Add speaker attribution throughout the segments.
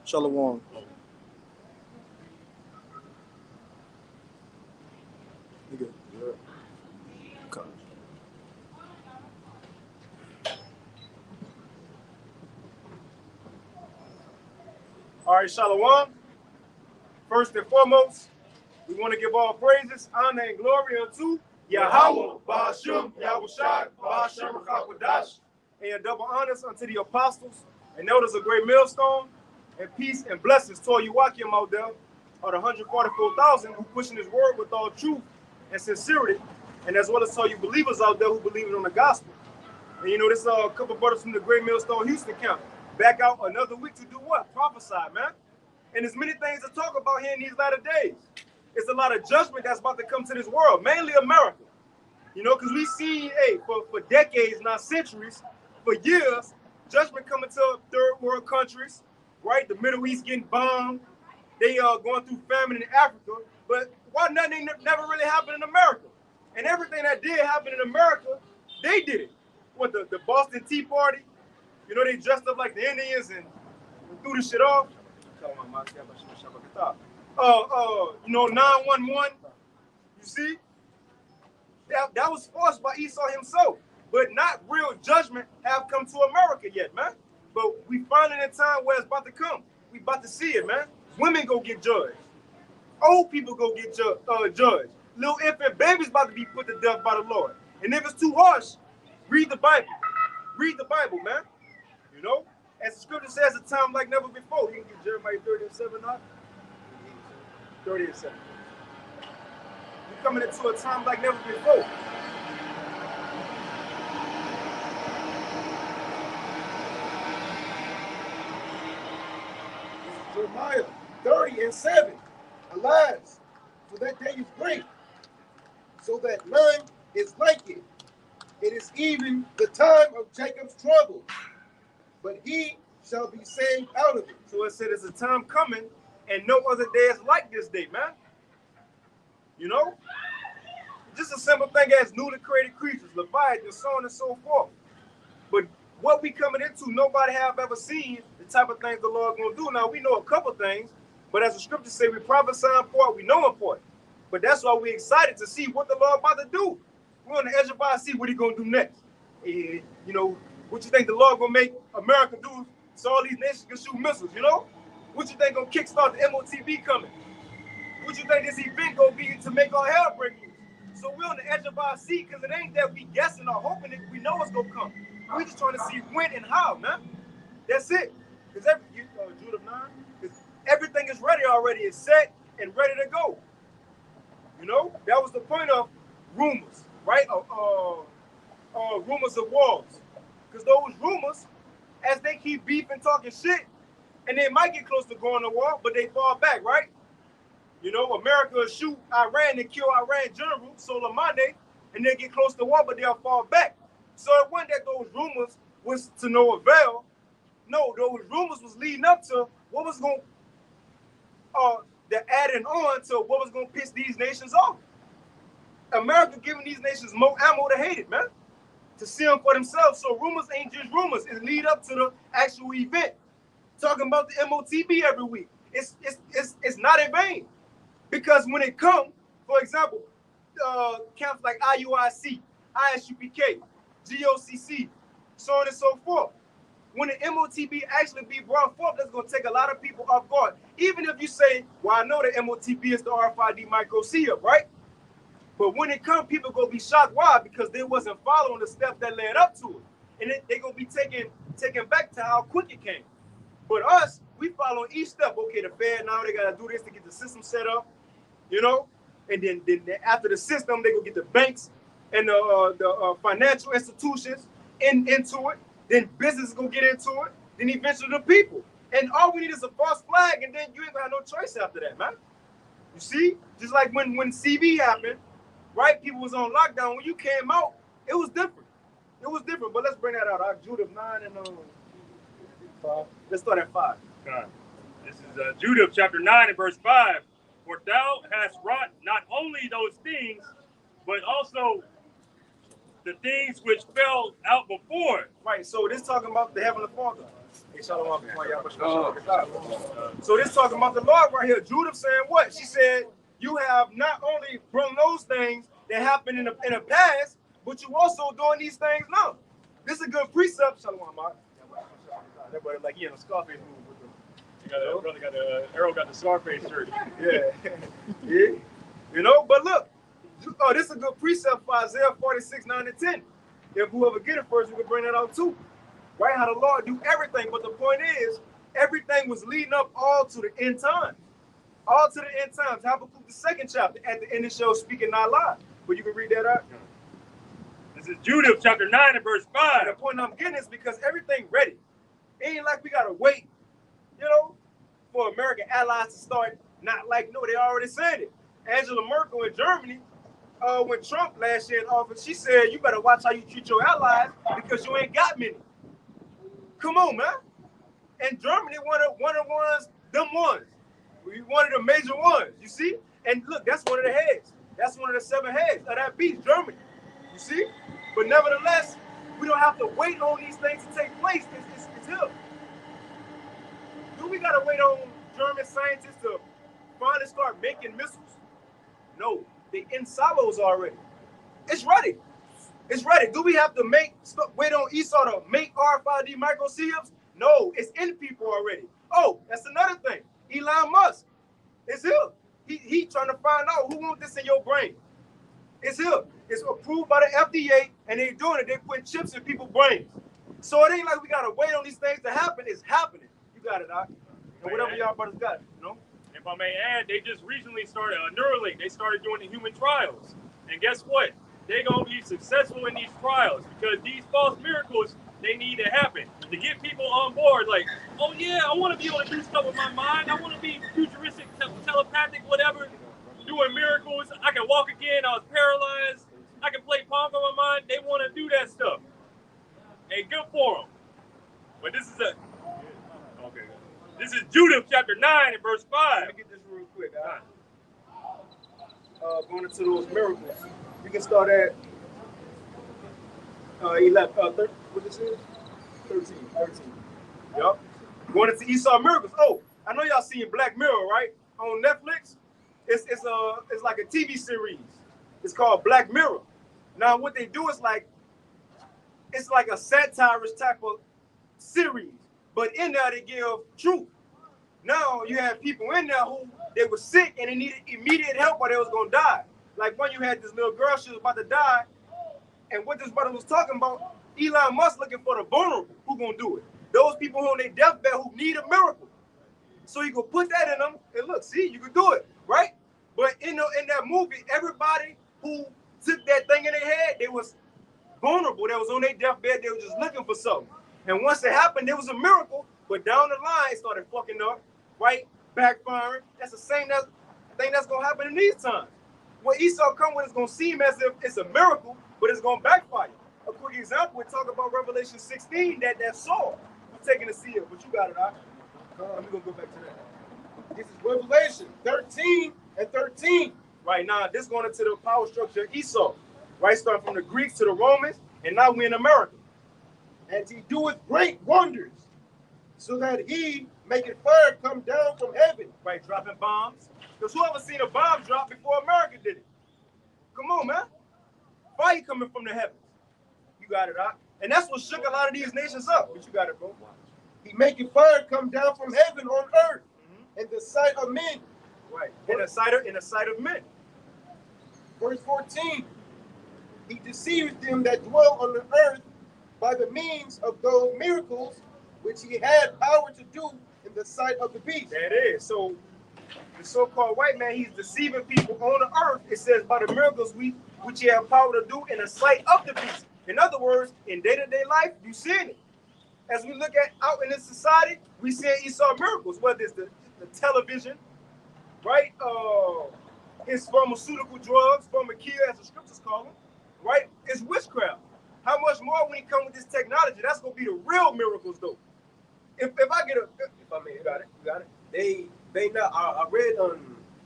Speaker 1: Shalom. You good? Okay. All right, Shalom. First and foremost, we want to give all praises, honor, and glory unto Yahweh, Ba'ashem, Yahushai, Ba'ashem, Rakakwadash, and double honors unto the apostles and elders of Great Millstone, and peace and blessings to all you Wakim out there, or the 144,000 who pushing his word with all truth and sincerity, and as well as all you believers out there who believe in on the gospel. And you know, this a couple brothers from the Great Millstone Houston camp back out another week to do what? Prophesy, man. And there's many things to talk about here in these latter days. It's a lot of judgment that's about to come to this world, mainly America. You know, because we see, hey, for decades, not centuries, for years, judgment coming to third world countries, right? The Middle East getting bombed. They are going through famine in Africa. But why nothing never really happened in America? And everything that did happen in America, they did it. What, the Boston Tea Party? You know, they dressed up like the Indians and threw the shit off. You know, 911. You see? That was forced by Esau himself. But not real judgment have come to America yet, man. But we finally in a time where it's about to come. We about to see it, man. Women go get judged. Old people go get judged. Little infant babies about to be put to death by the Lord. And if it's too harsh, read the Bible. Read the Bible, man. You know? As the scripture says, a time like never before. You can get Jeremiah 30:7 now. 30:7. We're coming into a time like never before.
Speaker 2: Jeremiah 30:7. Alas, for that day is great, so that none is like it. It is even the time of Jacob's trouble, but he shall be saved out of it.
Speaker 1: So it said it's a time coming, and no other day is like this day, man. You know? Just a simple thing as newly created creatures, Leviathan, so on and so forth. But what we coming into, nobody have ever seen the type of things the Lord gonna do. Now, we know a couple things, but as the scriptures say, we prophesy in part, we know in part. But that's why we're excited to see what the Lord about to do. We're on the edge of our seat, what he gonna do next. You know, what you think the Lord gonna make America do so all these nations can shoot missiles, you know? What you think gonna kickstart the MOTB coming? What you think this event gonna be to make our hell break loose? So we're on the edge of our seat because it ain't that we guessing or hoping it. We know it's gonna come. We just trying to see when and how, man. That's it. Because Jude of 9, because everything is ready already. It's set and ready to go. You know, that was the point of rumors, right? Rumors of wars. Because those rumors, as they keep beefing, talking shit, and they might get close to going to war, but they fall back, right? You know, America will shoot Iran and kill Iran General Soleimani, and they get close to war, but they'll fall back. So it wasn't that those rumors was to no avail. No, those rumors was leading up to what was going the adding on to what was going to piss these nations off. America giving these nations more ammo to hate it, man, to see them for themselves. So rumors ain't just rumors. It lead up to the actual event. Talking about the MOTB every week. It's not in vain. Because when it comes, for example, camps like IUIC, ISUPK, GOCC, so on and so forth. When the MOTB actually be brought forth, that's going to take a lot of people off guard. Even if you say, well, I know the MOTB is the RFID micro seal, right? But when it comes, people going to be shocked. Why? Because they wasn't following the steps that led up to it. And they're going to be taken back to how quick it came. But us, we follow each step. Okay, the Fed now, they got to do this to get the system set up, you know? And then after the system, they go get the banks and the financial institutions into it. Then business is going to get into it. Then eventually the people. And all we need is a false flag, and then you ain't going to have no choice after that, man. You see? Just like when CV happened, right? People was on lockdown. When you came out, it was different. It was different. But let's bring that out. Jude of 9 and 5. Let's start at 5.
Speaker 3: Okay. This is Jude chapter 9 and verse 5. For thou hast wrought not only those things, but also the things which fell out before.
Speaker 1: Right, so this talking about the Heavenly Father. So this talking about the Lord right here. Judah saying what? She said, you have not only brung those things that happened in the past, but you also doing these things now. This is a good precept. Shalom, Mark. That brother like he in a Scarface movie with them.
Speaker 3: Brother got the Arrow got the Scarface shirt.
Speaker 1: Yeah. Yeah. You know, but look, this is a good precept for Isaiah 46, 9 and 10. If whoever get it first, we can bring that out too. Right? How the Lord do everything. But the point is, everything was leading up all to the end time. All to the end times. Habakkuk, the 2nd chapter. At the end of the show, speaking not lie. But you can read that out.
Speaker 3: This is Judah chapter 9 and verse 5.
Speaker 1: And the point I'm getting is because everything ready. It ain't like we got to wait, you know, for American allies to start not like, no, they already said it. Angela Merkel in Germany, when Trump last year in office, she said, you better watch how you treat your allies because you ain't got many. Come on, man. And Germany, one of the ones, them ones. One of the major ones, you see? And look, that's one of the heads. That's one of the 7 heads of that beast, Germany. You see? But nevertheless, we don't have to wait on these things to take place. It's here. Do we got to wait on German scientists to finally start making missiles? No, they in silos already. It's ready. It's ready. Do we have to wait on Esau to make RFID microchips? No, it's in people already. Oh, that's another thing. Elon Musk, it's here. He trying to find out who wants this in your brain. It's here. It's approved by the FDA, and they're doing it. They put chips in people's brains. So it ain't like we gotta wait on these things to happen. It's happening. You got it, Doc. And whatever y'all brothers got, you know.
Speaker 3: If I may add, they just recently started Neuralink. They started doing the human trials, and guess what? They're gonna be successful in these trials because these false miracles they need to happen to get people on board. Like, oh yeah, I want to be able to do stuff with my mind. I want to be futuristic, telepathic, whatever. Doing miracles. I can walk again. I was paralyzed. I can play Pong on my mind. They want to do that stuff. Hey, good for them. But this is okay. This is Judah chapter 9 and verse 5.
Speaker 1: Let me get this real quick. Going into those miracles, you can start at 11. What this is? 13. Yup. Going into Esau miracles. Oh, I know y'all seen Black Mirror, right? On Netflix. It's like a TV series. It's called Black Mirror. Now what they do is it's like a satirist type of series, but in there they give truth. Now you have people in there who they were sick and they needed immediate help or they was gonna die. Like when you had this little girl, she was about to die, and what this brother was talking about, Elon Musk looking for the vulnerable. Who gonna do it? Those people who on their deathbed who need a miracle. So you can put that in them and look, see, you can do it, right? But in that movie, everybody who took that thing in their head, they was vulnerable. They was on their deathbed. They were just looking for something. And once it happened, it was a miracle. But down the line, it started fucking up, right? Backfiring. That's the same thing that's going to happen in these times. When Esau come with, it's going to seem as if it's a miracle, but it's going to backfire. A quick example, we talk about Revelation 16, that Saul. We're taking a seal, but you got it, out. We're going to go back to that.
Speaker 2: This is Revelation 13 and 13.
Speaker 1: Right now, this going into the power structure of Esau. Right, starting from the Greeks to the Romans, and now we're in America.
Speaker 2: And he doeth great wonders, so that he maketh fire come down from heaven.
Speaker 1: Right, dropping bombs. Because whoever seen a bomb drop before America did it? Come on, man. Fire coming from the heavens. You got it, Doc. And that's what shook a lot of these nations up. But you got it, bro.
Speaker 2: He maketh fire come down from heaven on earth, in the sight of men.
Speaker 1: Right, in the sight of men.
Speaker 2: Verse 14. He deceiveth them that dwell on the earth by the means of those miracles which he had power to do in the sight of the beast.
Speaker 1: There it is. So the so-called white man, he's deceiving people on the earth. It says by the miracles which he had power to do in the sight of the beast. In other words, in day-to-day life, you seeing it. As we look at out in this society, we see Esau miracles, whether it's the television, right? His pharmaceutical drugs, pharmakia, as the scriptures call them. Right? It's witchcraft. How much more when he come with this technology? That's gonna be the real miracles, though. If I get if I may, you got it.
Speaker 4: They now. I read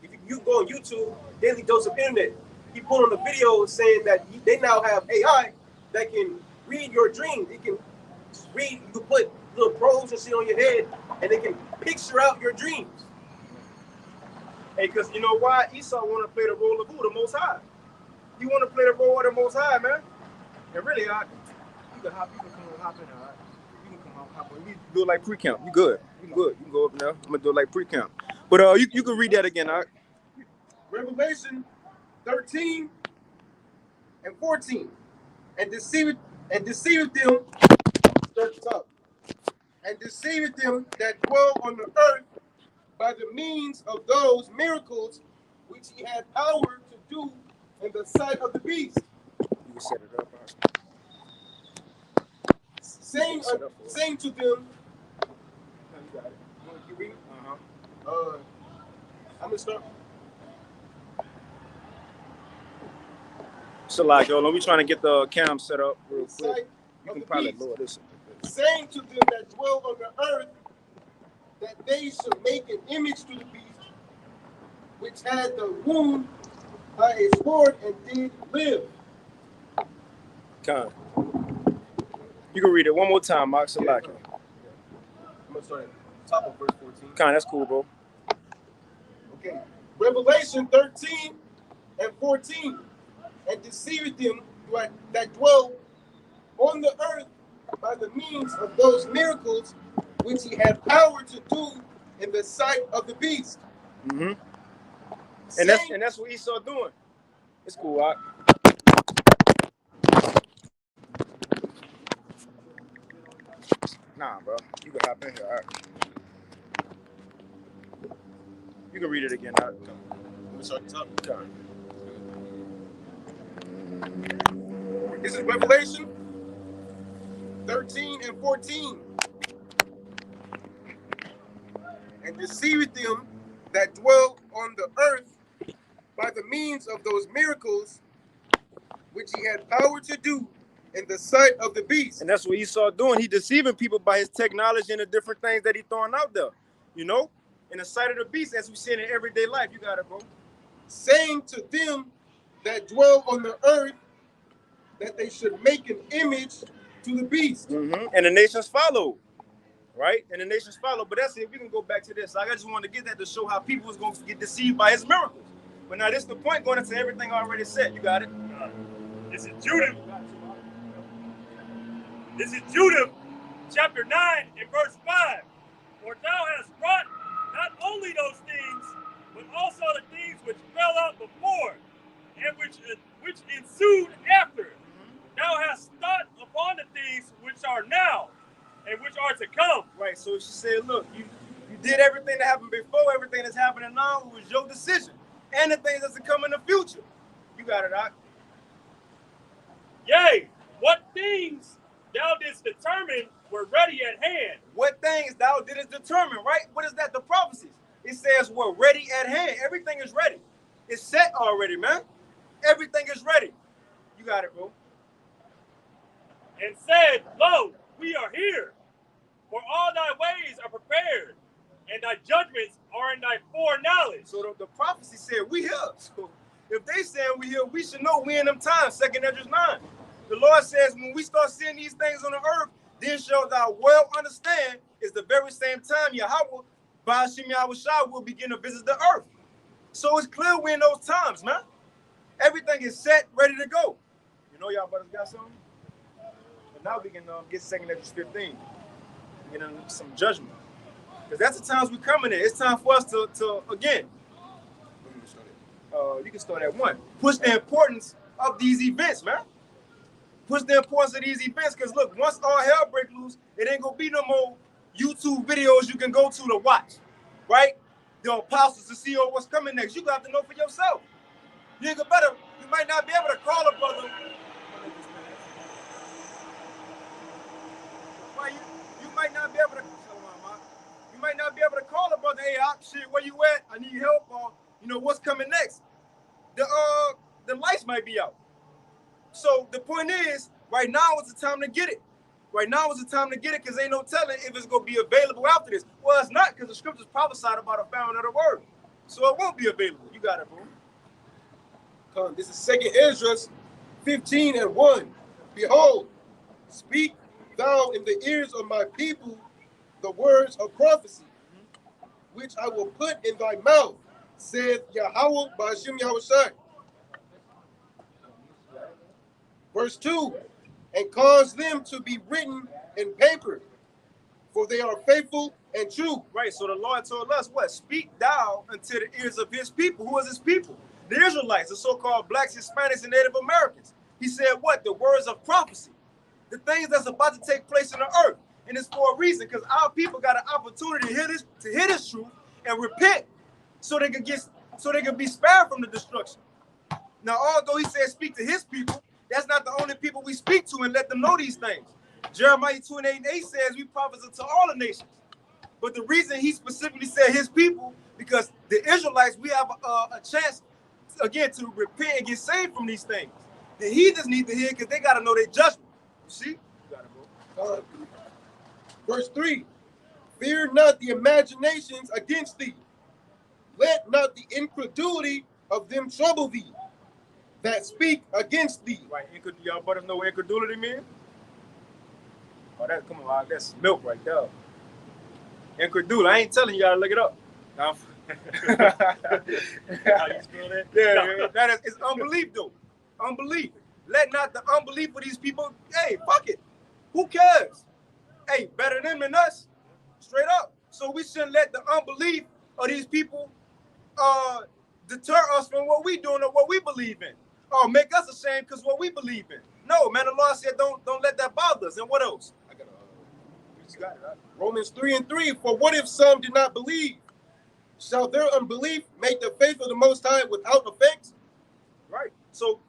Speaker 4: if you go on YouTube, Daily Dose of Internet, he put on a video saying that they now have AI that can read your dreams. It can read. You can put little probes and shit on your head, and they can picture out your dreams.
Speaker 1: Hey, because you know why? Esau want to play the role of who? The Most High. He want to play the role of the Most High, man. And really, you can hop in, all right? You can come hop in. You do it like pre-camp. You good. You good. You can go up now. I'm going to do it like pre-camp. But you can read that again, all right?
Speaker 2: Revelation 13 and 14. And deceiveth them, start the top. And deceiveth them that dwell on the earth by the means of those miracles which he had power to do in the sight of the beast.
Speaker 1: You can set it up, all right?
Speaker 2: Saying to them, you got it. You want to keep reading? I'm gonna start.
Speaker 1: So like, yo, we trying to get the cam set up real quick. You can probably lower this.
Speaker 2: Saying to them that dwell on the earth, that they should make an image to the beast, which had the wound by a sword and did live.
Speaker 1: Con. You can read it one more time, Mark Salaki.
Speaker 4: I'm gonna start at the top of verse 14.
Speaker 1: Con, that's cool, bro.
Speaker 2: Okay. Revelation 13 and 14. And deceiveth them that dwell on the earth by the means of those miracles which he had power to do in the sight of the beast.
Speaker 1: Mm-hmm. And that's what Esau doing. It's cool, all right? Nah, bro. You can hop in here, all right? You can read it again, all right?
Speaker 4: Let me start at the top.
Speaker 1: Con.
Speaker 2: This is Revelation 13 and 14. And deceiveth them that dwell on the earth by the means of those miracles which he had power to do in the sight of the beast.
Speaker 1: And that's what Esau doing. He deceiving people by his technology and the different things that he throwing out there. You know? In the sight of the beast, as we see in everyday life. You got it, bro.
Speaker 2: Saying to them that dwell on the earth that they should make an image to the beast.
Speaker 1: Mm-hmm. And the nations follow. Right? And the nations follow. But that's it. We can go back to this. Like, I just wanted to get that to show how people was going to get deceived by his miracles. But now this is the point going into everything already said. You got it?
Speaker 3: This is Judah. This is Judah, chapter 9 and verse 5. For thou hast brought not only those things, but also the things which fell out before, and which ensued after. Thou hast thought upon the things which are now, and which are to come.
Speaker 1: Right, so she said, look, you did everything that happened before, everything that's happening now, it was your decision. And the things that's to come in the future. You got it, Doc.
Speaker 3: Yea, what things thou didst determine were ready at hand.
Speaker 1: What things thou didst determine, right? What is that? The prophecies. It says we're ready at hand. Everything is ready. It's set already, man. Everything is ready. You got it, bro.
Speaker 3: And said, lo, we are here. For all thy ways are prepared, and thy judgments are in thy foreknowledge.
Speaker 1: So the prophecy said we here. So if they saying we here, we should know we in them times. 2nd Esdras 9. The Lord says when we start seeing these things on the earth, then shall thou well understand is the very same time Yahweh, Ba'ashim Yahushua, will begin to visit the earth. So it's clear we're in those times, man. Everything is set, ready to go. You know y'all brothers got something? But now we can get 2nd Esdras 15. Get some judgment. Because that's the times we're coming in. It's time for us to again. You can start at 1. Push the importance of these events, man. Push the importance of these events. Because look, once all hell break loose, it ain't gonna be no more YouTube videos you can go to watch. Right? The apostles to see what's coming next. You got to know for yourself. You might not be able to call a brother. You might not be able to. You might not be able to call a brother, hey, shit, where you at? I need help, or what's coming next. The lights might be out. So the point is, right now is the time to get it. Right now is the time to get it because ain't no telling if it's gonna be available after this. Well, it's not because the scriptures prophesied about a famine of the word, so it won't be available. You got it, bro.
Speaker 2: This is 2nd Esdras 15 and 1. Behold, speak thou in the ears of my people the words of prophecy, which I will put in thy mouth, saith Yahweh Ba'ashem Yahushai. Verse 2, and cause them to be written in paper, for they are faithful and true.
Speaker 1: Right, so the Lord told us what? Speak thou unto the ears of his people. Who is his people? The Israelites, the so-called blacks, Hispanics, and Native Americans. He said what? The words of prophecy. The things that's about to take place in the earth. And it's for a reason, because our people got an opportunity to hear this truth and repent so they can be spared from the destruction. Now, although he said speak to his people, that's not the only people we speak to and let them know these things. Jeremiah 2:8 says we prophesy to all the nations. But the reason he specifically said his people, because the Israelites, we have a chance, again, to repent and get saved from these things. The heathens need to hear because they got to know their judgment. You see? You got it, bro.
Speaker 2: Verse 3, fear not the imaginations against thee. Let not the incredulity of them trouble thee that speak against thee.
Speaker 1: Right, y'all brothers know what incredulity means? Oh, come on, that's milk right there. Incredulity. I ain't telling you, gotta look it up.
Speaker 3: How you spell that?
Speaker 1: Yeah, it's unbelief though. Unbelief. Let not the unbelief of these people, hey, fuck it. Who cares? Hey, better them than us. Straight up. So we shouldn't let the unbelief of these people deter us from what we doing or what we believe in. Or make us ashamed because what we believe in. No, man, the Lord said don't let that bother us. And what else? I got it, right?
Speaker 2: Romans 3:3, for what if some did not believe? Shall their unbelief make the faith of the Most High without effect?
Speaker 1: Right. So,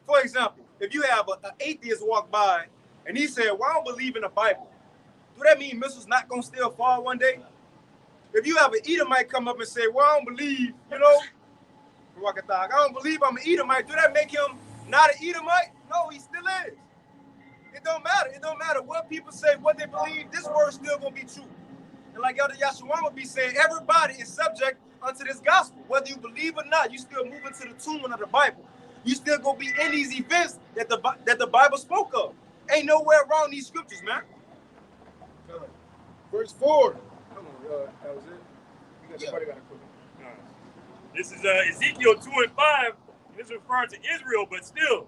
Speaker 1: for example, if you have an atheist walk by and he said, well, I don't believe in the Bible, do that mean missiles not going to still fall one day? If you have an Edomite come up and say, well, I don't believe, I don't believe I'm an Edomite, do that make him not an Edomite? No, he still is. It don't matter. It don't matter what people say, what they believe, this word's still going to be true. And like Elder Yahshua will be saying, everybody is subject unto this gospel. Whether you believe or not, you still moving to the tune of the Bible. You still going to be in these events that the Bible spoke of. Ain't nowhere around these scriptures, man.
Speaker 2: Verse 4.
Speaker 1: Come on, that was it. Somebody got to quit.
Speaker 3: This is Ezekiel 2:5. This is referring to Israel, but still.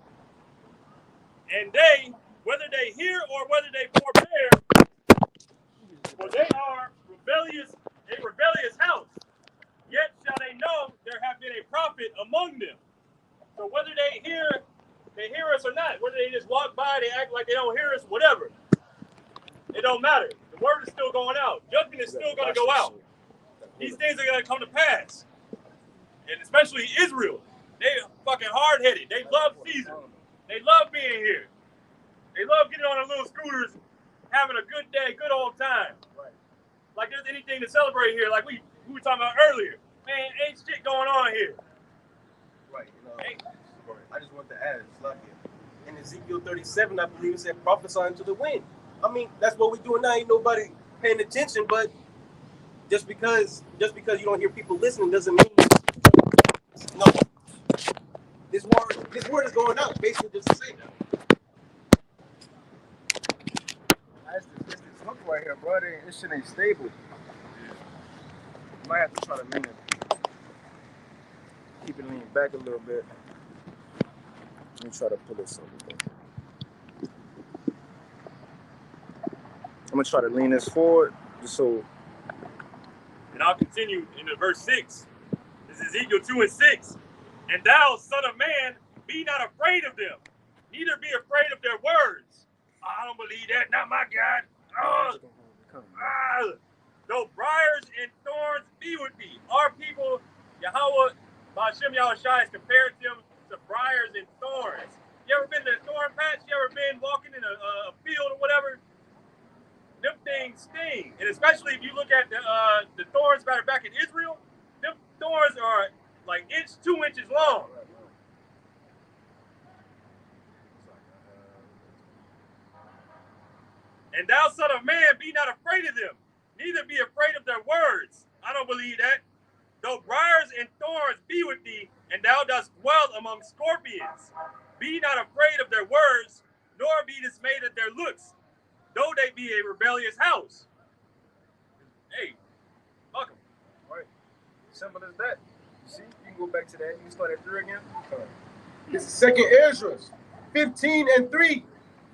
Speaker 3: And they, whether they hear or whether they forbear, for they are a rebellious house. Yet shall they know there have been a prophet among them. So whether they hear us or not, whether they just walk by, they act like they don't hear us, whatever. It don't matter. The word is still going out. Judgment is still going to go out. These things are going to come to pass. And especially Israel. They fucking hard-headed. They love Caesar. They love being here. They love getting on their little scooters, having a good day, good old time.
Speaker 1: Right.
Speaker 3: Like there's anything to celebrate here, like we were talking about earlier. Man, ain't shit going on here.
Speaker 4: Right. I just want to add, it's lucky. In Ezekiel 37, I believe it said prophesying to the wind. I mean, that's what we're doing now. Ain't nobody paying attention, but just because you don't hear people listening doesn't mean no. This word is going out, basically just to say that.
Speaker 1: It's this hook right here, bro. This shit ain't stable. You might have to try to lean it. Keep it leaning back a little bit. Let me try to pull this over. I'm gonna try to lean this forward, just so.
Speaker 3: And I'll continue into verse 6. This is Ezekiel 2:6. And thou, son of man, be not afraid of them, neither be afraid of their words. I don't believe that, not my God. Though briars and thorns be with thee. Our people, Yahweh, Ba'ashem Yahushai has compared them to briars and thorns. You ever been to a thorn patch? You ever been walking in a field or whatever? Them things sting. And especially if you look at the thorns that are back in Israel, them thorns are like 2 inches long. And thou, son of man, be not afraid of them, neither be afraid of their words. I don't believe that. Though briars and thorns be with thee, and thou dost dwell among scorpions, be not afraid of their words, nor be dismayed at their looks, though they be a rebellious house. hey, fuck them.
Speaker 1: Right. Simple as that. See, you can go back to that. You can start at 3 again.
Speaker 2: This is second Esdras, 15:3.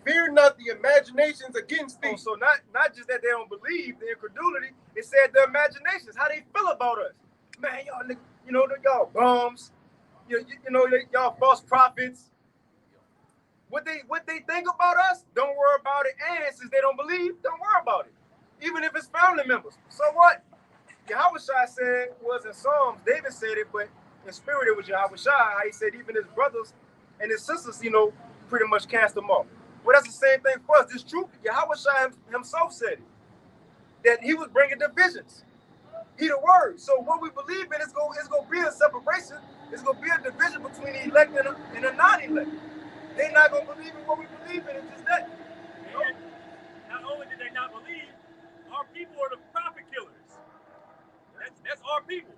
Speaker 2: Fear not the imaginations against thee.
Speaker 1: Oh, so not just that they don't believe, the incredulity, it said the imaginations, how they feel about us. Man, y'all, you know, y'all bums. You know, y'all false prophets. What they think about us, don't worry about it. And since they don't believe, don't worry about it. Even if it's family members. So what? Yahweh Shai said was in Psalms, David said it, but in spirit it was Yahweh Shai. How he said even his brothers and his sisters, you know, pretty much cast them off. Well, that's the same thing for us. This truth, Yahweh Shai himself said it. That he was bringing divisions. He the word. So what we believe in is going to be a separation. It's going to be a division between the elect and the non-elect. They're not going to believe in what we believe in. It's just that.
Speaker 3: You know? Not only did they not believe, our people are the prophet killers. That's our people.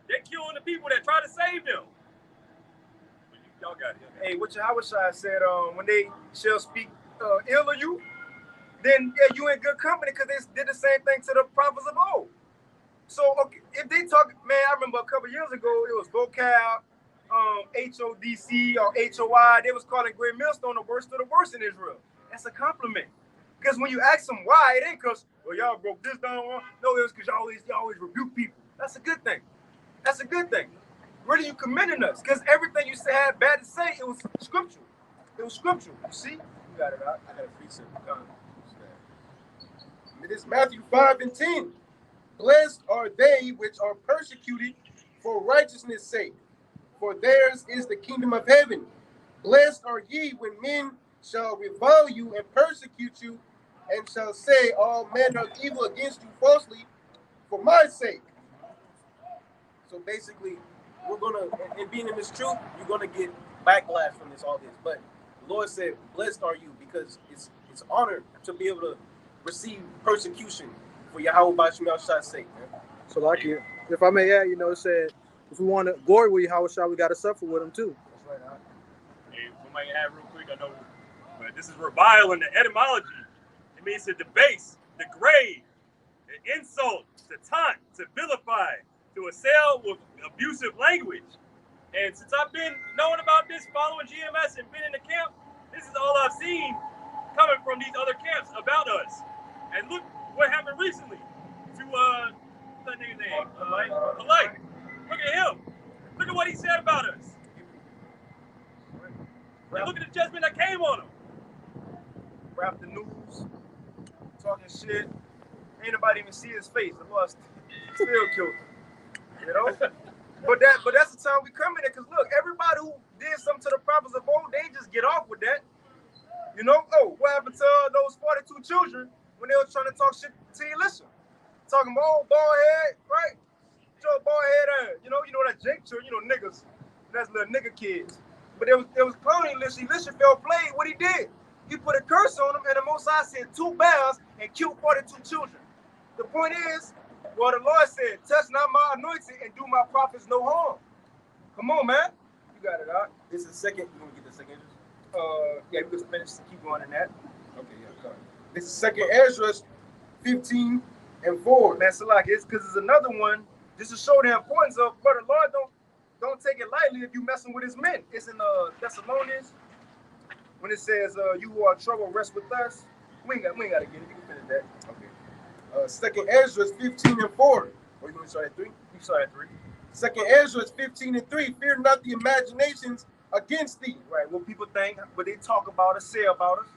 Speaker 3: They're killing the people that try to save them. Y'all got it.
Speaker 1: Hey, what Yahweh Shai said, when they shall speak ill of you, then yeah, you in good company because they did the same thing to the prophets of old. So okay, if they talk, man, I remember a couple years ago, it was vocab, HODC or HOI. They was calling Great Millstone the worst of the worst in Israel. That's a compliment. Because when you ask them why, it ain't because, well, y'all broke this down wrong. No, it was because y'all always rebuke people. That's a good thing. That's a good thing. Really, you commending us. Because everything you had bad to say, it was scriptural. It was scriptural. You see? You got it out. I got a precept.
Speaker 2: It is Matthew 5:10. Blessed are they which are persecuted for righteousness' sake, for theirs is the kingdom of heaven. Blessed are ye when men shall revile you and persecute you, and shall say all manner of evil against you falsely for my sake.
Speaker 4: So basically, we're gonna, and being in this truth, you're gonna get backlash from all this. But the Lord said, "Blessed are you," because it's honored to be able to receive persecution for Yahweh Bashim Shai's sake, man.
Speaker 5: So, like, if I may add, you know, it said, if we want to glory with Yahweh Shai, we got to suffer with him too.
Speaker 1: That's right.
Speaker 3: Hey, somebody add real quick. I know, but this is revile in the etymology. It means to debase, degrade, to insult, to taunt, to vilify, to assail with abusive language. And since I've been knowing about this, following GMS and been in the camp, this is all I've seen coming from these other camps about us. And look what happened recently to what's that nigga's name? Polite. Look at him. Look at what he said about us. And look at the judgment that came on him.
Speaker 1: Rap the news, talking shit. Ain't nobody even see his face. The Lord still killed him. You know? But that's the time we come in there, because look, everybody who did something to the prophets of old, they just get off with that. You know? Oh, what happened to those 42 children when they were trying to talk shit to Elisha? Talking about, oh, bald head, right? Joe bald head, you know that Jake children, you know, niggas. That's little nigga kids. But it was cloning Elisha. Elisha fell played. What he did? He put a curse on him, and the Most High sent 2 bears and killed 42 children. The point is, well, the Lord said, touch not my anointing and do my prophets no harm. Come on, man. You got it out.
Speaker 4: This is the second. You want to get the second?
Speaker 1: Yeah, we can finish. Keep going in that.
Speaker 4: Okay, yeah, come on.
Speaker 2: This is second Esdras 15:4.
Speaker 1: Man, so like it's because it's another one just to show the importance of, but the Lord don't take it lightly if you messing with his men. It's in Thessalonians when it says you who are troubled rest with us. We ain't gotta get it. You can finish that.
Speaker 2: Okay. Second Esdras 15:4.
Speaker 4: Or you want to start at 3?
Speaker 1: You start at 3.
Speaker 2: Second Esdras 15:3. Fear not the imaginations against thee.
Speaker 1: Right. What people think, what they talk about us, say about us.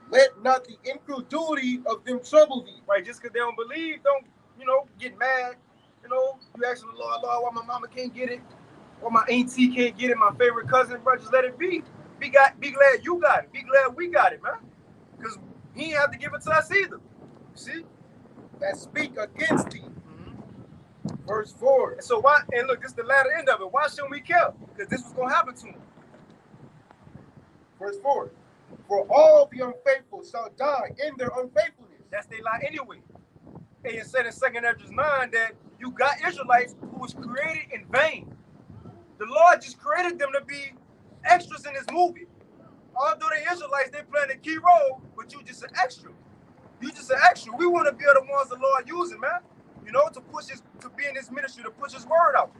Speaker 2: Let not the incredulity of them trouble thee.
Speaker 1: Right. Just because they don't believe, don't get mad. You ask the Lord, why my mama can't get it, why my auntie can't get it, my favorite cousin, bro, just let it be. Be glad you got it. Be glad we got it, man. Because he ain't have to give it to us either. See?
Speaker 2: That speak against thee. Verse 4.
Speaker 1: And so why? And look, this is the latter end of it. Why shouldn't we care? Because this was gonna happen to him.
Speaker 2: Verse 4. For all the unfaithful shall die in their unfaithfulness.
Speaker 1: That's their lie anyway. And it said in 2nd Esdras 9 that you got Israelites who was created in vain. The Lord just created them to be extras in this movie. Although they Israelites, they playing a key role, but you just an extra. You just an extra. We want to be the ones the Lord using, man. You know, to be in this ministry, to push his word out.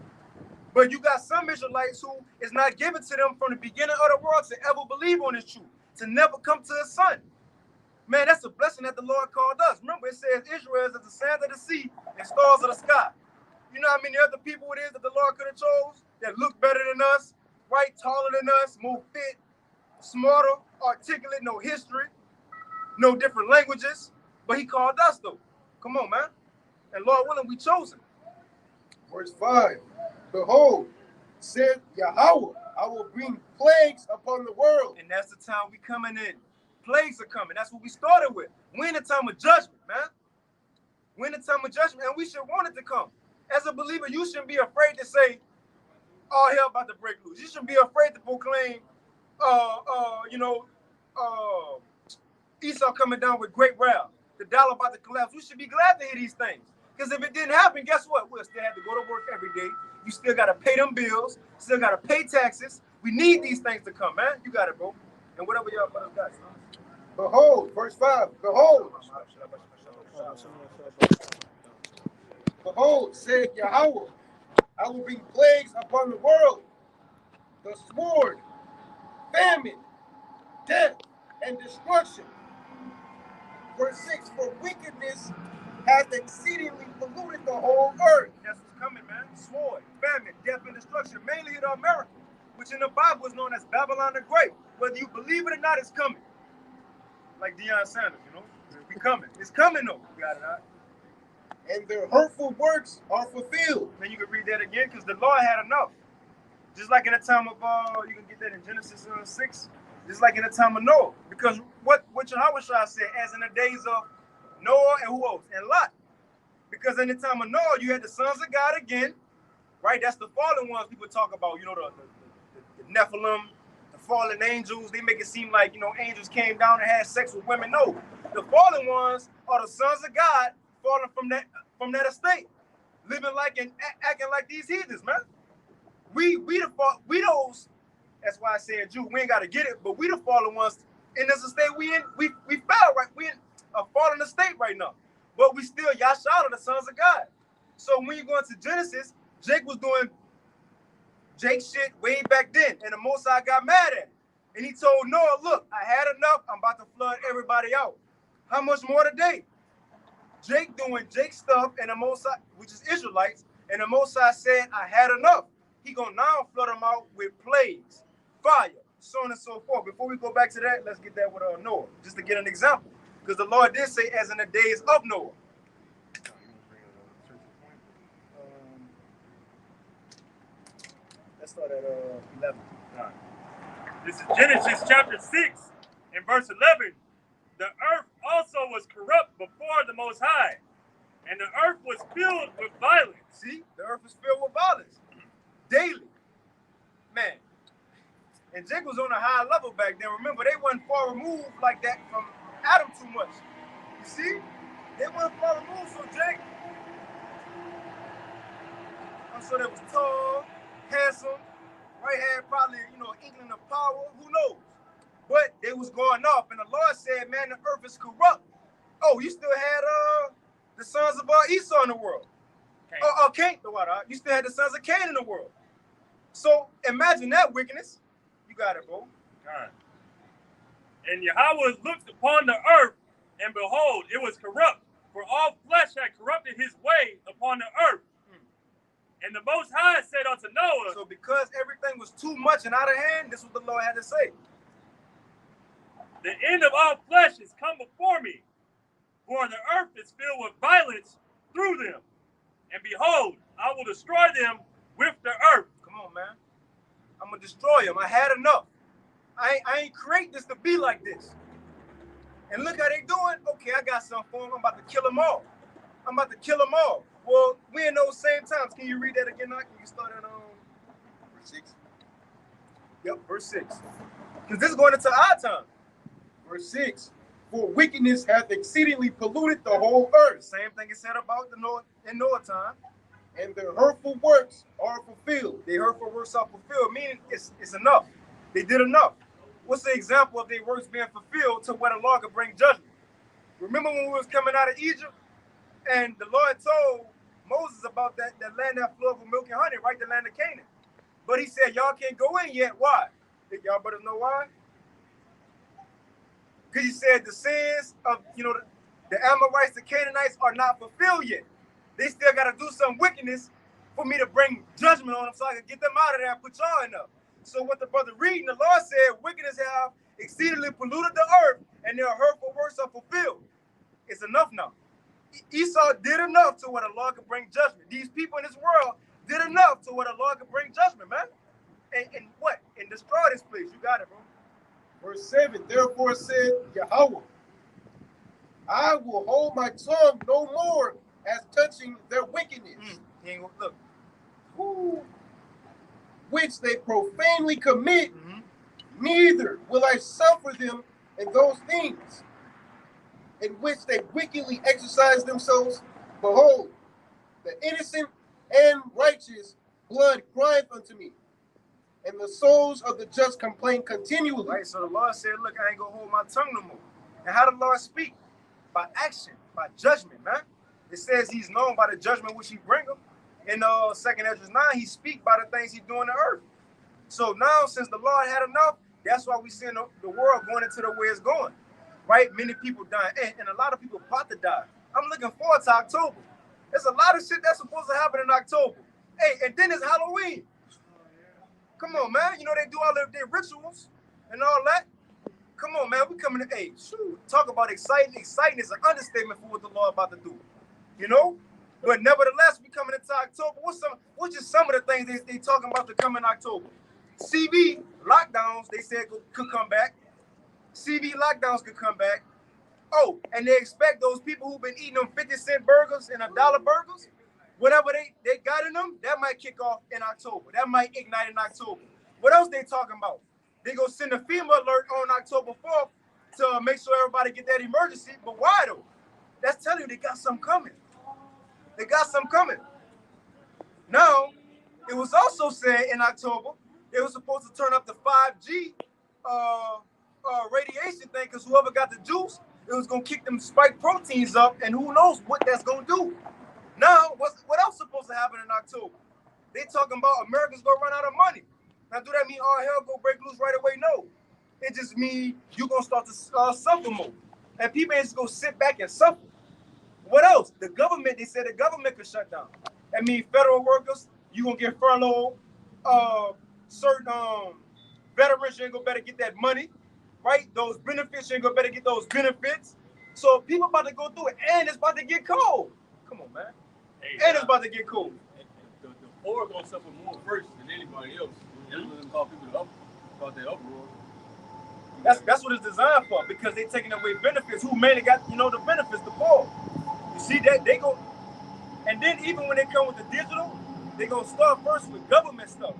Speaker 1: But you got some Israelites who is not given to them from the beginning of the world to ever believe on this truth, to never come to his son. Man, that's a blessing that the Lord called us. Remember, it says Israel is as the sand of the sea and stars of the sky. You know how many other people it is that the Lord could have chose that look better than us, right, taller than us, more fit, smarter, articulate, no history, no different languages. But he called us, though. Come on, man. And Lord willing, we chosen.
Speaker 2: Verse 5. Behold, said Yahweh, I will bring plagues upon the world.
Speaker 1: And that's the time we coming in. Plagues are coming. That's what we started with. We're in the time of judgment, man. We're in the time of judgment, and we should want it to come. As a believer, you shouldn't be afraid to say, all hell about to break loose. You shouldn't be afraid to proclaim, Esau coming down with great wrath. The dollar about to collapse. We should be glad to hear these things. Because if it didn't happen, guess what? We'll still have to go to work every day. You still got to pay them bills. Still got to pay taxes. We need these things to come, man. You got it, bro. And whatever y'all brothers got.
Speaker 2: Behold, verse 5. Behold, said Yahweh, I will bring plagues upon the world, the sword, famine, death, and destruction. Verse 6, for wickedness hath exceedingly polluted the whole earth.
Speaker 1: That's what's coming, man. Sword, famine, death, and destruction, mainly here to America, which in the Bible is known as Babylon the Great. Whether you believe it or not, it's coming. Like Deion Sanders, you know? We coming. It's coming, though. You got it, all right?
Speaker 2: And their hurtful works are fulfilled.
Speaker 1: Then you can read that again, because the Lord had enough. Just like in the time of, you can get that in Genesis 6, just like in the time of Noah. Because what Yahweh said, as in the days of Noah and who else? And Lot. Because in the time of Noah, you had the sons of God again, right? That's the fallen ones people talk about, you know, the Nephilim, the fallen angels. They make it seem like, you know, angels came down and had sex with women. No, the fallen ones are the sons of God falling from that estate, living like and acting like these heathens, man. We those. That's why I said, Jew, we ain't got to get it, but we the fallen ones in this estate we in. We fell, right? We in a fallen estate right now, but we still Yashar, the sons of God. So when you go into Genesis, Jake was doing Jake shit way back then, and the Most High got mad at him, and he told Noah, "Look, I had enough. I'm about to flood everybody out. How much more today?" Jake doing Jake stuff, and the Most High, which is Israelites, and the Most High said, "I had enough." He gonna now flood them out with plagues, fire, so on and so forth. Before we go back to that, let's get that with Noah, just to get an example. Because the Lord did say, as in the days of Noah. Let's start at 11.
Speaker 3: Right. This is Genesis chapter 6 and verse 11. The earth also was corrupt before the Most High, and the earth was filled with violence.
Speaker 1: See, the earth is filled with violence daily, man. And Jake was on a high level back then. Remember, they wasn't far removed like that from Adam too much. You see, they wasn't far removed. So Jake, I'm sure they was tall, handsome, right? Had probably, you know, inkling of power. Who knows? But they was going off, and the Lord said, "Man, the earth is corrupt." Oh, you still had the sons of Esau in the world. Cain, you still had the sons of Cain in the world. So imagine that wickedness. You got it, bro.
Speaker 3: God. And Yahweh looked upon the earth, and behold, it was corrupt, for all flesh had corrupted his way upon the earth. And the Most High said unto Noah.
Speaker 1: So because everything was too much and out of hand, this is what the Lord had to say.
Speaker 3: The end of all flesh is come before me, for the earth is filled with violence through them. And behold, I will destroy them with the earth.
Speaker 1: Come on, man. I'm going to destroy them. I had enough. I ain't create this to be like this. And look how they doing. Okay, I got something for them. I'm about to kill them all. Well, we in those same times. Can you read that again? Can you start at verse 6? Yep, verse 6. Because this is going into our time.
Speaker 2: Verse 6. For wickedness hath exceedingly polluted the whole earth.
Speaker 1: Same thing is said about in Noah time.
Speaker 2: And their hurtful works are fulfilled.
Speaker 1: Their hurtful works are fulfilled, meaning it's enough. They did enough. What's the example of their works being fulfilled to where the Lord could bring judgment? Remember when we was coming out of Egypt, and the Lord told Moses about that land that flowed with milk and honey, right? The land of Canaan. But he said, y'all can't go in yet. Why? Think y'all brothers know why? Because he said the sins of, the Amorites, the Canaanites are not fulfilled yet. They still got to do some wickedness for me to bring judgment on them so I can get them out of there and put y'all in there. So what the brother reading, the Lord said, wickedness have exceedingly polluted the earth, and their hurtful works are fulfilled. It's enough now. Esau did enough to where the Lord could bring judgment. These people in this world did enough to where the Lord could bring judgment, man. And what? And destroy this place. You got it, bro.
Speaker 2: Verse 7, therefore said Yahweh, I will hold my tongue no more as touching their wickedness.
Speaker 1: He ain't gonna look.
Speaker 2: Who, which they profanely commit, neither will I suffer them in those things in which they wickedly exercise themselves. Behold, the innocent and righteous blood crieth unto me, and the souls of the just complain continually.
Speaker 1: Right, so the Lord said, look, I ain't gonna hold my tongue no more. And how the Lord speak? By action, by judgment, man. It says he's known by the judgment which he bring him. In 2nd Ezra 9, he speak by the things he do on the earth. So now, since the Lord had enough, that's why we see the world going into the way it's going. Right? Many people dying, and a lot of people about to die. I'm looking forward to October. There's a lot of shit that's supposed to happen in October. Hey, and then it's Halloween. Come on, man. They do all of their rituals and all that. Come on, man. We coming to talk about exciting. Exciting is an understatement for what the Lord about to do. But nevertheless, we coming into October. What's just some of the things they talking about to come in October? CV lockdowns, they said could come back. CV lockdowns could come back. Oh, and they expect those people who've been eating them 50-cent burgers and $1 burgers, whatever they got in them, that might kick off in October. That might ignite in October. What else they talking about? They gonna send a FEMA alert on October 4th to make sure everybody get that emergency. But why though? That's telling you they got something coming. They got something coming. Now, it was also said in October they were supposed to turn up the 5G radiation thing, because whoever got the juice, it was gonna kick them spike proteins up, and who knows what that's gonna do. Now, what else supposed to happen in October? They talking about America's gonna run out of money. Now, do that mean all hell go break loose right away? No. It just means you're gonna start to suffer more, and people ain't just gonna sit back and suffer. What else? The government, they said the government could shut down. That means federal workers, you gonna get furloughed. Certain veterans, you ain't gonna better get that money, right? Those benefits, you ain't gonna better get those benefits. So people about to go through it, and it's about to get cold. Come on, man. Hey, and it's about to get cold.
Speaker 3: The poor are gonna suffer more first than anybody else. That's what they call people about that uproar.
Speaker 1: That's what it's designed for, because they taking away benefits. Who mainly got the benefits? The poor. You see that they go, and then even when they come with the digital, they gonna start first with government stuff.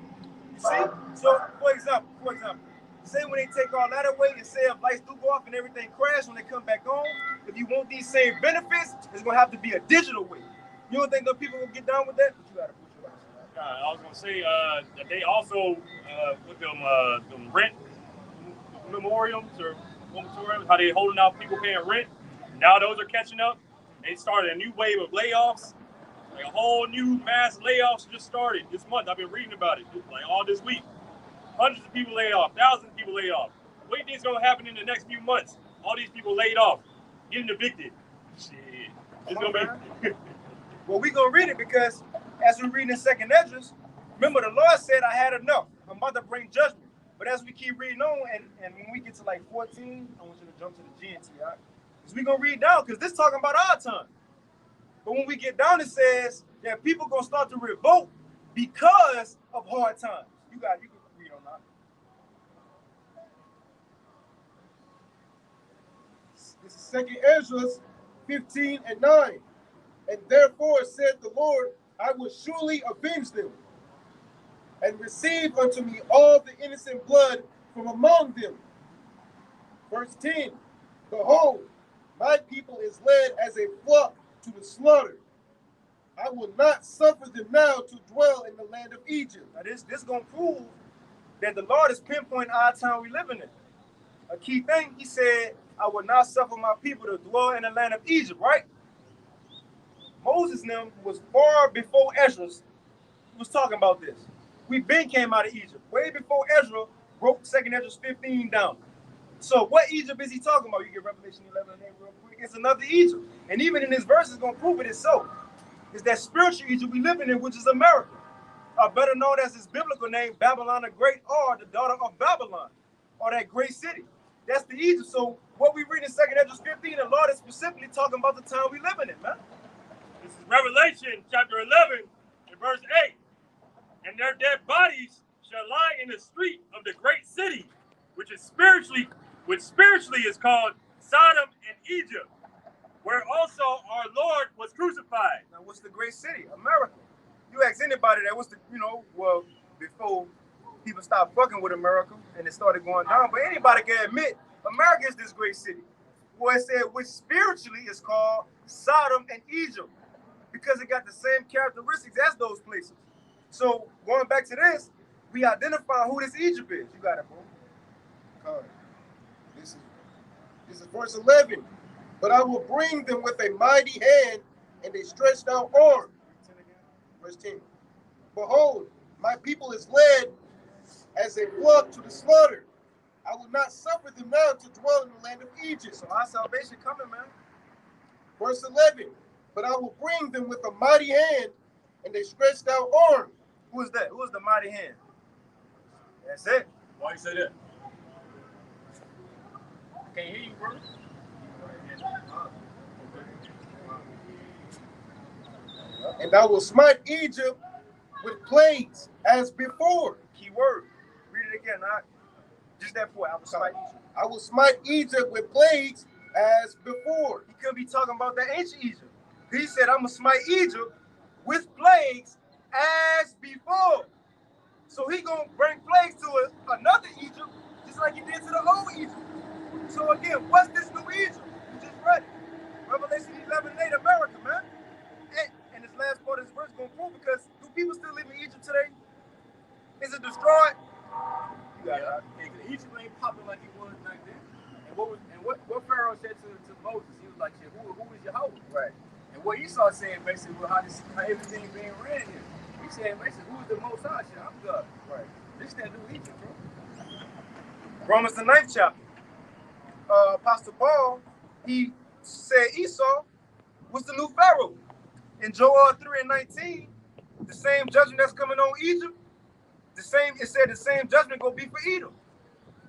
Speaker 1: You see? So for example, say when they take all that away and say if lights do go off and everything crash when they come back on, if you want these same benefits, it's gonna have to be a digital way. You don't think the people will get down with that? But you gotta put your lights on.
Speaker 3: I was gonna say that they also with them rent memoriams or how they holding out people paying rent. Now those are catching up. They started a new wave of layoffs. Like a whole new mass layoffs just started this month. I've been reading about it like all this week. Hundreds of people laid off, thousands of people laid off. What do you think is going to happen in the next few months? All these people laid off, getting evicted. Shit. It's going to be.
Speaker 1: Well, we're going to read it because as we read in 2nd Ezra, remember the Lord said, I had enough. I'm about to bring judgment. But as we keep reading on, and when we get to like 14, I want you to jump to the GNT, all right? Because we're going to read down, because this is talking about our time. But when we get down, it says that people going to start to revolt because of hard times. You can read on that.
Speaker 2: This is 2nd Ezra 15 and 9. And therefore said the Lord, I will surely avenge them, and receive unto me all the innocent blood from among them. Verse 10, behold, my people is led as a flock to the slaughter. I will not suffer them now to dwell in the land of Egypt.
Speaker 1: Now this going to prove that the Lord is pinpointing our time we living in. A key thing, he said, I will not suffer my people to dwell in the land of Egypt, right? Moses and them was far before Ezra was talking about this. We been came out of Egypt way before Ezra broke 2nd Ezra 15 down. So what Egypt is he talking about? You get Revelation 11 and 8 real quick. It's another Egypt. And even in this verse, it's going to prove it itself. It's that spiritual Egypt we living in, which is America. Better known as its biblical name, Babylon the Great, or the daughter of Babylon, or that great city. That's the Egypt. So what we read in 2nd Ezra 15, the Lord is specifically talking about the time we living in, man.
Speaker 3: This is Revelation chapter 11 and verse 8. And their dead bodies shall lie in the street of the great city, which spiritually is called Sodom and Egypt, where also our Lord was crucified.
Speaker 1: Now, what's the great city? America. You ask anybody that, what's the, well, before people stopped fucking with America and it started going down, but anybody can admit America is this great city. Well, it said, which spiritually is called Sodom and Egypt, because it got the same characteristics as those places. So, going back to this, we identify who this Egypt is. You got it, bro.
Speaker 2: This is verse 11. But I will bring them with a mighty hand and a stretched out arm. Verse 10. Behold, my people is led as a flock to the slaughter. I will not suffer them now to dwell in the land of Egypt.
Speaker 1: So our salvation coming, man.
Speaker 2: Verse 11. But I will bring them with a mighty hand and a stretched out arm.
Speaker 1: Who is that? Who is the mighty hand? That's it.
Speaker 3: Why you say that? I can't hear you, brother.
Speaker 2: And I will smite Egypt with plagues as before.
Speaker 1: Key word. Read it again, not just that point. I will smite Egypt.
Speaker 2: I will smite Egypt with plagues as before.
Speaker 1: He could be talking about that ancient Egypt. He said, I'm going to smite Egypt with plagues as before. So he going to bring plagues to another Egypt, just like he did to the old Egypt. So again, what's this new Egypt? You just read it. Revelation 11 and 8, America, man. And this last part of this verse is going to prove, because do people still live in Egypt today? Is it destroyed?
Speaker 6: Yeah, Egypt ain't popping like it was back then. And what Pharaoh said to Moses, he was like, who is your host?
Speaker 1: Right.
Speaker 6: And what Esau said basically, well, how everything being ran here. He said basically, who is the Most High? Shit, I'm God.
Speaker 1: Right.
Speaker 6: This that new Egypt, bro.
Speaker 1: Romans the 9th chapter. Apostle Paul, he said Esau was the new Pharaoh. In Joel 3 and 19, the same judgment that's coming on Egypt, it said the same judgment gonna be for Edom.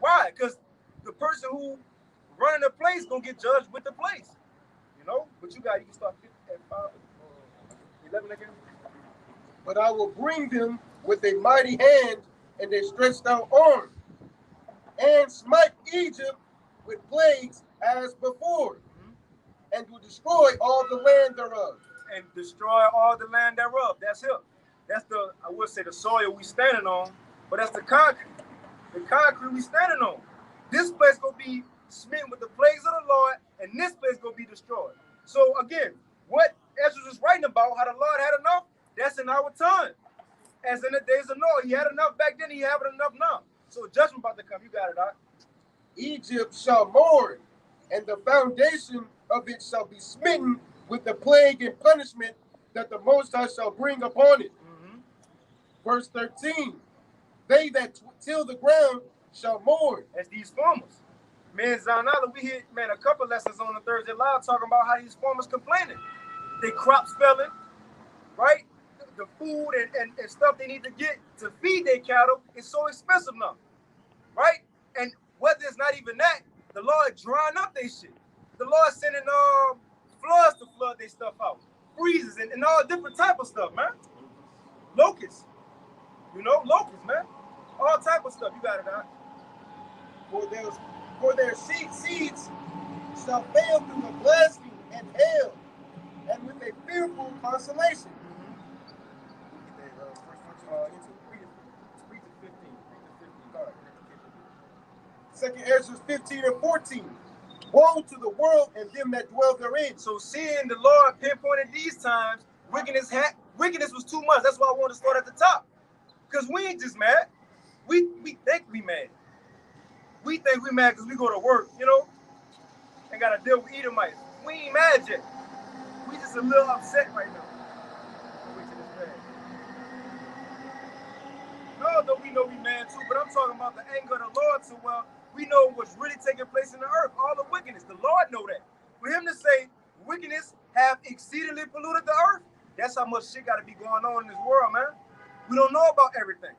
Speaker 1: Why? Because the person who running the place gonna get judged with the place. But you can start at 5, 11 again.
Speaker 2: But I will bring them with a mighty hand and a stretched out arm, and smite Egypt with plagues as before, and will destroy all the land thereof.
Speaker 1: And destroy all the land thereof. That's him. That's I would say the soil we standing on, but that's the concrete. The concrete we standing on. This place gonna be smitten with the plagues of the Lord, and this place gonna be destroyed. So again, what Ezra is writing about, how the Lord had enough, that's in our time. As in the days of Noah, he had enough back then, he have enough now. So judgment about to come. You got it, Doc.
Speaker 2: Egypt shall mourn, and the foundation of it shall be smitten with the plague and punishment that the Most High shall bring upon it. Verse 13, they that till the ground shall mourn.
Speaker 1: As these farmers. Man, Zanala, we hit, a couple lessons on the Thursday Live talking about how these farmers complaining. Their crops failing, right? The food and stuff they need to get to feed their cattle is so expensive now, right? And whether it's not even that, the Lord drying up their shit. The Lord sending floods to flood their stuff out. Freezes and all different type of stuff, man. Locusts. Locusts, man. All type of stuff. You got it, Doc.
Speaker 2: For their seeds shall fail through the blasting and hail, and with a fearful consolation. Second Ezra 15 and 14. Woe to the world and them that dwell therein.
Speaker 1: So seeing the Lord pinpointed these times, wickedness was too much. That's why I wanted to start at the top. Because we ain't just mad. We think we mad. We think we mad because we go to work, and got to deal with Edomites. We ain't mad yet. We just a little upset right now. No, though we know we mad too, but I'm talking about the anger of the Lord so well. We know what's really taking place in the earth, all the wickedness. The Lord know that. For him to say wickedness have exceedingly polluted the earth, that's how much shit got to be going on in this world, man. We don't know about everything.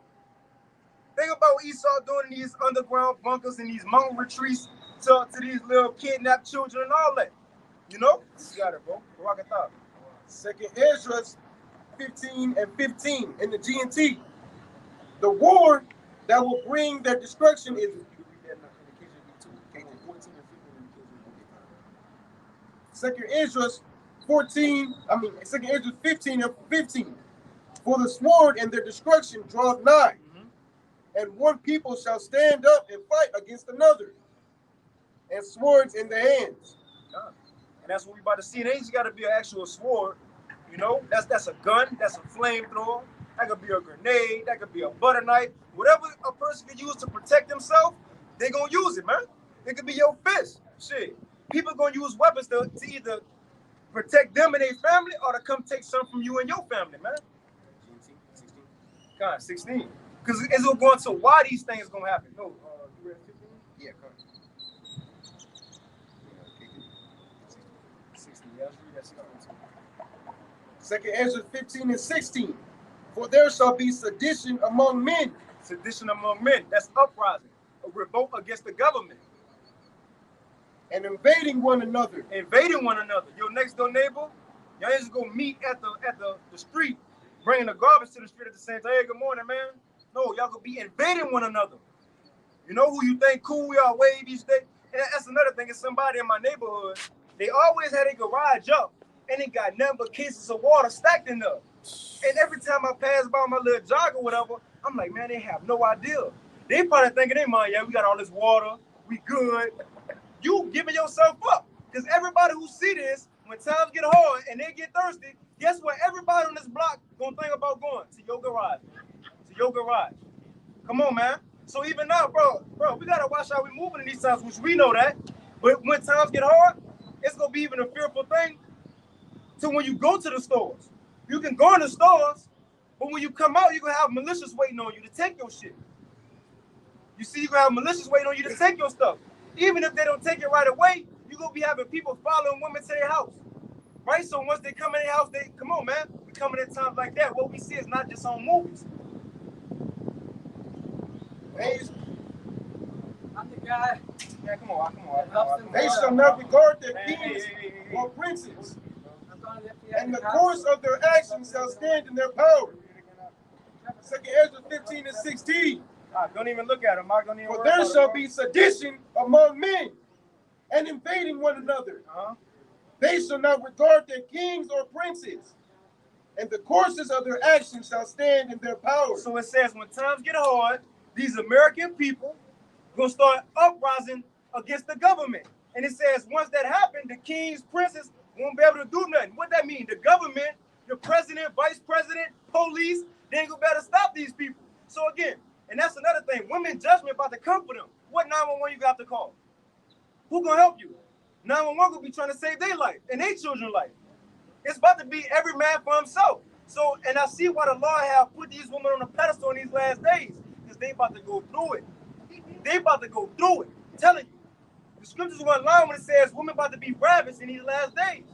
Speaker 1: Think about what Esau doing in these underground bunkers and these mountain retreats to these little kidnapped children and all that. You know? You got it, bro. Rock it up.
Speaker 2: 2nd Ezra 15 and 15 in the GNT. The war that will bring their destruction is 2nd Ezra 2nd Ezra 15 and 15. For the sword and their destruction draweth nigh, and one people shall stand up and fight against another, and swords in their hands.
Speaker 1: And that's what we about to see. It ain't just got to be an actual sword. You know, that's a gun, that's a flamethrower, that could be a grenade, that could be a butter knife. Whatever a person can use to protect themselves, they gonna use it, man. It could be your fist. Shit. People gonna use weapons to either protect them and their family or to come take something from you and your family, man. 16. Because it's going to why these things gonna happen. No, you read 15? Yeah, come on. 16. Yeah, let's read that
Speaker 2: 2nd
Speaker 1: 16.
Speaker 2: Ezra 15 and 16. For there shall be sedition among men.
Speaker 1: Sedition among men. That's uprising. A revolt against the government.
Speaker 2: And invading one another.
Speaker 1: Invading one another. Your next door neighbor, y'all just go meet at the street, bringing the garbage to the street at the same time. Hey, good morning, man. No, y'all could be invading one another. You know who you think cool we are, wave each day? And that's another thing. It's somebody in my neighborhood. They always had a garage up, and it got nothing but cases of water stacked in there. And every time I pass by my little jog or whatever, I'm like, man, they have no idea. They probably thinking in their mind, yeah, we got all this water, we good. You giving yourself up. Because everybody who see this, when times get hard and they get thirsty, guess what? Everybody on this block gonna think about going to your garage. To your garage. Come on, man. So even now, bro, we gotta watch how we moving in these times, which we know that. But when times get hard, it's gonna be even a fearful thing to when you go to the stores. You can go in the stores, but when you come out, you're gonna have militias waiting on you to take your shit. You see, you're gonna have militias waiting on you to take your stuff. Even if they don't take it right away, you're gonna be having people following women to their house. Right? So once they come in their house, they come on, man. We coming at times like that. What we see is not just on movies.
Speaker 6: I'm the guy.
Speaker 1: Yeah, come on.
Speaker 2: They shall not regard their kings or princes, and the course of their actions shall stand in their power. 2nd Ezra 15 and 16.
Speaker 1: Don't even look at them.
Speaker 2: For there shall be sedition among men, and invading one another. They shall not regard their kings or princes, and the courses of their actions shall stand in their power.
Speaker 1: So it says when times get hard, these American people gonna start uprising against the government. And it says once that happens, the kings, princes won't be able to do nothing. What that mean? The government, the president, vice president, police, they ain't gonna be able to stop these people. So again, and that's another thing, women judgment about to come for them. What 911 you got to call? Who gonna help you? 911 gonna be trying to save their life and their children's life. It's about to be every man for himself. So, and I see why the Lord have put these women on a pedestal in these last days, because they about to go through it. They about to go through it. I'm telling you. The scriptures one line when it says women about to be ravished in these last days.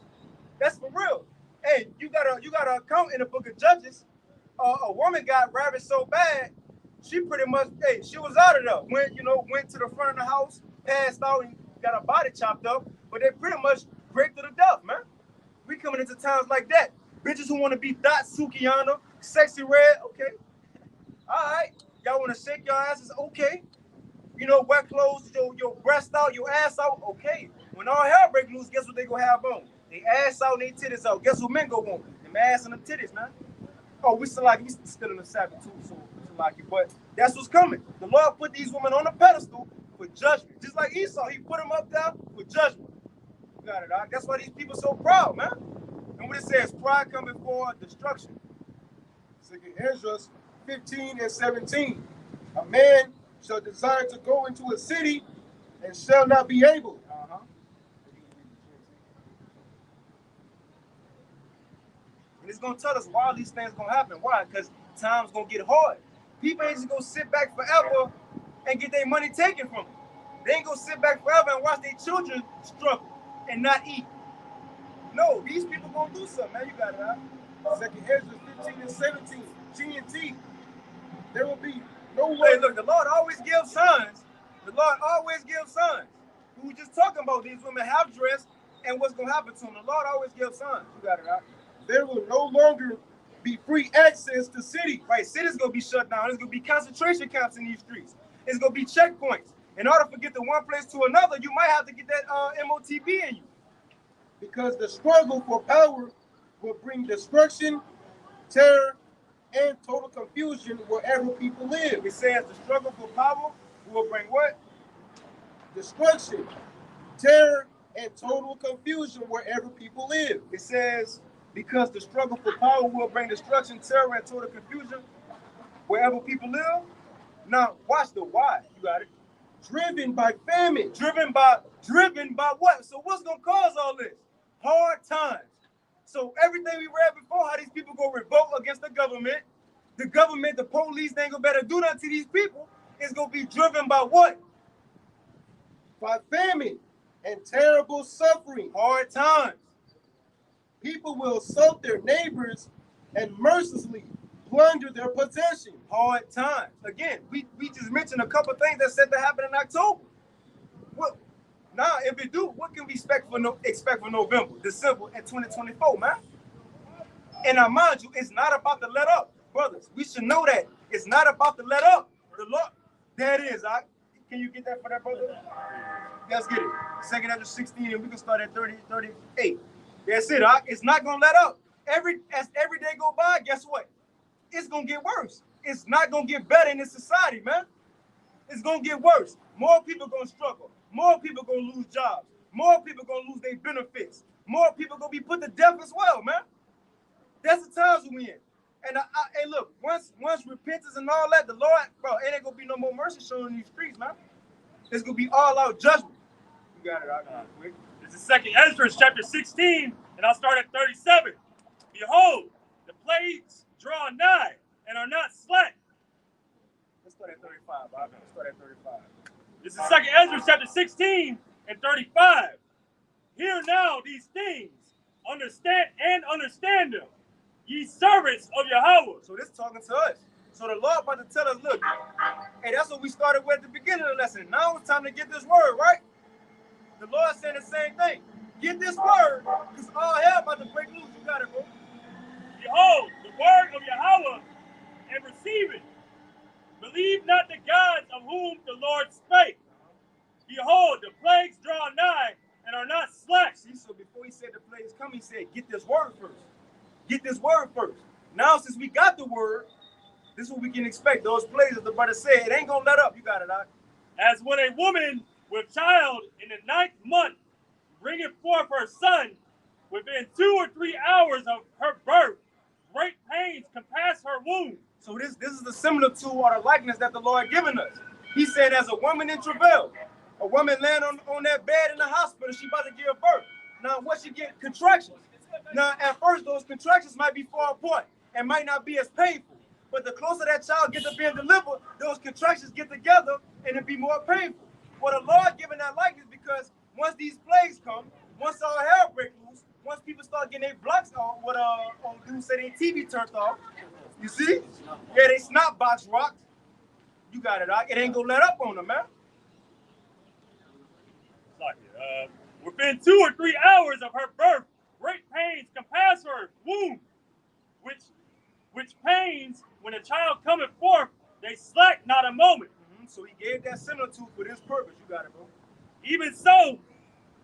Speaker 1: That's for real. Hey, you got a account in the book of Judges. A woman got ravished so bad, she pretty much, she was out of there. Went to the front of the house, passed out, and got her body chopped up. But they pretty much raped her to death, man. We coming into times like that. Bitches who want to be Dot Sukiana, Sexy Red, okay. All right. Y'all want to shake your asses, okay. Wet clothes, your breast out, your ass out, okay. When all hell break loose, guess what they gonna have on? They ass out and they titties out. Guess what men go on? Them ass and them titties, man. Oh, we still in the Sabbath too, so like it. But that's what's coming. The Lord put these women on a pedestal for judgment. Just like Esau, he put them up there for judgment. You got it, dog. That's why these people so proud, man. And what it says, pride come before destruction.
Speaker 2: 2nd Ezra 15 and 17. A man shall desire to go into a city and shall not be able.
Speaker 1: And it's gonna tell us why these things gonna happen. Why? Because time's gonna get hard. People ain't just gonna sit back forever and get their money taken from them. They ain't gonna sit back forever and watch their children struggle and not eat. No, these people gonna do something, man. You got it out.
Speaker 2: Second Ezra 15 and 17, G and T. There will be no way.
Speaker 1: Hey, look, the Lord always gives signs. The Lord always gives signs. We were just talking about these women half dressed and what's gonna happen to them. The Lord always gives signs. You got it out.
Speaker 2: There will no longer be free access to cities.
Speaker 1: Right, cities gonna be shut down. There's gonna be concentration camps in these streets. It's gonna be checkpoints. In order to get to one place to another, you might have to get that MOTB in you.
Speaker 2: Because the struggle for power will bring destruction, terror, and total confusion wherever people live.
Speaker 1: It says the struggle for power will bring what?
Speaker 2: Destruction, terror, and total confusion wherever people live.
Speaker 1: It says because the struggle for power will bring destruction, terror, and total confusion wherever people live. Now, watch the why. You got it.
Speaker 2: Driven by famine.
Speaker 1: Driven by what? So what's gonna cause all this? Hard times. So everything we read before, how these people go revolt against the government, the police, they ain't gonna better do nothing to these people. It's gonna be driven by what?
Speaker 2: By famine and terrible suffering.
Speaker 1: Hard times.
Speaker 2: People will assault their neighbors and mercilessly plunder their possessions.
Speaker 1: Hard times. Again, we just mentioned a couple things that said to happen in October. What? Now, if it do, what can we expect for November, December, and 2024, man? And now, mind you, it's not about to let up, brothers. We should know that it's not about to let up. The Lord, there it is. Can you get that for that, brother? Let's get it. Second Ezra 16, and we can start at 38. That's it. It's not gonna let up. As every day go by, guess what? It's gonna get worse. It's not gonna get better in this society, man. It's gonna get worse. More people gonna struggle. More people gonna lose jobs. More people gonna lose their benefits. More people gonna be put to death as well, man. That's the times we in. And hey, look, once repentance and all that, the Lord, bro, it ain't gonna be no more mercy shown in these streets, man. It's gonna be all out judgment. You got it out quick.
Speaker 3: This is Second Ezra chapter 16, and I'll start at 37. Behold, the plagues draw nigh and are not slack.
Speaker 1: Let's start at 35. Let's start at 35.
Speaker 3: This is Second Ezra chapter 16 and 35. Hear now these things, understand them, ye servants of Yahweh.
Speaker 1: So this is talking to us. So the Lord about to tell us, look, hey, that's what we started with at the beginning of the lesson. Now it's time to get this word, right? The Lord saying the same thing. Get this word, because all hell about to break loose. You got it, bro.
Speaker 3: Behold, the word of Yahweh, and receive it. Believe not the gods of whom the Lord spake. Behold, the plagues draw nigh and are not slack.
Speaker 1: See, so before he said the plagues come, he said, get this word first. Get this word first. Now, since we got the word, this is what we can expect. Those plagues, as the brother said, it ain't going to let up. You got it, Doc.
Speaker 3: As when a woman with child in the 9th month bringeth forth her son, within 2 or 3 hours of her birth, great pains compass her womb.
Speaker 1: So this is the similar to or the likeness that the Lord given us. He said, as a woman in travail, a woman laying on that bed in the hospital, she about to give birth. Now, what she get? Contractions. Now, at first, those contractions might be far apart and might not be as painful. But the closer that child gets to being delivered, those contractions get together and it be more painful. Well, the Lord giving that likeness because once these plagues come, once all hell break loose, once people start getting their blocks on, what dudes say their TV turned off, you see? Yeah, they snot box rocks. You got it, Doc. It ain't gonna let up on them, man.
Speaker 3: Within 2 or 3 hours of her birth, great pains compass her womb, which pains, when a child cometh forth, they slack not a moment.
Speaker 1: So he gave that similitude for this purpose. You got it, bro.
Speaker 3: Even so,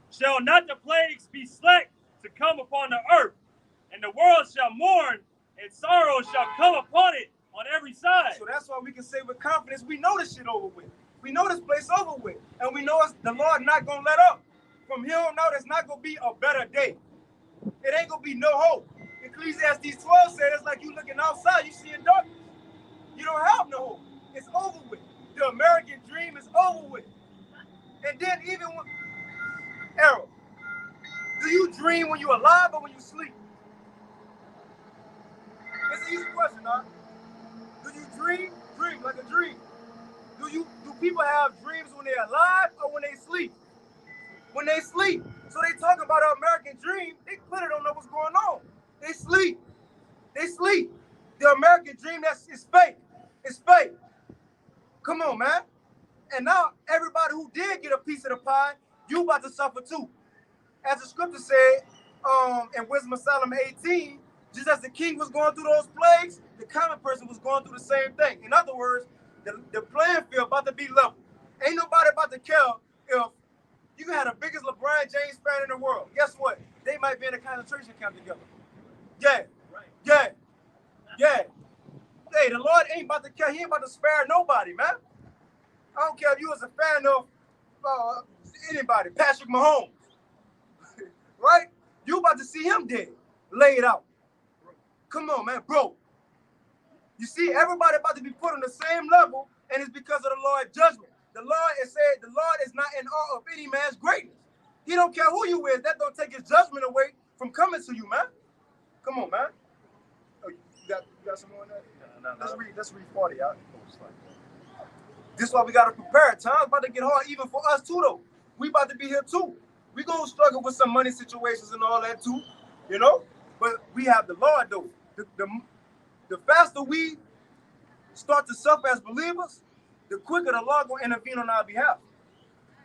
Speaker 3: shall not the plagues be slack to come upon the earth, and the world shall mourn, and sorrow shall come upon it on every side.
Speaker 1: So that's why we can say with confidence, we know this shit over with. We know this place over with. And we know the Lord not going to let up. From here on out, it's not going to be a better day. It ain't going to be no hope. Ecclesiastes 12 said it's like you looking outside, you see in darkness. You don't have no hope. It's over with. The American dream is over with. And then even when, Errol, do you dream when you're alive or when you sleep? It's an easy question, huh? Do you dream? Dream like a dream. Do people have dreams when they're alive or when they sleep? When they sleep. So they talk about an American dream, they clearly don't know what's going on. They sleep. They sleep. The American dream is fake. It's fake. Come on, man. And now everybody who did get a piece of the pie, you about to suffer too. As the scripture said, in Wisdom of Solomon 18, just as the king was going through those plagues, the common person was going through the same thing. In other words, the playing field about to be level. Ain't nobody about to care if you had the biggest LeBron James fan in the world. Guess what? They might be in a concentration camp together. Yeah. Yeah. Yeah. Hey, the Lord ain't about to care. He ain't about to spare nobody, man. I don't care if you was a fan of anybody, Patrick Mahomes. Right? You about to see him dead, laid out. Come on, man, bro. You see, everybody about to be put on the same level, and it's because of the Lord's judgment. The Lord is saying the Lord is not in awe of any man's greatness. He don't care who you is. That don't take his judgment away from coming to you, man. Come on, man. Oh, you got some more on that? No. Let's read 40 out. This is why we gotta prepare. Time's about to get hard even for us too, though. We about to be here too. We gonna struggle with some money situations and all that too, you know. But we have the Lord though. The faster we start to suffer as believers, the quicker the Lord gonna intervene on our behalf.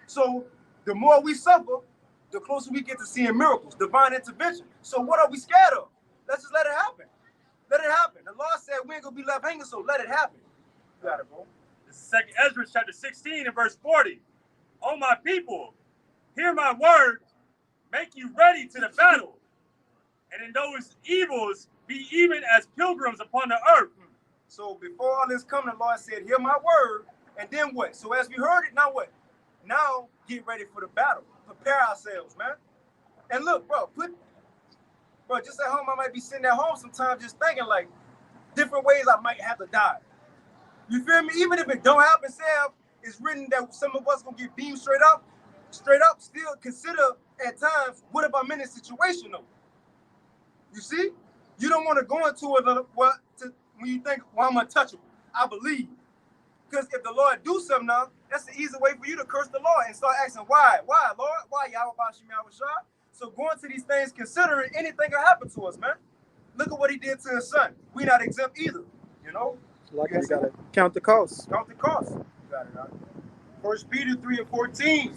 Speaker 1: So the more we suffer, the closer we get to seeing miracles, divine intervention. So what are we scared of? Let's just let it happen. Let it happen. The Lord said we ain't gonna be left hanging, so let it happen. You got it, bro.
Speaker 3: This is 2nd Ezra chapter 16 and verse 40. O my people, hear my words, make you ready to the battle. And in those evils, be even as pilgrims upon the earth.
Speaker 1: So before all this coming, the Lord said, hear my word, and then what? So as we heard it, now what? Now get ready for the battle. Prepare ourselves, man. And look, bro, just at home, I might be sitting at home sometimes just thinking like different ways I might have to die. You feel me? Even if it don't happen, Sam, it's written that some of us gonna get beamed straight up, still consider at times, what if I'm in this situation though? You see? You don't want to go into it when you think, well, I'm untouchable. I believe. Because if the Lord do something now, that's the easy way for you to curse the Lord and start asking, why? Why, Lord? Why, Yahweh Bashim Yahushua? So going to these things, considering anything can happen to us, man. Look at what he did to his son. We not exempt either, you know?
Speaker 5: Like you gotta count the costs.
Speaker 1: Count the costs. You got it, right? 1 Peter 3 and 14.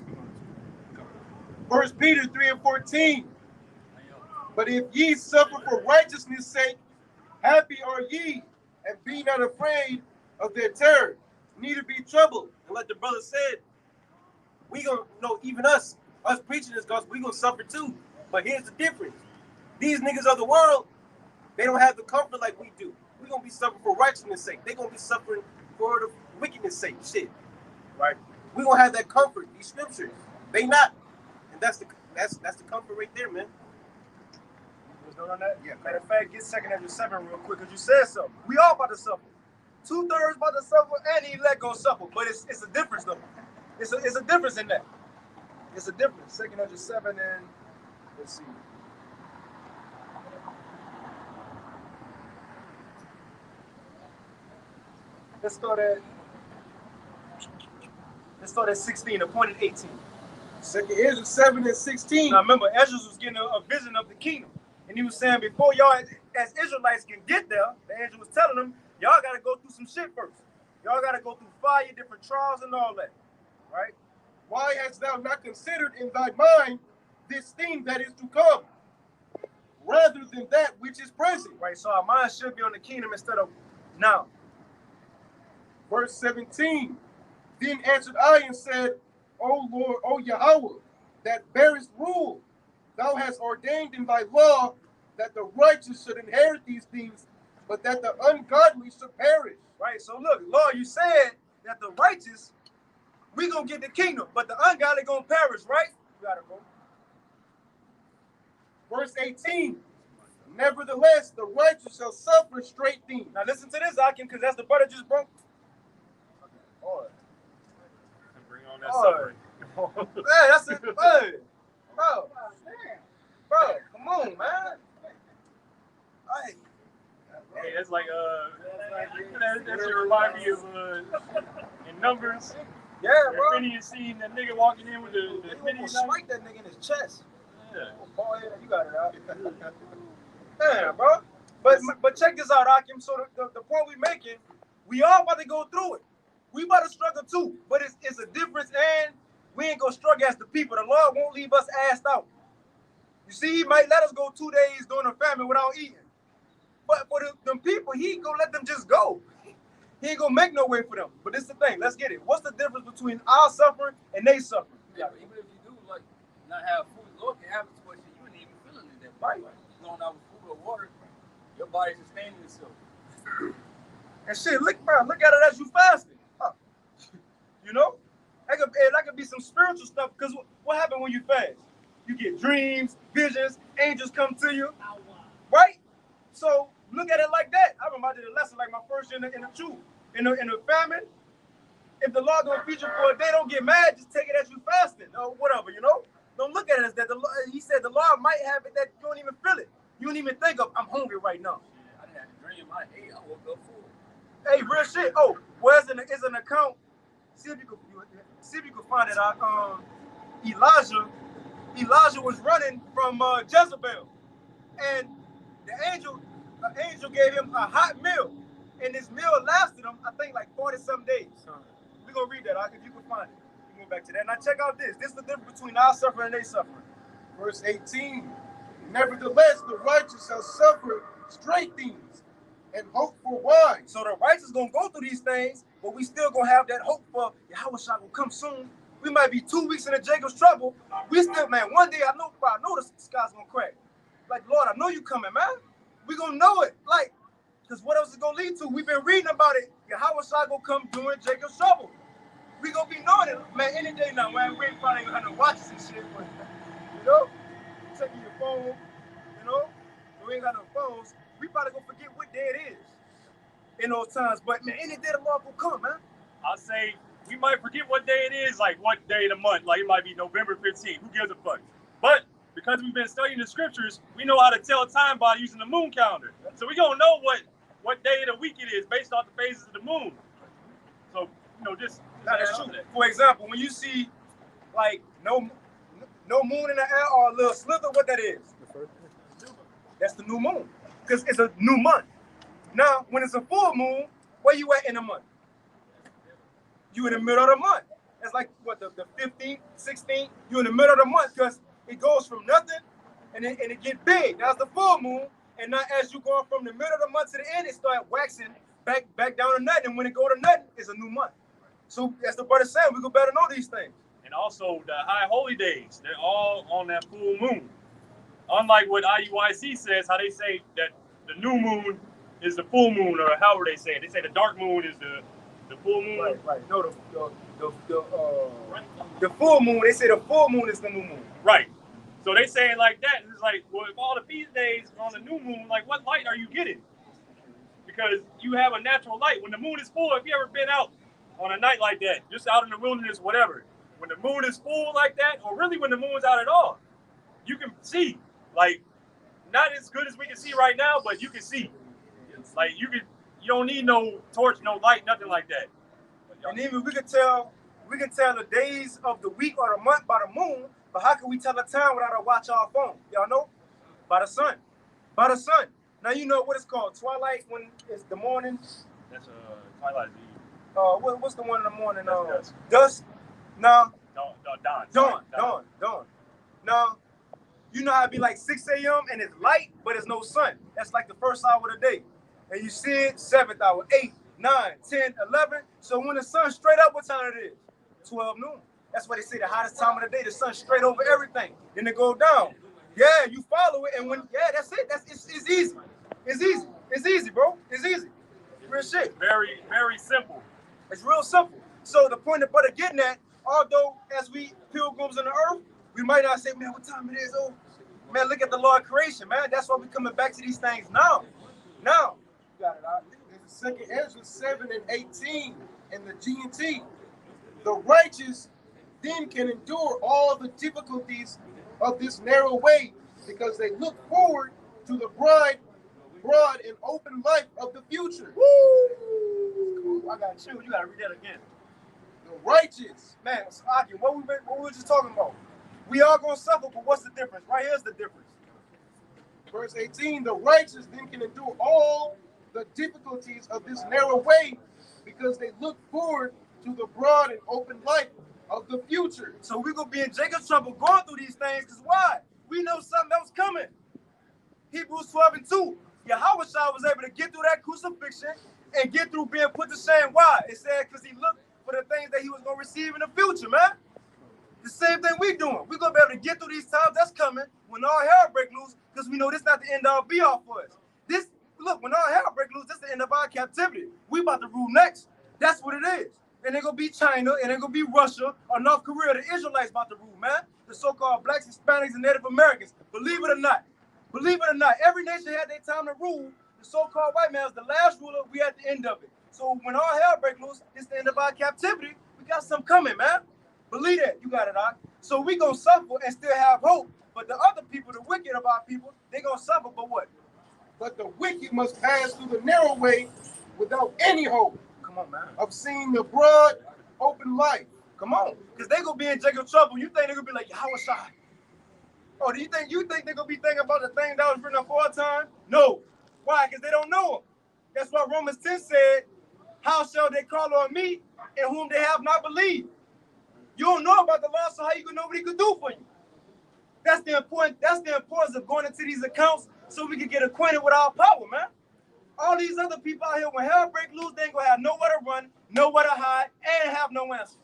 Speaker 1: 1 Peter 3 and 14.
Speaker 2: But if ye suffer for righteousness' sake, happy are ye, and be not afraid of their terror, neither be troubled.
Speaker 4: And like the brother said, we gonna know, even us preaching this gospel, we gonna suffer too. But here's the difference: these niggas of the world, they don't have the comfort like we do. We gonna be suffering for righteousness' sake. They gonna be suffering for the wickedness' sake. Shit,
Speaker 1: right?
Speaker 4: We gonna have that comfort. These scriptures, they not, and that's the comfort right there, man.
Speaker 1: On that? Yeah. Matter of fact, get 2nd Ezra 7 real quick because you said something. We all about to suffer. 2/3 about to suffer, and the elect gonna suffer. But it's a difference though. It's a difference in that. It's a difference. 2nd Ezra 7 and let's see. Let's start at 16, appointed 18.
Speaker 2: 2nd Ezra 7 and 16.
Speaker 1: Now remember, Ezra was getting a vision of the kingdom. And he was saying, before y'all, as Israelites, can get there, the angel was telling them, y'all got to go through some shit first. Y'all got to go through fire, different trials, and all that. Right?
Speaker 2: Why hast thou not considered in thy mind this thing that is to come, rather than that which is present?
Speaker 1: Right, so our mind should be on the kingdom instead of now.
Speaker 2: Verse 17. Then answered I and said, O Lord, O Yahweh, that bearest rule, thou hast ordained in thy law that the righteous should inherit these things, but that the ungodly should perish.
Speaker 1: Right, so look, Lord, you said that the righteous, we gonna get the kingdom, but the ungodly gonna perish, right? You gotta go.
Speaker 2: Verse 18. Nevertheless, the righteous shall suffer straight things.
Speaker 1: Now listen to this, Akim, because that's the brother just broke.
Speaker 3: Oh, bring on that suffering.
Speaker 1: Hey, that's it. Hey, bro, come on, man. Hey,
Speaker 3: That's like that should remind me of in Numbers.
Speaker 1: Yeah, bro.
Speaker 3: Phineas seen that nigga walking in with the
Speaker 1: He
Speaker 3: Phineas
Speaker 1: almost
Speaker 3: knife.
Speaker 1: smite that nigga in his chest.
Speaker 3: Yeah.
Speaker 1: Oh, yeah, you got it out. Damn, bro. But check this out, Akim. So the point we making, we all about to go through it. We about to struggle too, but it's a difference, and we ain't gonna struggle as the people. The Lord won't leave us assed out. You see, He might let us go 2 days during a famine without eating. But for them people, He ain't gonna let them just go. He ain't gonna make no way for them. But this is the thing. Let's get it. What's the difference between our suffering and they suffering?
Speaker 6: Yeah, even if you do like not have food, Lord can have a situation you ain't even feeling it that
Speaker 1: Right.
Speaker 6: You don't have food or water, your body sustaining itself.
Speaker 1: And shit, look at it as you fasting. Huh. You know? That could be some spiritual stuff, because what happens when you fast? You get dreams, visions, angels come to you. Right? So look at it like that. I remember I did a lesson like my first year in the truth. In the famine, if the Lord gonna feed you for a day, don't get mad, just take it as you fasting or whatever, you know? Don't look at it as that. He said the Lord might have it that you don't even feel it. You don't even think of, I'm hungry right now.
Speaker 6: I didn't have a dream. I woke up full.
Speaker 1: Hey, real shit. Oh, well, it's an account. See if you can find it out. Elijah was running from Jezebel, and the angel gave him a hot meal, and this meal lasted him, I think, like 40-some days. We're gonna read that if you can find it. We go back to that. Now check out this. This is the difference between our suffering and their suffering.
Speaker 2: Verse 18. Nevertheless, the righteous shall suffer straight things and hope for wine.
Speaker 1: So the righteous gonna go through these things, but we still gonna have that hope for Yahweh Shah will come soon. We might be 2 weeks into Jacob's trouble. We still, man, one day I know the sky's gonna crack. Like, Lord, I know you coming, man. We gonna know it. Like, because what else is gonna lead to? We've been reading about it. Yahweh Shah gonna come during Jacob's trouble. We gonna be knowing it, man, any day now, man. We ain't probably gonna have no watches and shit, but, you know, checking your phone, you know, we ain't got no phones. We probably gonna forget what day it is in those times. But, man, any day the Lord will come, man.
Speaker 3: I'll say we might forget what day it is, like what day of the month. Like it might be November 15th. Who gives a fuck? But because we've been studying the scriptures, we know how to tell time by using the moon calendar. So we gonna know what day of the week it is based off the phases of the moon. So, you know, just
Speaker 1: That's true. For example, when you see like no moon in the air or a little slither, what that is? That's the new moon, because it's a new month. Now, when it's a full moon, where you at in the month? You in the middle of the month. That's like what the 15th, 16th. You in the middle of the month, because it goes from nothing and it get big. That's the full moon. And now as you go from the middle of the month to the end, it start waxing back down to nothing. And when it go to nothing, it's a new month. So as the brother said, we go better know these things.
Speaker 3: And also the high holy days, they're all on that full moon. Unlike what IUIC says, how they say that the new moon is the full moon, or however they say it. They say the dark moon is the full moon.
Speaker 1: Right. No, the full moon. They say the full moon is the new moon.
Speaker 3: Right. So they say it like that. It's like, well, if all the feast days are on the new moon, like what light are you getting? Because you have a natural light. When the moon is full, if you ever been out on a night like that, just out in the wilderness, whatever, when the moon is full like that, or really when the moon's out at all, you can see. Like, not as good as we can see right now, but you can see. Like you don't need no torch, no light, nothing like that.
Speaker 1: And even we can tell the days of the week or the month by the moon, but how can we tell the time without a watch our phone? Y'all know? By the sun. By the sun. Now you know what it's called. Twilight when it's the morning.
Speaker 3: That's twilight.
Speaker 1: What's the one in the morning?
Speaker 3: Dusk.
Speaker 1: Dusk. No.
Speaker 3: Dawn.
Speaker 1: Dawn. Now, you know how it be like 6 a.m. and it's light, but it's no sun. That's like the first hour of the day. And you see it, 7th hour, 8, 9, 10, 11. So when the sun's straight up, what time it is? 12 noon. That's why they say the hottest time of the day, the sun's straight over everything. Then it go down. Yeah, you follow it. And that's it. It's easy. It's easy. It's easy, bro. It's easy. Real shit.
Speaker 3: Very, very simple.
Speaker 1: It's real simple. So the point of brother getting at, although as we pilgrims on the earth, we might not say, man, what time it is? Oh, man, look at the Lord creation, man. That's why we're coming back to these things now. Now. You got it out.
Speaker 2: It's 2 Ezra 7 and 18 in the G&T. The righteous then can endure all the difficulties of this narrow way because they look forward to the bride broad and open life of the future.
Speaker 1: Woo! I got you. You gotta read that again.
Speaker 2: The righteous.
Speaker 1: Man, so Aki, what we were just talking about. We are gonna suffer, but what's the difference? Right here's the difference.
Speaker 2: Verse 18, the righteous then can endure all the difficulties of this narrow way because they look forward to the broad and open life of the future.
Speaker 1: So we're gonna be in Jacob's trouble going through these things, because why? We know something else coming. Hebrews 12:2. Yahweh was able to get through that crucifixion and get through being put to shame. Why? It said because he looked for the things that he was gonna receive in the future, man. The same thing we doing. We're gonna be able to get through these times that's coming when all hell break loose, because we know this not the end all be all for us. This, look, when all hell break loose, this the end of our captivity. We about to rule next. That's what it is. And they're gonna be China, and they're gonna be Russia or North Korea. The Israelites about to rule, man. The so-called blacks, Hispanics, and Native Americans. Believe it or not. Believe it or not, every nation had their time to rule. The so-called white man was the last ruler. We at the end of it. So when all hell break loose, it's the end of our captivity. We got something coming, man. Believe that. You got it, Doc. So we gonna suffer and still have hope. But the other people, the wicked of our people, they gonna suffer, but what?
Speaker 2: But the wicked must pass through the narrow way without any hope.
Speaker 1: Come on, man.
Speaker 2: Of seeing the broad, open life.
Speaker 1: Come on. Because they gonna be in Jacob's trouble. You think they're gonna be like, how was I? Oh, do you think they're gonna be thinking about the thing that was written aforetime? No. Why? Because they don't know him. That's why Romans 10 said, how shall they call on me in whom they have not believed? You don't know about the law, so how you gonna know what he could do for you? That's the importance of going into these accounts so we can get acquainted with our power, man. All these other people out here, when hell break loose, they ain't gonna have nowhere to run, nowhere to hide, and have no answers.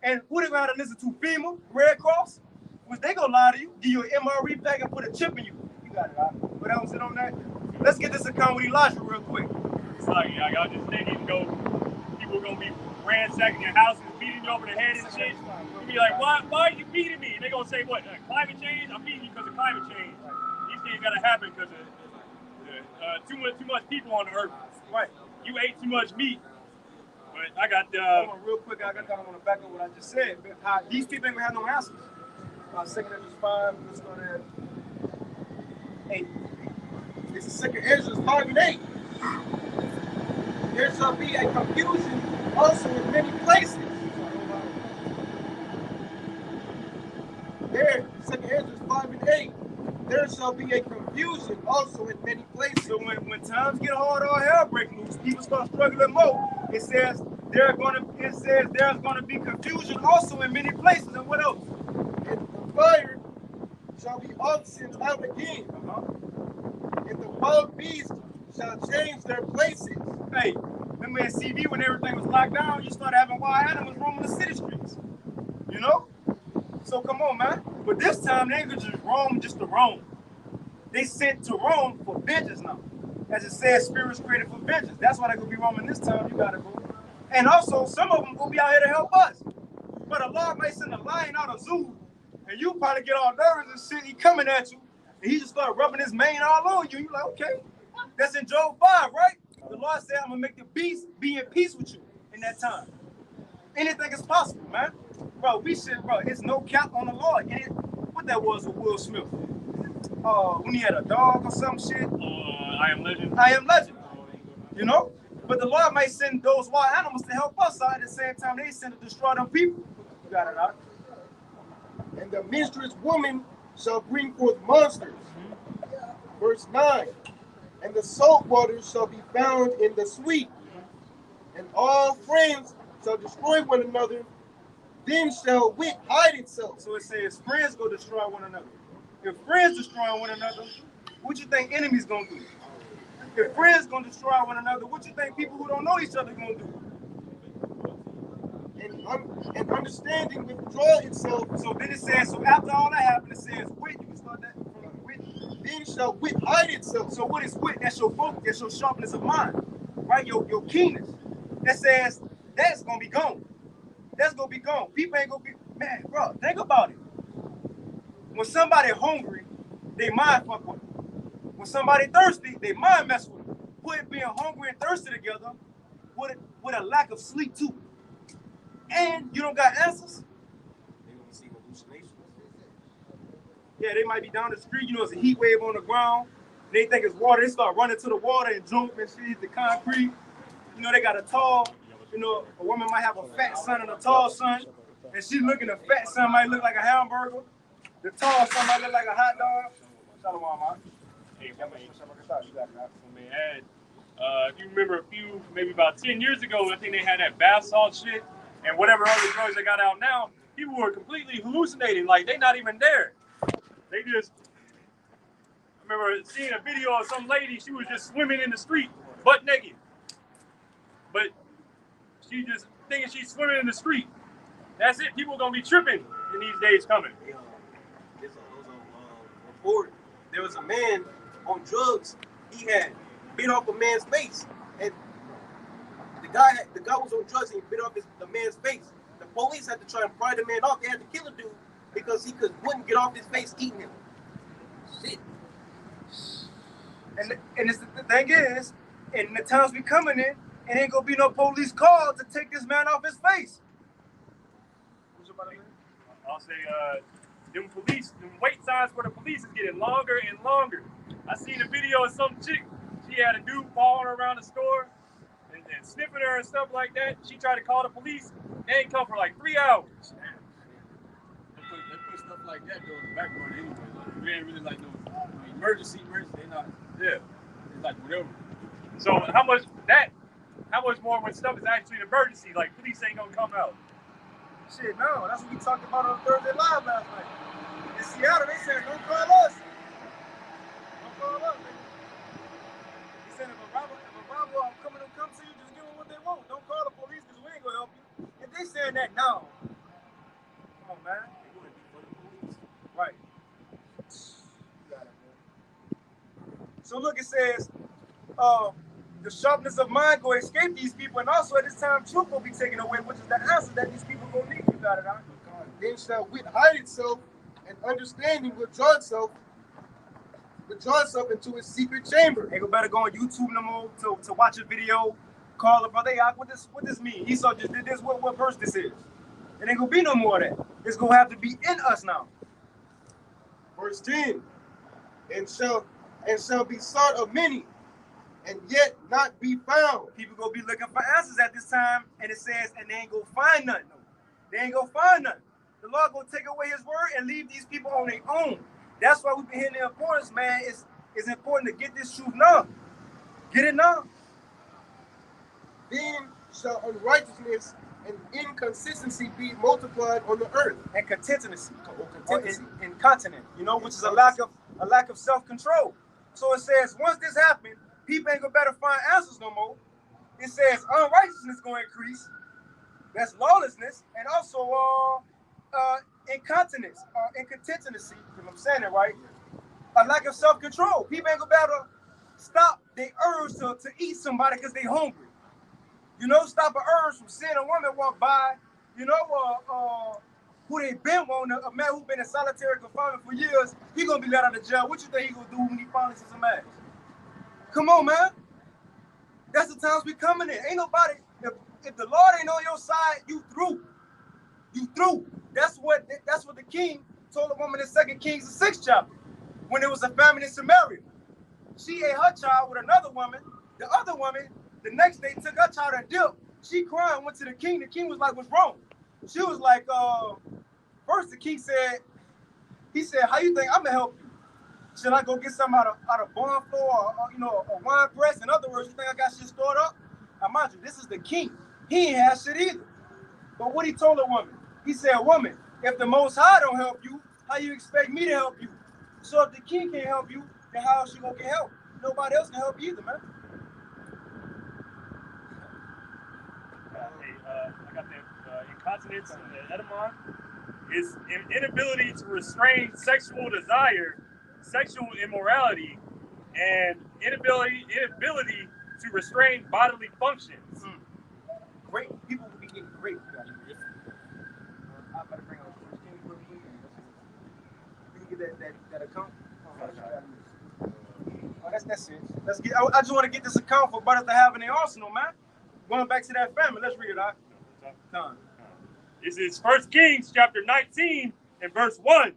Speaker 1: And who they gonna have to listen to? FEMA, Red Cross? Which they gonna lie to you, give you an MRE pack and put a chip in you. You got it, right? What else is on that? Let's get this account with Elijah real quick.
Speaker 3: It's like, y'all just thinking, people are gonna be ransacking your houses, beating you over the head and shit. You be like, why are you beating me? And they gonna say, what, climate change? I'm beating you because of climate change. These things gotta happen because of too much people on the earth.
Speaker 1: Right.
Speaker 3: You ate too much meat. But I got
Speaker 1: Hold on, real quick, I want to back up what I just said. How these people ain't gonna have no answers. 2 Ezra 5, let's go to 8.
Speaker 2: This is 2 Ezra 5:8. There shall be a confusion also in many places. There, 2 Ezra 5:8. There shall be a confusion also in many places.
Speaker 1: So when times get hard or hell break loose, people start struggling more. It says there's gonna be confusion also in many places. And what else?
Speaker 2: And the fire shall be all sent out again. And the wild beasts shall change their places.
Speaker 1: Hey, remember in CV when everything was locked down, you started having wild animals roaming the city streets. You know? So come on, man. But this time they ain't gonna just roam just to roam. They sent to Rome for vengeance now. As it says, spirits created for vengeance. That's why they're gonna be roaming this time. You gotta go. And also, some of them will be out here to help us. But a Lord may send a lion out of zoo, and you probably get all nervous and shit. He coming at you, and he just start rubbing his mane all on you. You like, okay, that's in Job 5, right? The Lord said, I'm gonna make the beast be in peace with you in that time. Anything is possible, man. Bro, it's no cap on the Lord. What that was with Will Smith? When he had a dog or some shit.
Speaker 3: I Am Legend.
Speaker 1: I Am Legend. You know? But the Lord might send those wild animals to help us out at the same time they send to destroy them people. You got it out.
Speaker 2: And the minstrous woman shall bring forth monsters. Verse 9. And the salt waters shall be found in the sweet. And all friends shall destroy one another. Then shall wit hide itself.
Speaker 1: So it says friends go destroy one another. If friends destroy one another, what you think enemies gonna do? If friends gonna destroy one another, what you think people who don't know each other gonna do?
Speaker 2: And understanding withdraw itself.
Speaker 1: So then it says, so after all that happened, it says wit. You can start that from wit.
Speaker 2: Then shall wit hide itself.
Speaker 1: So what is wit? That's your focus, that's your sharpness of mind, right? Your keenness. That says that's gonna be gone. That's gonna be gone. People ain't gonna be, man, bro, think about it. When somebody hungry, they mind fuck with them. When somebody thirsty, they mind mess with them. Put being hungry and thirsty together with a lack of sleep too. And you don't got answers.
Speaker 4: They're gonna see hallucinations.
Speaker 1: Yeah, they might be down the street, you know, it's a heat wave on the ground. They think it's water. They start running to the water and jump and shit, the concrete. You know, they got a tall, you know, a woman might have a fat son and a tall son. And she's looking, the fat son might look like a hamburger. The tall son might look like a hot dog. Shalom, man.
Speaker 3: Hey, if you remember maybe about 10 years ago, I think they had that bath salt shit and whatever other drugs they got out now, people were completely hallucinating. Like, they not even there. They just, I remember seeing a video of some lady, she was just swimming in the street, butt naked. But she just thinking she's swimming in the street. That's it. People gonna be tripping in these days coming.
Speaker 4: There's a report. There was a man on drugs. He had bit off a man's face, and the guy was on drugs and he bit off the man's face. The police had to try and pry the man off. They had to kill the dude because he wouldn't get off his face eating him. Shit.
Speaker 1: And the thing is, in the times we coming in, it ain't gonna be no police call to take this man off his face.
Speaker 3: I'll say, them wait times for the police is getting longer and longer. I seen a video of some chick. She had a dude following her around the store and sniffing her and stuff like that. She tried to call the police. They ain't come for like 3 hours.
Speaker 6: They put stuff like that though in the background anyway. Like, we ain't really like no emergency. They not.
Speaker 3: Yeah.
Speaker 6: It's like whatever.
Speaker 3: So how much more when stuff is actually an emergency? Like police ain't gonna come out.
Speaker 1: Shit, no, that's what we talked about on Thursday Live last night. In Seattle, they said, don't call us. Don't call us, nigga. He said, if a robber come to you, just give them what they want. Don't call the police because we ain't gonna help you. If they saying that now, come on, man. Right. So look, it says, the sharpness of mind go escape these people, and also at this time, truth will be taken away, which is the answer that these people gonna need. You got it, huh?
Speaker 2: Then shall wit hide itself, and understanding withdraw itself into its secret chamber.
Speaker 1: They go better go on YouTube no more to watch a video, call a brother, hey, what this mean? Esau just did this, what verse this is? It ain't gonna be no more of that. It's gonna have to be in us now.
Speaker 2: Verse 10, and shall be sought of many, and yet not be found.
Speaker 1: People gonna be looking for answers at this time, and it says, and they ain't gonna find nothing. They ain't gonna find nothing. The Lord gonna take away his word and leave these people on their own. That's why we've been hearing the importance, man. It's important to get this truth now. Get it now.
Speaker 2: Then shall unrighteousness and inconsistency be multiplied on the earth.
Speaker 1: And contingency. Or incontinent, you know, which is a lack of self-control. So it says, once this happened, people ain't gonna better find answers no more. It says unrighteousness gonna increase. That's lawlessness, and also incontinence, incontinency, if I'm saying it right. A lack of self-control. People ain't gonna be able to stop their urge to eat somebody because they hungry. You know, stop an urge from seeing a woman walk by, you know, who they been wanting, a man who been in solitary confinement for years, he gonna be let out of jail. What you think he gonna do when he finally sees some ass? Come on, man. That's the times we coming in. Ain't nobody, if the Lord ain't on your side, you through. You through. That's what the king told the woman in 2 Kings, the 6th chapter, when there was a famine in Samaria. She ate her child with another woman. The other woman, the next day, took her child and dipped. She crying, went to the king. The king was like, what's wrong? She was like, first the king said, how you think I'm gonna help you? Should I go get some out of barn floor or a wine press? In other words, you think I got shit stored up? Now, mind you, this is the king. He ain't have shit either. But what he told the woman, he said, woman, if the Most High don't help you, how you expect me to help you? So if the king can't help you, then how else you gonna get help? Nobody else can help you either, man.
Speaker 3: I got the incontinence and the edamon. Is an inability to restrain sexual desire, sexual immorality, and inability to restrain bodily functions.
Speaker 1: Great. People will be getting great. I better bring up the first king. You can get that account. Oh, that's it. Let's get. I just want to get this account for brothers to have in their arsenal, man. Going back to that family. Let's read it out. Done.
Speaker 3: This is 1 Kings chapter 19 and verse 1.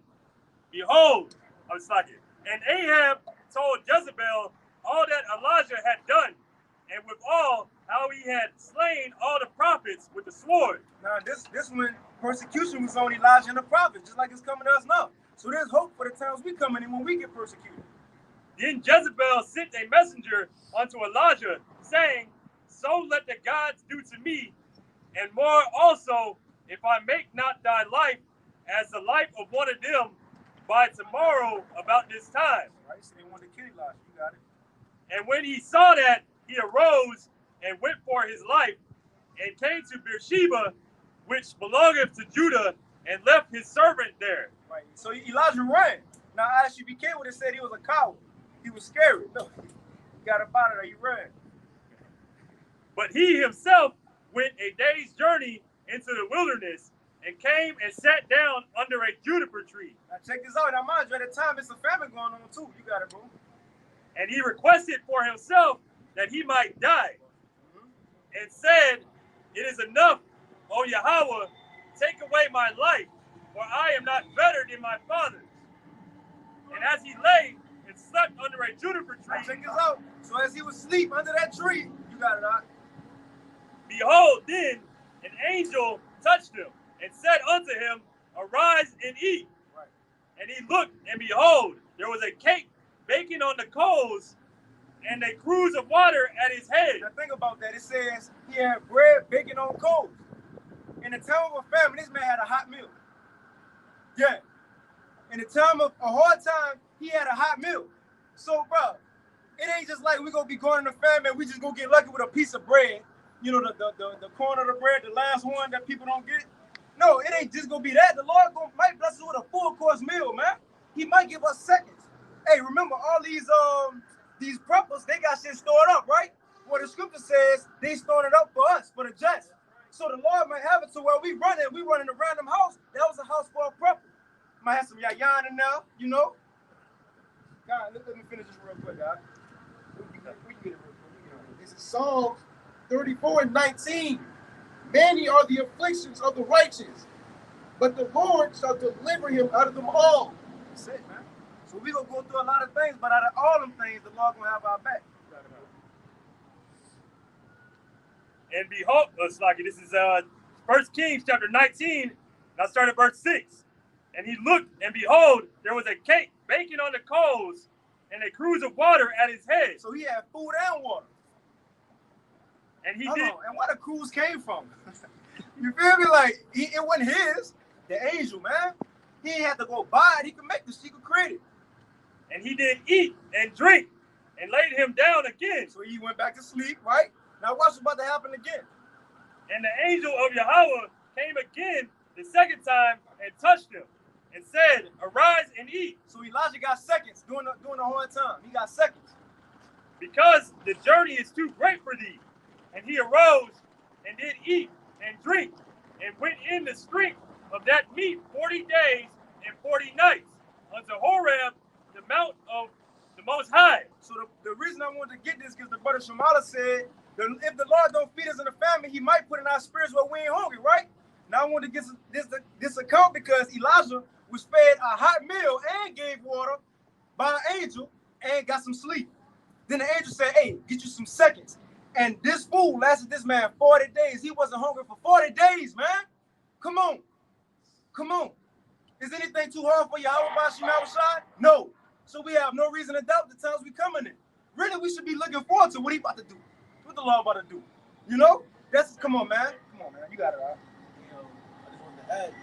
Speaker 3: Behold, and Ahab told Jezebel all that Elijah had done, and with all how he had slain all the prophets with the sword.
Speaker 1: Now this when persecution was on Elijah and the prophets, just like it's coming to us now. So there's hope for the times we coming in when we get persecuted.
Speaker 3: Then Jezebel sent a messenger unto Elijah, saying, So let the gods do to me, and more also, if I make not thy life as the life of one of them by tomorrow about this time.
Speaker 1: Right? So they wanted to kill Elijah. You got it.
Speaker 3: And when he saw that, he arose and went for his life, and came to Beersheba, which belongeth to Judah, and left his servant there.
Speaker 1: Right. So Elijah ran. Now, ISUBK would have said he was a coward. He was scared. No, he got up out of there. He ran.
Speaker 3: But he himself went a day's journey into the wilderness, and came and sat down under a juniper tree.
Speaker 1: Now, check this out. Now, mind you, at the time, it's a famine going on, too. You got it, bro.
Speaker 3: And he requested for himself that he might die, and said, It is enough, O Yahweh, take away my life, for I am not better than my fathers. And as he lay and slept under a juniper
Speaker 1: Now,
Speaker 3: tree,
Speaker 1: check this out. So as he was asleep under that tree, you got it, all right?
Speaker 3: behold, then an angel touched him, and said unto him, Arise and eat.
Speaker 1: Right.
Speaker 3: And he looked, and behold, there was a cake baking on the coals, and a cruse of water at his head.
Speaker 1: Now, think about that. It says he had bread baking on coals. In the time of a famine, this man had a hot meal. Yeah. In the time of a hard time, he had a hot meal. So, bro, it ain't just like we gonna be going in the famine, we just gonna get lucky with a piece of bread. You know, the corner of the bread, the last one that people don't get. No, it ain't just gonna be that. The Lord might bless us with a full course meal, man. He might give us seconds. Hey, remember all these preppers, they got shit stored up, right? Well, the scripture says they stored it up for us, for the just. So the Lord might have it to where we run a random house. That was a house for a prepper. Might have some yayan in there, you know. God, let me finish this real quick, guys. We can get it real quick.
Speaker 2: This is Psalms 34:19. Many are the afflictions of the righteous, but the Lord shall deliver him out of them all.
Speaker 1: That's it, man. So we gonna go through a lot of things, but out of all them things, the Lord gonna have our back.
Speaker 3: And behold, this is 1 Kings chapter 19, and I start at verse 6. And he looked, and behold, there was a cake baking on the coals, and a cruse of water at his head.
Speaker 1: So he had food and water.
Speaker 3: And he
Speaker 1: Hold
Speaker 3: did.
Speaker 1: on, and where the cruise came from? You feel me? Like it wasn't his. The angel, man. He ain't had to go buy it. He could make the secret credit.
Speaker 3: And he did eat and drink, and laid him down again.
Speaker 1: So he went back to sleep, right? Now what's about to happen again?
Speaker 3: And the angel of Yahweh came again the second time and touched him, and said, Arise and eat,
Speaker 1: So Elijah got seconds during the hard time. He got seconds.
Speaker 3: because the journey is too great for thee. And he arose and did eat and drink, and went in the strength of that meat 40 days and 40 nights unto Horeb, the mount of the Most High.
Speaker 1: So the reason I wanted to get this because the brother Shamala said that if the Lord don't feed us in the family, he might put in our spirits where we ain't hungry, right? Now I want to get this account because Elijah was fed a hot meal and gave water by an angel and got some sleep. Then the angel said, hey, get you some seconds. And this food lasted this man 40 days. He wasn't hungry for 40 days, man. Come on. Come on. Is anything too hard for Yahweh by Shemel Shai? No. So we have no reason to doubt the times we coming in. Really, we should be looking forward to what he about to do. What the Lord about to do. You know? Come on, man. Come on, man. You got it, all right?
Speaker 2: You know, I just wanted to add,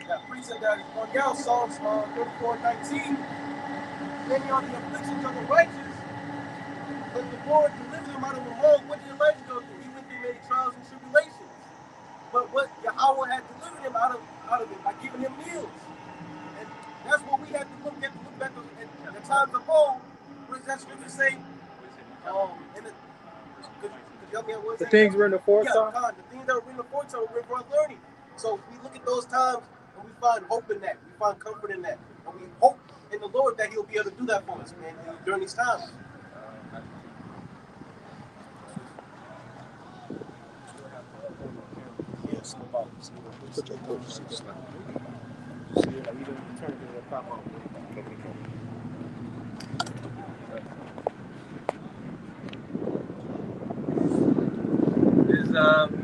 Speaker 2: that precept that is going down, Psalms 34:19. Many are the afflictions of the righteous, but the Lord delivered them out of them all. What did Elijah go through? He went through many trials and tribulations. But what Yahweh had delivered him out of it by giving him meals. And that's what we have to look back at the times of old. What does that scripture say?
Speaker 5: The things were in the fourth time.
Speaker 2: God, the things that were in the fourth time were in for our learning. So we look at those times and we find hope in that. We find comfort in that. And we hope in the Lord that he'll be able to do that for us, man, during these times.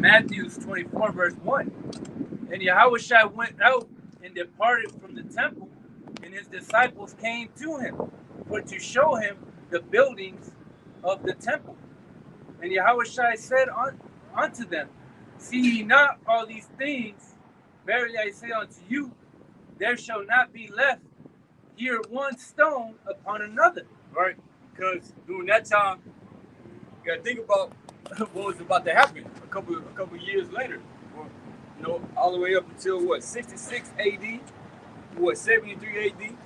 Speaker 7: Matthew 24, verse 1. And Yahushua went out and departed from the temple, and his disciples came to him for to show him the buildings of the temple. And Yahushua said unto them, see ye not all these things? Verily I say unto you, there shall not be left here one stone upon another.
Speaker 6: Right? Because during that time, you gotta think about what was about to happen a couple years later. Or, you know, all the way up until what, 66 AD, what, 73 AD.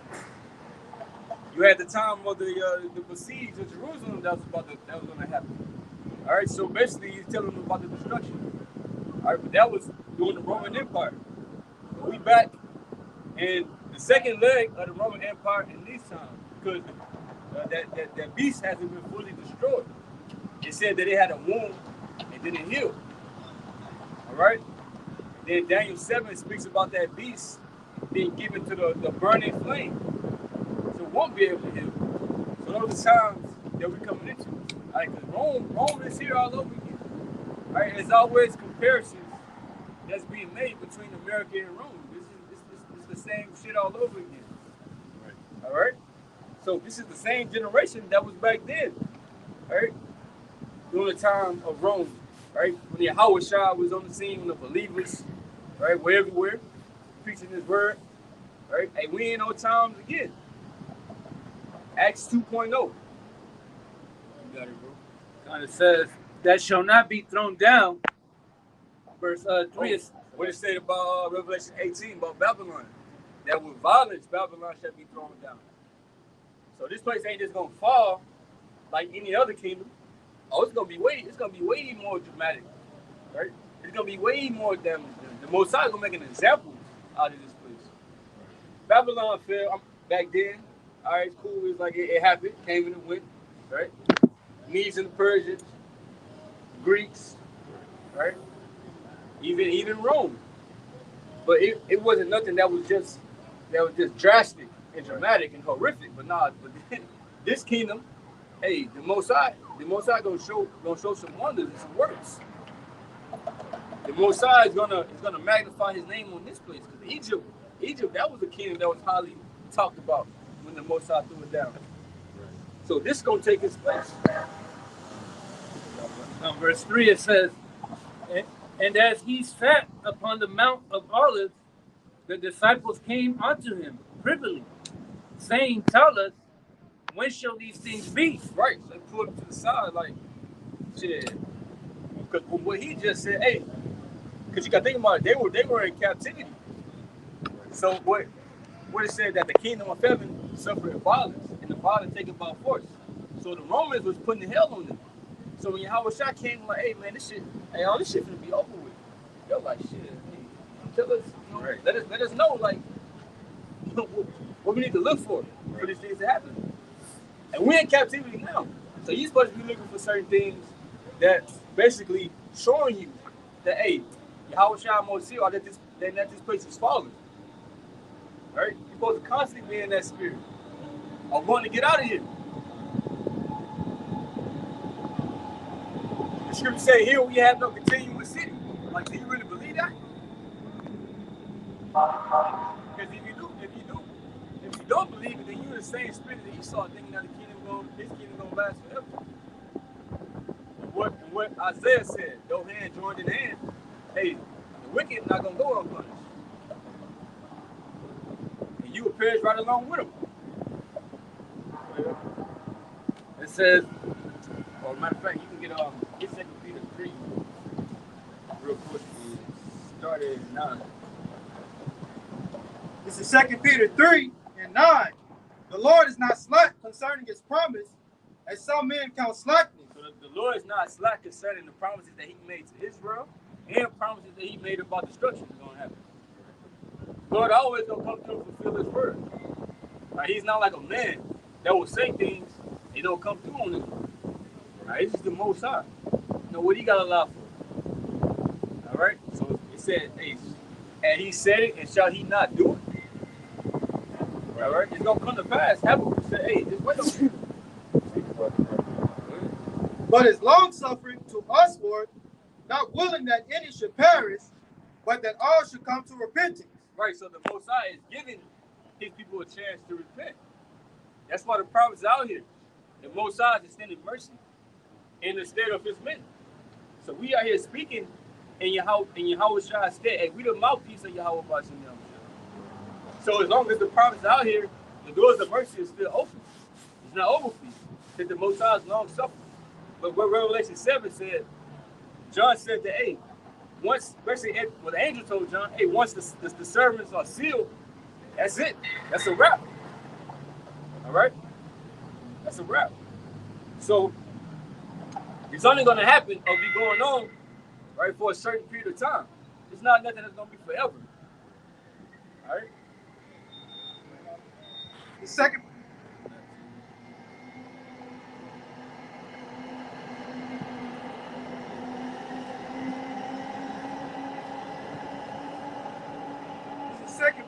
Speaker 6: You had the time of the besiege of Jerusalem that was gonna happen. All right, so basically he's telling them about the destruction. All right, but that was during the Roman Empire. So we back in the second leg of the Roman Empire in this time, because that beast hasn't been fully destroyed. It said that it had a wound and didn't heal. All right. Then Daniel 7 speaks about that beast being given to the burning flame, so it won't be able to heal. So those are times that we're coming into. All right, because Rome is here all over again. All right, there's always comparisons that's being made between America and Rome. This is the same shit all over again. Right. All right. So this is the same generation that was back then. All right. During the time of Rome, right? When Yahushua was on the scene, when the believers, right, were everywhere, preaching his word, right? Hey, we in those times again. Acts 2.0. You got it, bro.
Speaker 7: Kind of says, that shall not be thrown down. Verse 3 is...
Speaker 6: What it said about Revelation 18, about Babylon. That with violence, Babylon shall be thrown down. So this place ain't just going to fall like any other kingdom. Oh, it's gonna be way more dramatic, right? It's gonna be way more damage. The Mosai is gonna make an example out of this place. Babylon fell back then. All right, it's cool. It's like it happened, came and it went, right? Medes and the Persians, Greeks, right? Even Rome. But it wasn't nothing that was just drastic and dramatic and horrific. But but this kingdom, hey, the Mosai gonna show some wonders and some works. The Mosai is gonna magnify his name on this place, because Egypt, that was a kingdom that was highly talked about when the Mosai threw it down. So this is gonna take its place.
Speaker 7: Now, verse 3 it says, and as he sat upon the Mount of Olives, the disciples came unto him privily, saying, tell us, when shall these things be?
Speaker 6: Right, so they pulled him to the side, like, shit. Because what he just said, hey, because you got to think about it, they were in captivity. So what it said that the kingdom of heaven suffered violence, and the violence taken by force. So the Romans was putting hell on them. So when Yahushua came, like, hey man, this shit finna be over with. They're like, shit, hey, tell us, you know, right. let us know, like, what we need to look for these things to happen. And we're in captivity now. So you're supposed to be looking for certain things that's basically showing you that, hey, Yahushua Mosai, that this place is falling. Right? You're supposed to constantly be in that spirit of wanting to get out of here. The scripture say here we have no continuous city. Like, do you really believe that? Because if you don't believe it, then you're in the same spirit that Esau, thinking that his kingdom gonna last forever. And what Isaiah said, though hand joined in hand, hey, the wicked not gonna go unpunished. And you will perish right along with them.
Speaker 7: It says,
Speaker 6: or matter of fact, you can get 2 Peter 3 real quick. Start at 9.
Speaker 1: This is 2 Peter 3 and 9. The Lord is not slack concerning his promise, as some men count slackness.
Speaker 6: So the Lord is not slack concerning the promises that he made to Israel and promises that he made about destruction is going to happen. The Lord always going to come through and fulfill his word. Right? He's not like a man that will say things and he don't come through on them. Right? This is the Most High. You know what he got to allow for. All right? So it said, hey, and he said it, and shall he not do it? All right? It's going to come to pass. Habakkuk said, hey, just wait on you.
Speaker 1: But his long suffering to usward,
Speaker 2: not willing that any should perish, but that all should come to repentance.
Speaker 6: Right, so the Most High is giving his people a chance to repent. That's why the prophets out here. The Most High is extending mercy in the state of his men. So we are here speaking in Yahweh Shai's stead. Hey, we the mouthpiece of Yahweh Bashem. So as long as the prophets out here, the doors of mercy is still open. It's not over for you. Because the Most High is long suffering. But what Revelation 7 said, John said that, hey, once, especially when the angel told John, hey, once the servants are sealed, that's it. That's a wrap. All right? That's a wrap. So it's only going to happen or be going on, right, for a certain period of time. It's not nothing that's going to be forever. All right?
Speaker 2: The second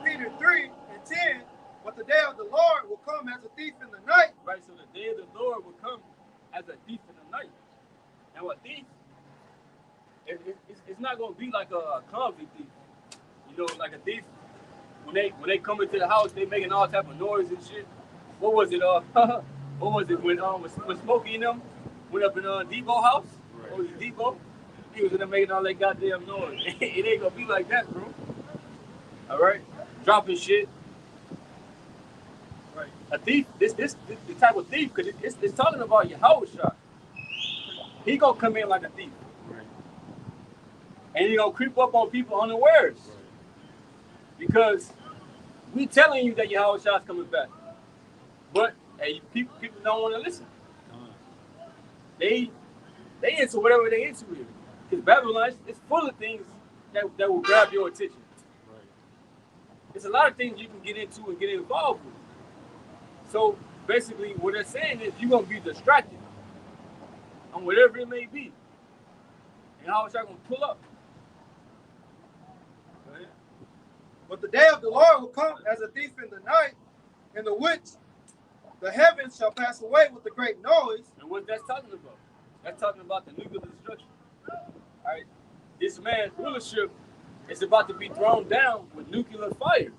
Speaker 2: Peter 3:10, but the day of the Lord will come as a thief in the night.
Speaker 6: Right, so the day of the Lord will come as a thief in the night. Now a thief, it's not going to be like a convict thief. You know, like a thief, when they come into the house, they making all type of noise and shit. What was it? What was it when Smokey and them went up in Debo house? Right. What was it, Debo? He was in there making all that goddamn noise. It ain't gonna be like that, bro. All right, dropping shit. Right. A thief. This the type of thief, because it's talking about Yahweh Shai. He gonna come in like a thief. Right. And he gonna creep up on people unawares. Right. Because we telling you that Yahweh Shai is coming back. But hey, people don't want to listen. They into whatever they into here. Because Babylon is full of things that will grab your attention. Right. There's a lot of things you can get into and get involved with. So basically what they're saying is you're going to be distracted on whatever it may be. And how is that going to pull up? Right.
Speaker 2: But the day of the Lord will come as a thief in the night, in the which the heavens shall pass away with a great noise.
Speaker 6: And what that's talking about? That's talking about the nuclear destruction. All right, this man's rulership is about to be thrown down with nuclear fire.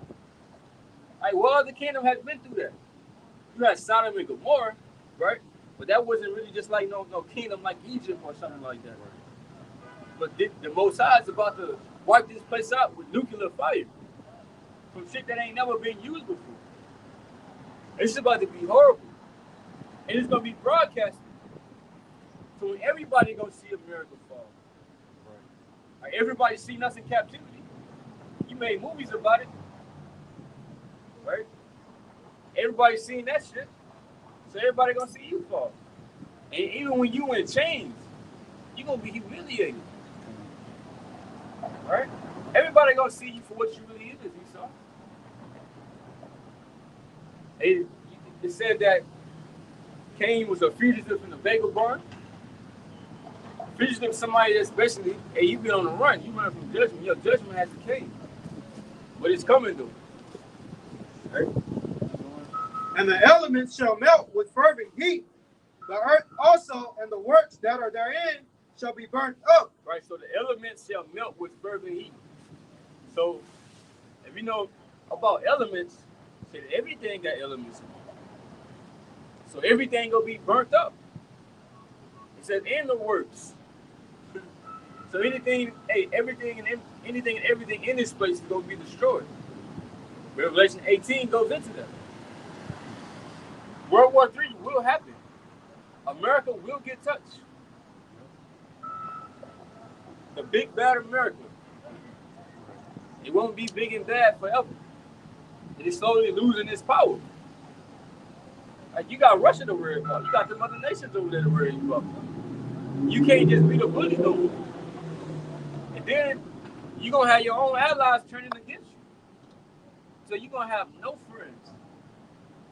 Speaker 6: All right, what other kingdom has been through that? You had Sodom and Gomorrah, right? But that wasn't really just like no kingdom like Egypt or something like that. But the Most High is about to wipe this place out with nuclear fire from shit that ain't never been used before. It's about to be horrible. And it's going to be broadcasted. So when everybody going to see America fall. Right. Like everybody seen us in captivity. You made movies about it. Right? Everybody seen that shit. So everybody going to see you fall. And even when you in chains, you're going to be humiliated. Right? Everybody going to see you for what you really is, Esau. It said that Cain was a fugitive from the bagel barn. Fugitive, somebody that's basically, hey, you been on the run. You run from judgment. Your judgment has to came. But it's coming though. Right?
Speaker 2: And the elements shall melt with fervent heat. The earth also and the works that are therein shall be burnt up.
Speaker 6: Right, so the elements shall melt with fervent heat. So, if you know about elements, say that everything got elements in it. So everything gonna be burnt up. It says in the works. So everything and everything in this place is gonna be destroyed. Revelation 18 goes into that. World War III will happen. America will get touched. The big bad America. It won't be big and bad forever. It is slowly losing its power. Like you got Russia to worry about. You got the other nations over there to worry about. You can't just be the bully no more. And then you're going to have your own allies turning against you. So you're going to have no friends.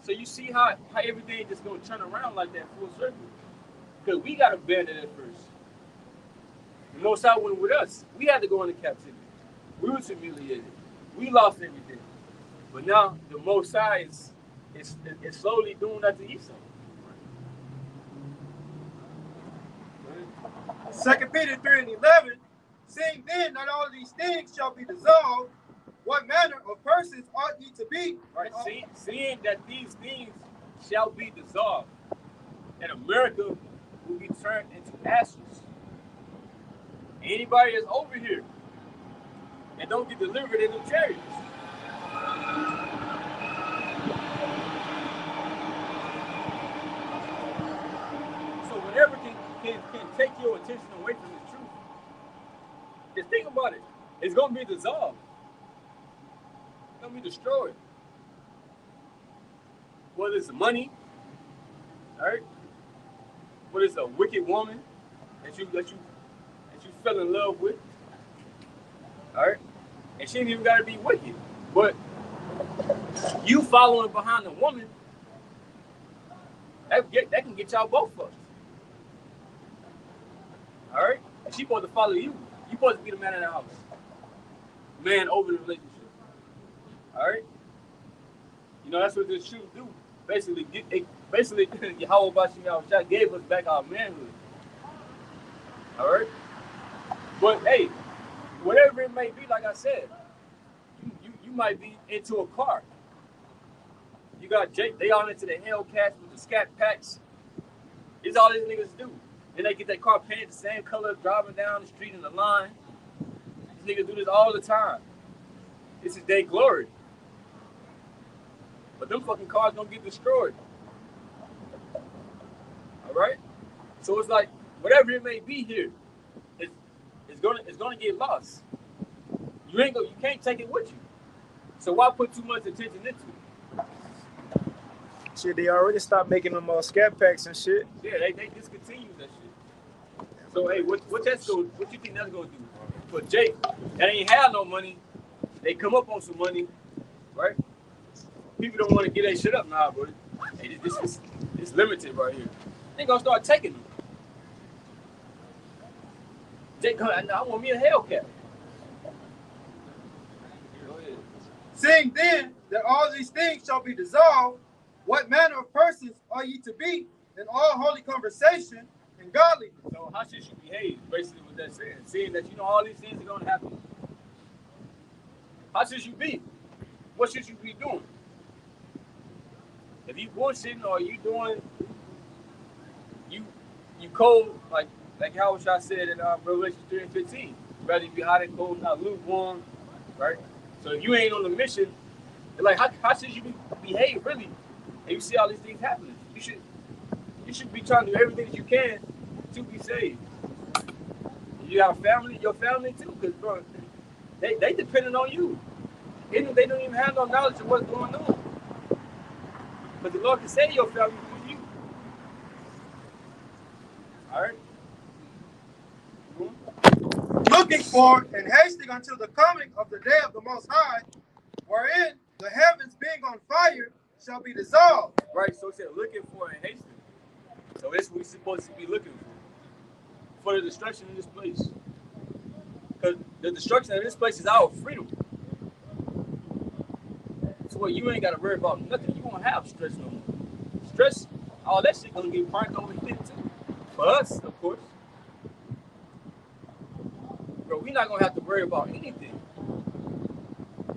Speaker 6: So you see how everything just going to turn around like that full circle. Because we got abandoned at first. The Most High went with us. We had to go into captivity. We were humiliated. We lost everything. But now the Most High is slowly doing that to Esau.
Speaker 1: 2 Peter 3 and 11, seeing then that all these things shall be dissolved, what manner of persons ought ye to be?
Speaker 6: Right. Seeing that these things shall be dissolved, and America will be turned into ashes. Anybody that's over here and don't get delivered in the chariots. So whatever can take your attention away from the truth, just think about it. It's going to be dissolved. It's going to be destroyed. Whether it's money, all right? Whether it's a wicked woman that you fell in love with, all right? And she ain't even got to be wicked, but you following behind the woman, that can get y'all both fucked. All right? And she supposed to follow you. You supposed to be the man in the house. Man over the relationship. All right? You know, that's what this shoes do. Basically, Yahweh Bashim Yahushua gave us back our manhood. All right? But, hey, whatever it may be, like I said, you might be into a car. You got Jake, they all into the Hellcats with the scat packs. It's all these niggas do. Then they get that car painted the same color, driving down the street in the line. These niggas do this all the time. This is their glory. But them fucking cars gonna get destroyed. All right? So it's like, whatever it may be here, it's gonna get lost. You can't take it with you. So why put too much attention into it?
Speaker 8: Shit, they already stopped making them scat packs and shit.
Speaker 6: Yeah, they discontinued that shit. So hey, what you think that's gonna do? For Jake, that ain't have no money, they come up on some money, right? People don't want to get their shit up now, bro. Hey, this limited right here. They gonna start taking them. Jake, I want me a Hellcat.
Speaker 1: Seeing then that all these things shall be dissolved, what manner of persons are ye to be in all holy conversation and godliness?
Speaker 6: So how should you behave? Basically what that's saying. Seeing that you know all these things are gonna happen. How should you be? What should you be doing? If you bullshitting or you doing you cold like how I said in Revelation 3 and 15. Rather you be hot and cold, not lukewarm, right? So if you ain't on the mission, like how should you behave really? And you see all these things happening. You should be trying to do everything that you can to be saved. You got a family, your family too, because bro, they depending on you. They don't even have no knowledge of what's going on. But the Lord can save your family through you. All right.
Speaker 1: Looking for and hasting until the coming of the day of the Most High, wherein the heavens being on fire shall be dissolved.
Speaker 6: Right, so it said looking for and hasting. So that's what we're supposed to be looking for the destruction of this place. Because the destruction of this place is our freedom. So what, you ain't got to worry about nothing. You won't have stress no more. Stress, all that shit gonna get parked over here too. For us, of course. Bro, we're not gonna have to worry about anything.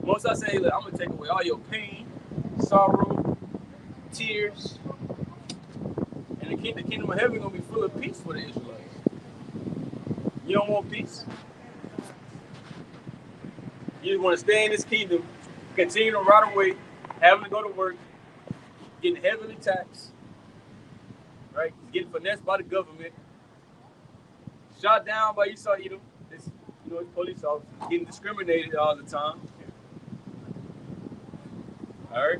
Speaker 6: Once I say, look, I'm gonna take away all your pain, sorrow, tears, and the kingdom of heaven gonna be full of peace for the Israelites. You don't want peace? You want to stay in this kingdom, continue to rot away, having to go to work, getting heavily taxed, right? Getting finessed by the government, shot down by Esau Edom, this police officers, getting discriminated all the time. All right?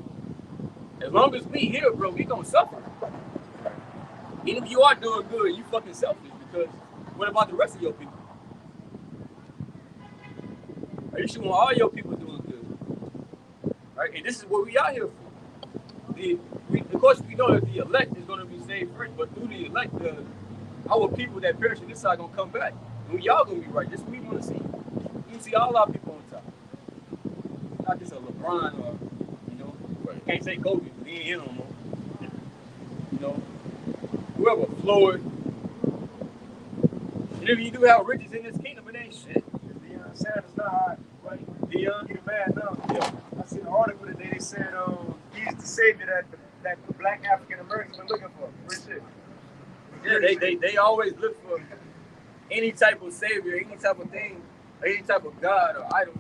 Speaker 6: As long as we here, bro, we gonna suffer. Even if you are doing good, you fucking selfish, because what about the rest of your people? You should want all your people doing good. Right? And this is what we out here for. Of course, we know that the elect is going to be saved first, but through the elect, our people that perish on this side going to come back. And we all going to be right. This is what we want to see. We want to see all our people on top. Not just a LeBron or, can't say Kobe, but he ain't here no more. Whoever, Floyd, And if you do have riches in this kingdom, it ain't shit.
Speaker 8: Deion Sanders not hot, right?
Speaker 6: Deion?
Speaker 8: Get mad now.
Speaker 4: Yeah.
Speaker 8: I seen an article today. They said he's the savior that the black African Americans been looking for. Real shit.
Speaker 6: Yeah, they always look for any type of savior, any type of thing, any type of God or idol,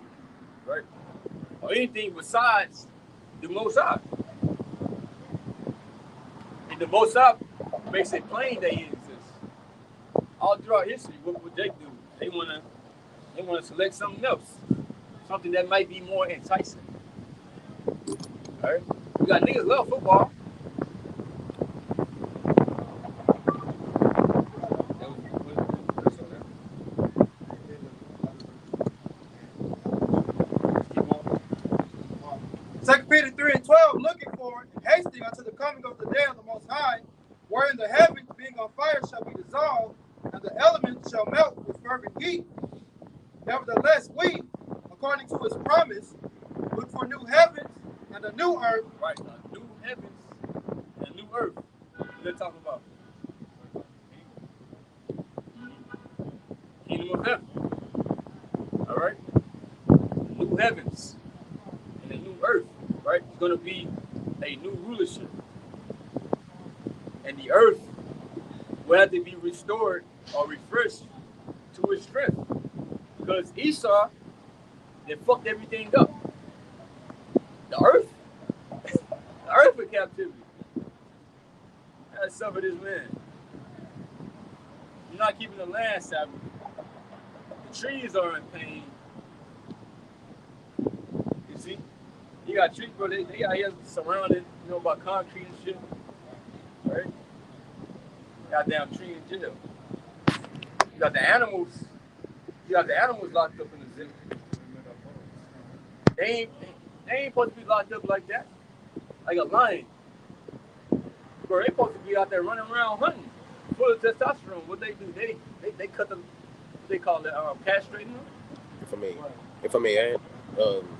Speaker 6: right? Or anything besides the Most High. And the Most High makes it plain that he exists. All throughout history, what would they do? They wanna select something else, something that might be more enticing. All right, we got niggas love football.
Speaker 1: Second Peter 3:12, looking forward and hasting unto the coming of the day of the Most High, wherein the heavens being on fire shall be dissolved, and the elements shall melt with fervent heat. Nevertheless, we, according to his promise, look for new heavens and a new earth.
Speaker 6: Right, a new heavens and a new earth. They're talking about kingdom of heaven. All right, new heavens and a new earth. Right, it's going to be a new rulership, and the earth will have to be restored or refreshed to its strength, because Esau, they fucked everything up. The earth in captivity. That's some of this man. You're not keeping the land Sabbath. The trees are in pain. You see? You got trees, bro. They got here surrounded, by concrete and shit. Right? Goddamn tree in jail. You got the animals. You got the animals locked up in the zoo. They ain't supposed to be locked up like that. Like a lion. Bro, they supposed to be out there running around hunting. Full of testosterone. What they do, they cut them, what they call it, castrating them.
Speaker 4: If I may add,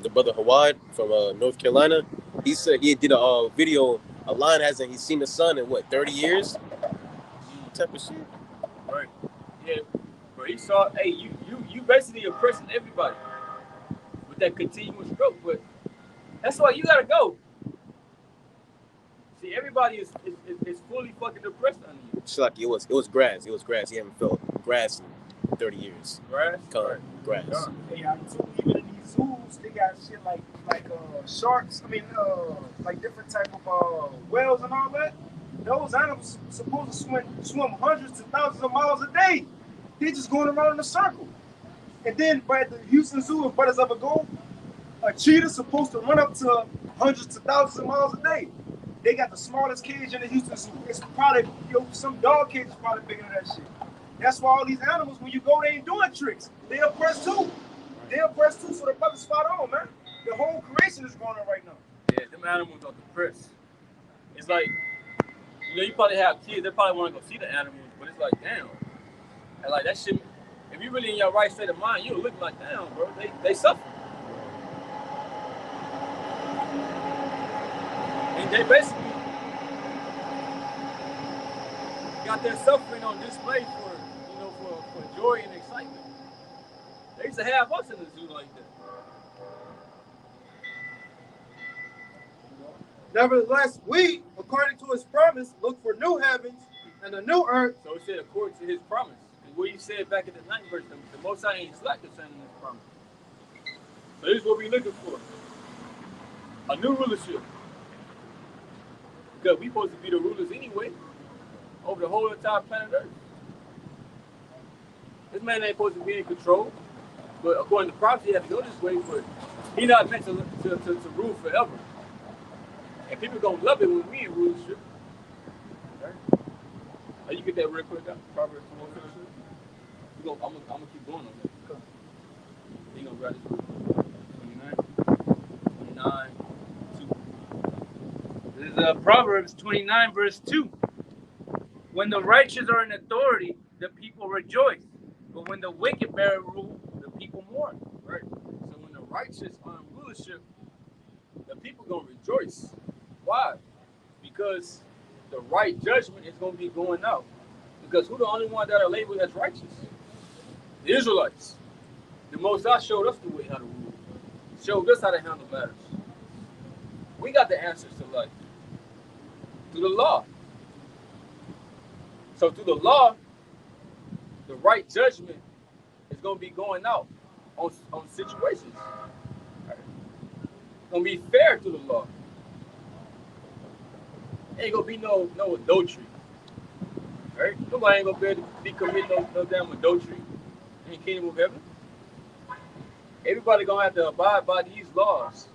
Speaker 4: the brother Hawad from North Carolina, he said he did a video. A lion hasn't he seen the sun in 30 years? Type of shit.
Speaker 6: Right. Yeah. Bro, he saw, hey, you basically oppressing everybody with that continuous growth, but that's why you gotta go. See, everybody is fully fucking oppressed under you.
Speaker 4: It's like it was grass. It was grass. He haven't felt grass in 30 years.
Speaker 6: Grass?
Speaker 4: Right. Grass.
Speaker 8: Yeah, too, even in these zoos, they got shit like sharks. I mean, like different type of whales and all that. Those animals supposed to swim hundreds to thousands of miles a day. They just going around in a circle. And then by the Houston Zoo, if brothers ever go, a cheetah supposed to run up to hundreds to thousands of miles a day. They got the smallest cage in the Houston Zoo. It's probably, some dog cage is probably bigger than that shit. That's why all these animals, when you go, they ain't doing tricks. They oppressed too. So the brother's spot on, man. The whole creation is going on right now.
Speaker 6: Yeah, them animals are depressed. It's like, you probably have kids, they probably want to go see the animals, but it's like, damn. And like that shit, if you really in your right state of mind, you'll look like, damn, bro, they suffer. And they basically got their suffering on display for joy and excitement. They used to have us in the zoo like that.
Speaker 1: Nevertheless, we, according to his promise, look for new heavens and a new earth.
Speaker 6: So it said according to his promise. And what he said back in the 9th verse, the Most High ain't slack concerning his promise. So this is what we're looking for. A new rulership. Because we supposed to be the rulers anyway over the whole entire planet Earth. This man ain't supposed to be in control, but according to prophecy, he had to go this way, but he not meant to rule forever. And people gonna love it when we in rulership. Okay? Oh, you get that real quick out? Proverbs 4. I'm gonna keep going on that. You gonna grab this 29, 2.
Speaker 7: This is Proverbs 29, verse 2. When the righteous are in authority, the people rejoice. But when the wicked bear rule, the people mourn.
Speaker 6: Right. So when the righteous are in rulership, the people gonna rejoice. Why? Because the right judgment is gonna be going out. Because who the only one that are labeled as righteous? The Israelites. The Most High showed us the way how to rule. Showed us how to handle matters. We got the answers to life. Through the law. So through the law, the right judgment is going to be going out on situations. Right? It's going to be fair through the law. Ain't going to be no adultery. Right? Nobody ain't going to be able to be committing no damn adultery in the kingdom of heaven. Everybody going to have to abide by these laws.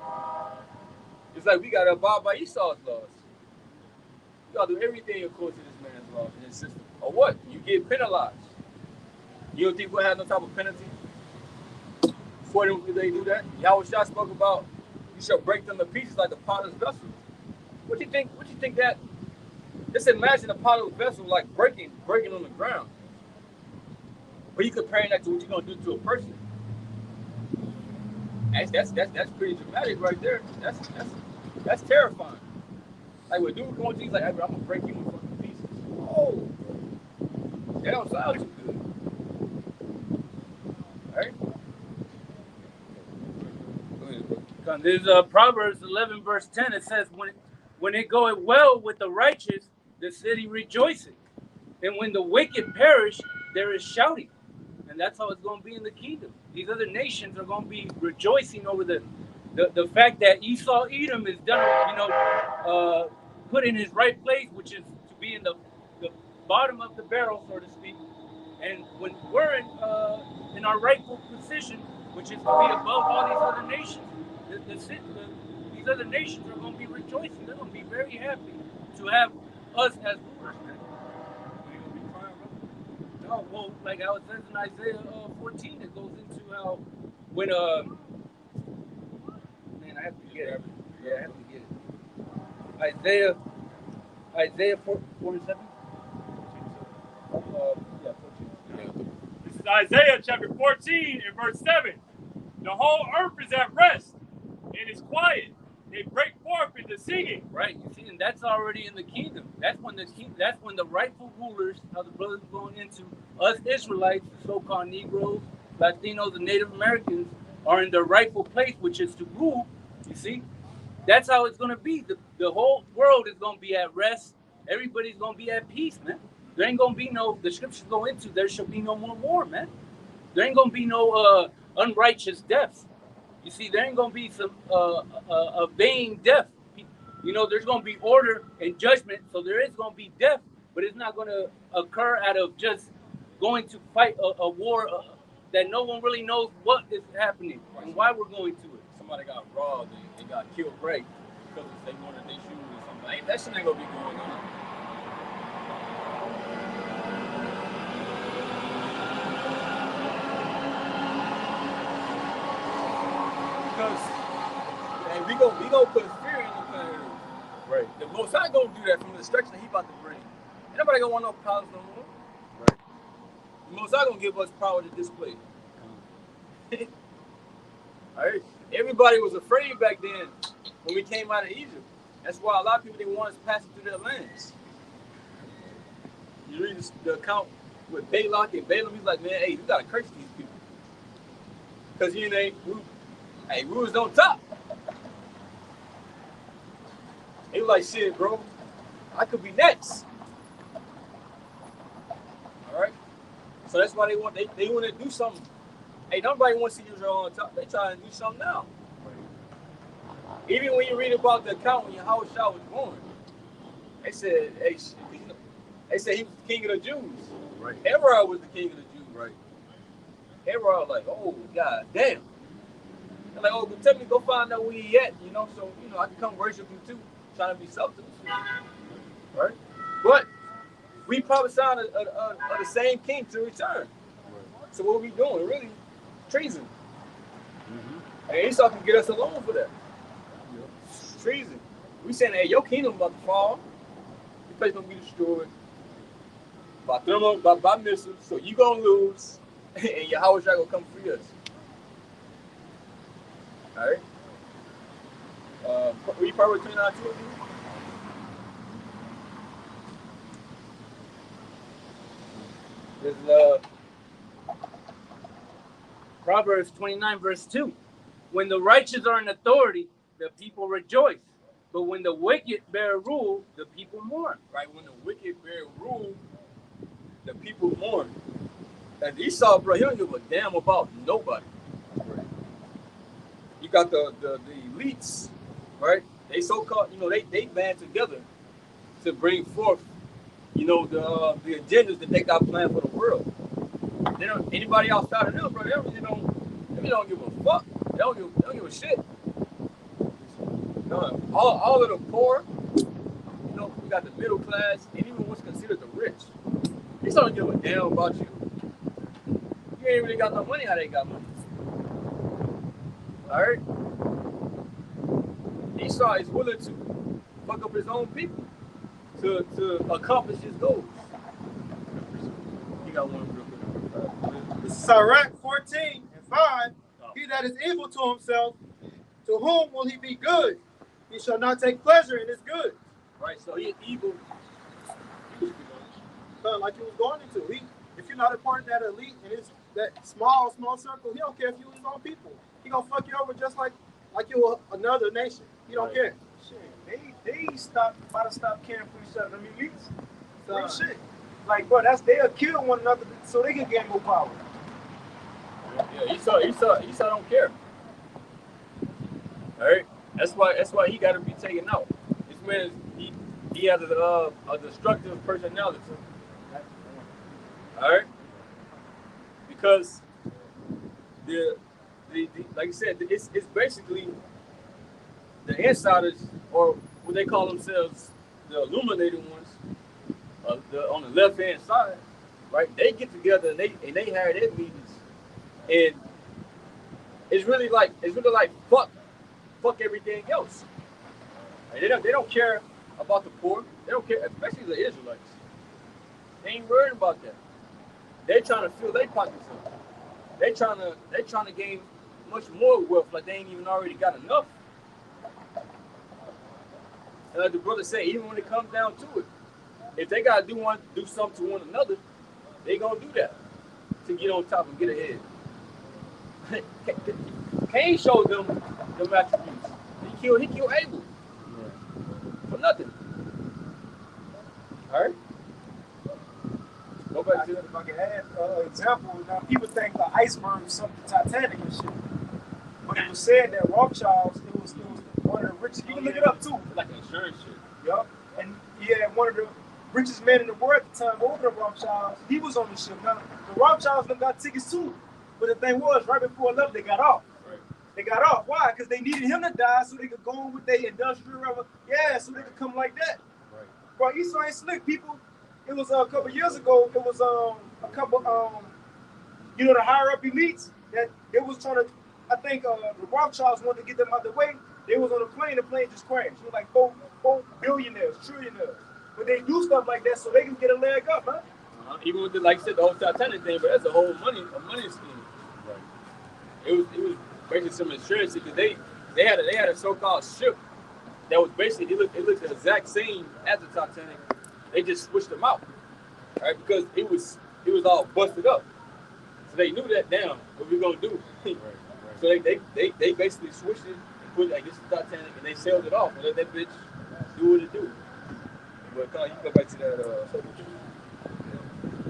Speaker 6: It's like we got to abide by Esau's laws. You got to do everything according to this man's laws and his system. Or what? You get penalized. You don't think we'll have no type of penalty for them if they do that? Yahweh Shah spoke about you shall break them to pieces like the potter's vessel. What you think that? Just imagine a potter's vessel like breaking on the ground. But you comparing that to what you're gonna do to a person. That's pretty dramatic right there. That's terrifying. Like when dude going to you, like, I'm gonna break you in fucking pieces. Oh, that don't sound too good. Right?
Speaker 7: There's Proverbs 11 verse 10. It says, when it goeth well with the righteous, the city rejoiceth, and when the wicked perish, there is shouting. And that's how it's going to be in the kingdom. These other nations are going to be rejoicing over the fact that Esau Edom is done, put in his right place, which is to be in the bottom of the barrel, so to speak. And when we're in our rightful position, which is to be above all these other nations, these other nations are going to be rejoicing. They're going to be very happy to have us as rulers. No, well, like how it says in Isaiah 14, it goes into how when man, I have to get it. Yeah, I have to get it. Isaiah 47. Yeah, 14.
Speaker 3: This is Isaiah chapter 14 and verse 7. The whole earth is at rest and is quiet. They break forth into singing.
Speaker 7: Right, you see, and that's already in the kingdom. That's when the rightful rulers, how the brothers are going into us Israelites, the so-called Negroes, Latinos, and Native Americans are in their rightful place, which is to rule. You see, that's how it's going to be. The whole world is going to be at rest. Everybody's going to be at peace, man. There ain't going to be the scriptures go into, there shall be no more war, man. There ain't going to be no unrighteous deaths. You see, there ain't going to be some a vain death. You know, there's going to be order and judgment, so there is going to be death, but it's not going to occur out of just going to fight a war that no one really knows what is happening and why we're going to it.
Speaker 6: Somebody got robbed and they got killed right because they wanted their shoes or something. That shit ain't going to be going on. And we gonna put fear in the planet. Right. The Most High gonna do that from the destruction that He about to bring. Ain't nobody gonna want no problems no more. Right. The Most High gonna give us power to display. All right. Everybody was afraid back then when we came out of Egypt. That's why a lot of people didn't want us passing through their lands. You read the account with Balak and Balaam. He's like, man, hey, you gotta curse these people because we was on top. They were like, shit, bro, I could be next. All right. So that's why they want to do something. Hey, nobody wants to see Israel on top. They trying to do something now. Even when you read about the account when Yahweh Shah was born, they said, hey, he was the king of the Jews. Right. Herod was the king of the Jews. Right. Herod like, oh, God damn. They're like, oh, but tell me, go find out where he at, so, I can come worship him too, trying to be selfish. Right? But we prophesying of the same king to return. Right. So what are we doing? Really? Treason. Mm-hmm. And Esau can get us alone for that. Yep. Treason. We saying, hey, your kingdom about to fall. Your place going to be destroyed. By missiles. So you going to lose. And Yahweh Shah going to come free us. All right. We probably between our two of you. This is
Speaker 7: Proverbs 29, verse 2. When the righteous are in authority, the people rejoice. But when the wicked bear rule, the people mourn.
Speaker 6: Right? When the wicked bear rule, the people mourn. And Esau, bro, he don't give a damn about nobody. Right? You got the elites, right? They so-called, they band together to bring forth, the agendas that they got planned for the world. They don't anybody outside of them, bro. They really don't give a fuck. They don't give a shit. No, all of the poor, we got the middle class, and even what's considered the rich. They don't give a damn about you. You ain't really got no money. How they got money? All right. Esau is willing to fuck up his own people to accomplish his goals. You got one real quick.
Speaker 1: This is Sirach 14 and 5. He that is evil to himself, to whom will he be good? He shall not take pleasure in his good.
Speaker 6: Right, so he's evil.
Speaker 1: Like he was going into. If you're not a part of that elite and it's that small circle, he don't care if you his own people. He gonna fuck you over just like you another nation. He don't care.
Speaker 8: Shit, they about to stop caring for each other. I mean,
Speaker 1: Real shit.
Speaker 8: Like, bro, they'll kill one another so they can gain more power.
Speaker 6: Yeah, Esau don't care. All right, that's why he got to be taken out. This man he has a destructive personality. All right, because the like I said, it's basically the insiders, or what they call themselves, the illuminated ones, on the left hand side, right? They get together and they have their meetings, and it's really like fuck everything else. Like they don't care about the poor. They don't care, especially the Israelites. They ain't worried about that. They trying to fill their pockets up. They trying to gain much more wealth, like they ain't even already got enough. And like the brother said, even when it comes down to it, if they gotta do something to one another, they gonna do that to get on top and get ahead. Cain showed them attributes. He killed Abel for nothing. All right. Go back to
Speaker 8: If I can add an example, now people think the iceberg sunk the Titanic and shit. But it was said that Rothschilds, it was one of the richest. You can look it up too.
Speaker 6: like insurance shit.
Speaker 8: Yup. And yeah, one of the richest men in the world at the time, over the Rothschilds, he was on the ship. Now the Rothschilds them got tickets too. But the thing was, right before 11, they got off.
Speaker 6: Right.
Speaker 8: They got off. Why? Because they needed him to die so they could go on with their industrial so they could come like that.
Speaker 6: Right.
Speaker 8: Bro, Esau ain't slick. People, it was a couple years ago, it was a couple, the higher up elites that they was trying to, I think the Rothschilds wanted to get them out of the way. They was on a plane, the plane just crashed. It was like four billionaires, trillionaires. But they do stuff like that so they can get a leg up, huh?
Speaker 6: Even with like I said, the whole Titanic thing, but that's a whole money scheme. Right. It was basically some insurance because they had a so-called ship that was basically it looked the exact same as the Titanic. They just switched them out, right? Because it was all busted up. So they knew that down. What we gonna do? Right. So they basically switched it and put like this is Titanic and they sailed it off and let that bitch do what it do. But Colin, you go back to that.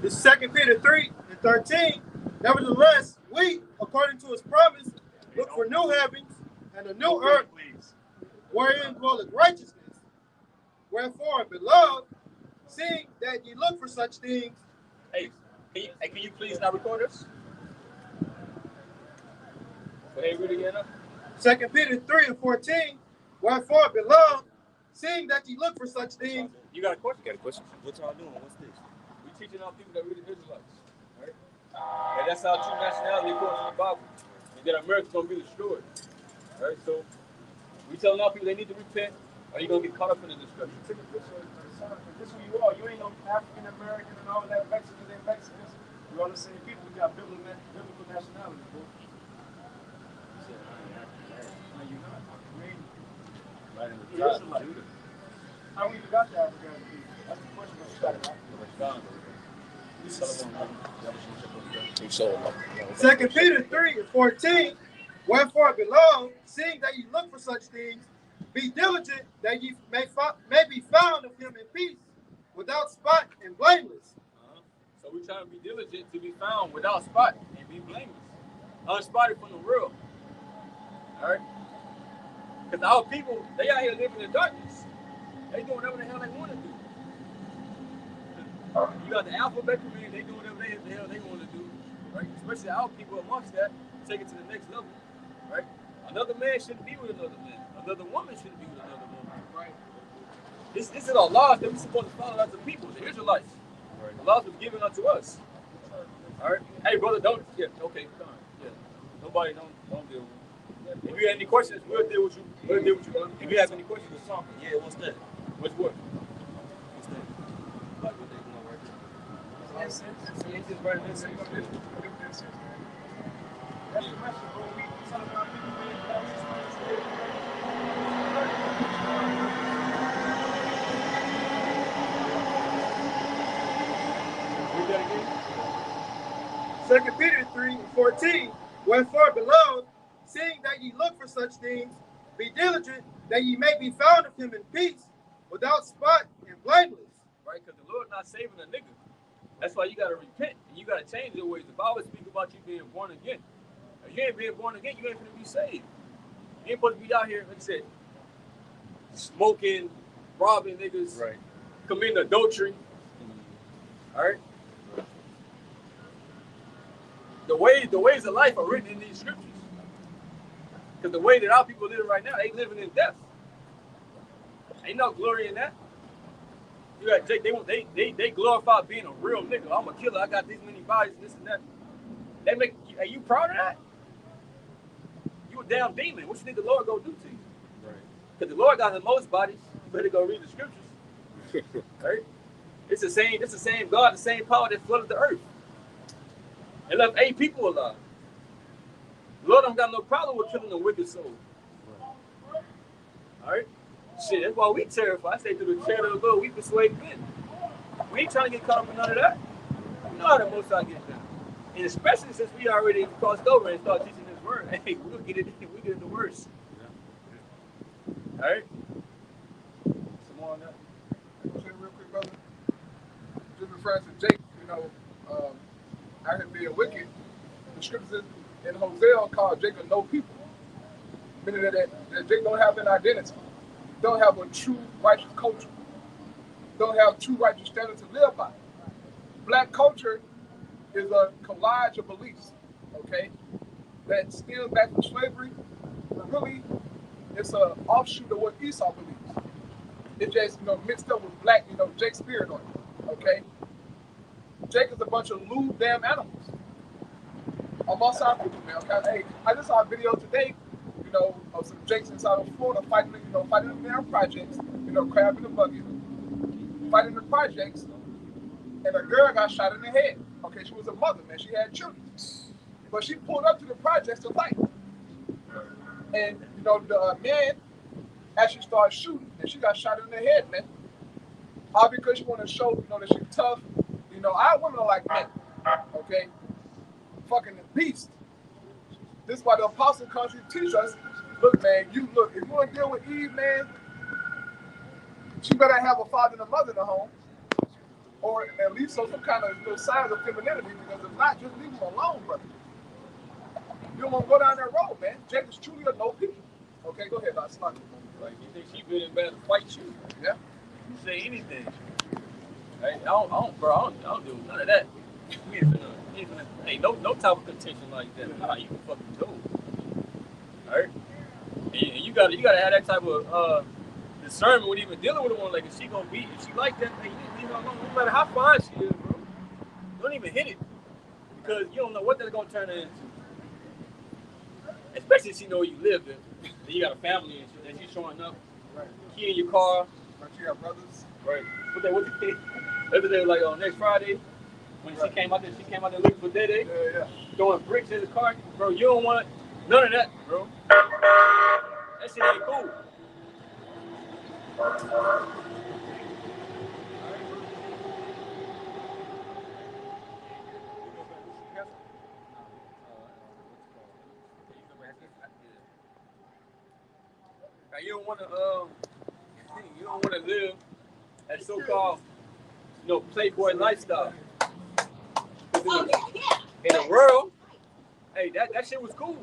Speaker 1: This is 2 Peter 3 and 13. Nevertheless, we, according to his promise, look for new heavens and a new earth, wherein dwelleth righteousness. Wherefore, beloved, seeing that ye look for such things.
Speaker 6: Hey, can you please not record us? Hey, read it again.
Speaker 1: 2 Peter 3 and 14. Wherefore, beloved, seeing that ye look for such things.
Speaker 6: You got a question?
Speaker 4: Got a question? What y'all doing? What's this?
Speaker 6: We teaching our people that we're the Israelites, right? And that's our true nationality according to the Bible. And that America's gonna be destroyed, right? So we telling our people they need to repent, or you're gonna get caught up in the destruction.
Speaker 8: Take a picture of this is who you are. You ain't no African American and all that. Mexicans ain't Mexicans. We're all the same people. We got biblical nationality, bro. No, you're not. You ain't.
Speaker 6: Right in the
Speaker 8: You're
Speaker 6: top.
Speaker 8: Israelite. How we even got the African people? That's the question.
Speaker 6: You
Speaker 2: Second Peter 3:14. Wherefore, beloved, seeing that ye look for such things, be diligent that ye may be found of him in peace, without spot and blameless.
Speaker 6: So we try to be diligent to be found without spot and be blameless, unspotted from the world. All right? Because our people, they out here living in darkness. They doing whatever the hell they want to do. You got the alphabet community, they doing whatever the hell they want to do, right? Especially our people amongst that, take it to the next level, right? Another man shouldn't be with another man. Another woman shouldn't be with another woman, right? This is our laws that we're supposed to follow as a people, the Israelites. Right. The laws was given unto us. All right? Hey, brother, don't, yeah, okay, come on. Yeah. Nobody, don't deal with it. If you have any questions, we'll deal with you. We'll deal with you, brother. If you have any questions or something, yeah, what's that? What's what? What's that? Like what they doing right now? That's just burning incense. That's the question, bro. We talk about people being
Speaker 2: Second Peter 3:14. Wherefore, beloved, seeing that ye look for such things, be diligent that ye may be found of him in peace, without spot and blameless.
Speaker 6: Right? Because the Lord not saving a nigga. That's why you got to repent and you got to change your ways. The Bible speaks about you being born again. If you ain't being born again, you ain't going to be saved. You ain't supposed to be out here, like I said, smoking, robbing niggas, right, committing adultery. All right? The ways of life are written in these scriptures. Because the way that our people live right now, they living in death. Ain't no glory in that. You got Jake, they glorify being a real nigga. I'm a killer. I got these many bodies, this and that. They make, are you proud of that? You a damn demon. What you think the Lord gonna do to you? Right. Because the Lord got the most bodies. You better go read the scriptures. Right? It's the same God, the same power that flooded the earth. And left 8 people alive. The Lord don't got no problem with killing a wicked soul. Right. All right? Shit, that's why we terrified. I say through the chair of the Lord, we persuade men. We ain't trying to get caught up in none of that. We know how the Most High gets down. And especially since we already crossed over and started teaching this word, hey, we'll get it the worst. Yeah. All right? Some more on that?
Speaker 9: Real quick, brother. Just referring to Jake, out here being wicked. The scriptures in Hosea called Jacob no people. Meaning that Jake don't have an identity. Don't have a true righteous culture. Don't have true righteous standards to live by. Black culture is a collage of beliefs, okay, that stems back from slavery, but really it's an offshoot of what Esau believes. It just, mixed up with black, Jake's spirit on it, okay? Jake is a bunch of lewd damn animals. I'm all side with you, man, okay? Hey, I just saw a video today, of some Jakes inside of Florida fighting in their projects, crab in the bucket, fighting the projects, and a girl got shot in the head. Okay, she was a mother, man. She had children. But she pulled up to the projects to fight. And, the man actually started shooting, and she got shot in the head, man. All because she wanted to show, that she's tough. Our women are like men, okay? Fucking beast. This is why the apostle country teach us, look, man, if you want to deal with Eve, man, she better have a father and a mother in the home, or at least some kind of signs of femininity, because if not, just leave them alone, brother. You don't want to go down that road, man. Jake is truly a no people. Okay, go ahead, Dr. Slugger.
Speaker 6: Like, you think she been in bad to fight you?
Speaker 9: Yeah.
Speaker 6: You say anything. Hey, I don't do none of that. Ain't no type of contention like that. Nah, you can fucking go. Alright? And you gotta have that type of discernment when even dealing with a woman. Like, if she gonna beat, if she like that, you leave her alone. No matter how fine she is, bro. Don't even hit it. Because you don't know what they're gonna turn her into. Especially if she know where you live in. Then you got a family and shit, and she's showing up.
Speaker 9: Right.
Speaker 6: Key in your car.
Speaker 9: But you got brothers.
Speaker 6: Right. What they like on next Friday when she came out there looking for Dede, throwing bricks in the car, bro. You don't want none of that, bro. That shit ain't cool. Right? You don't want to live that so-called, playboy lifestyle. In the world, hey, that shit was cool.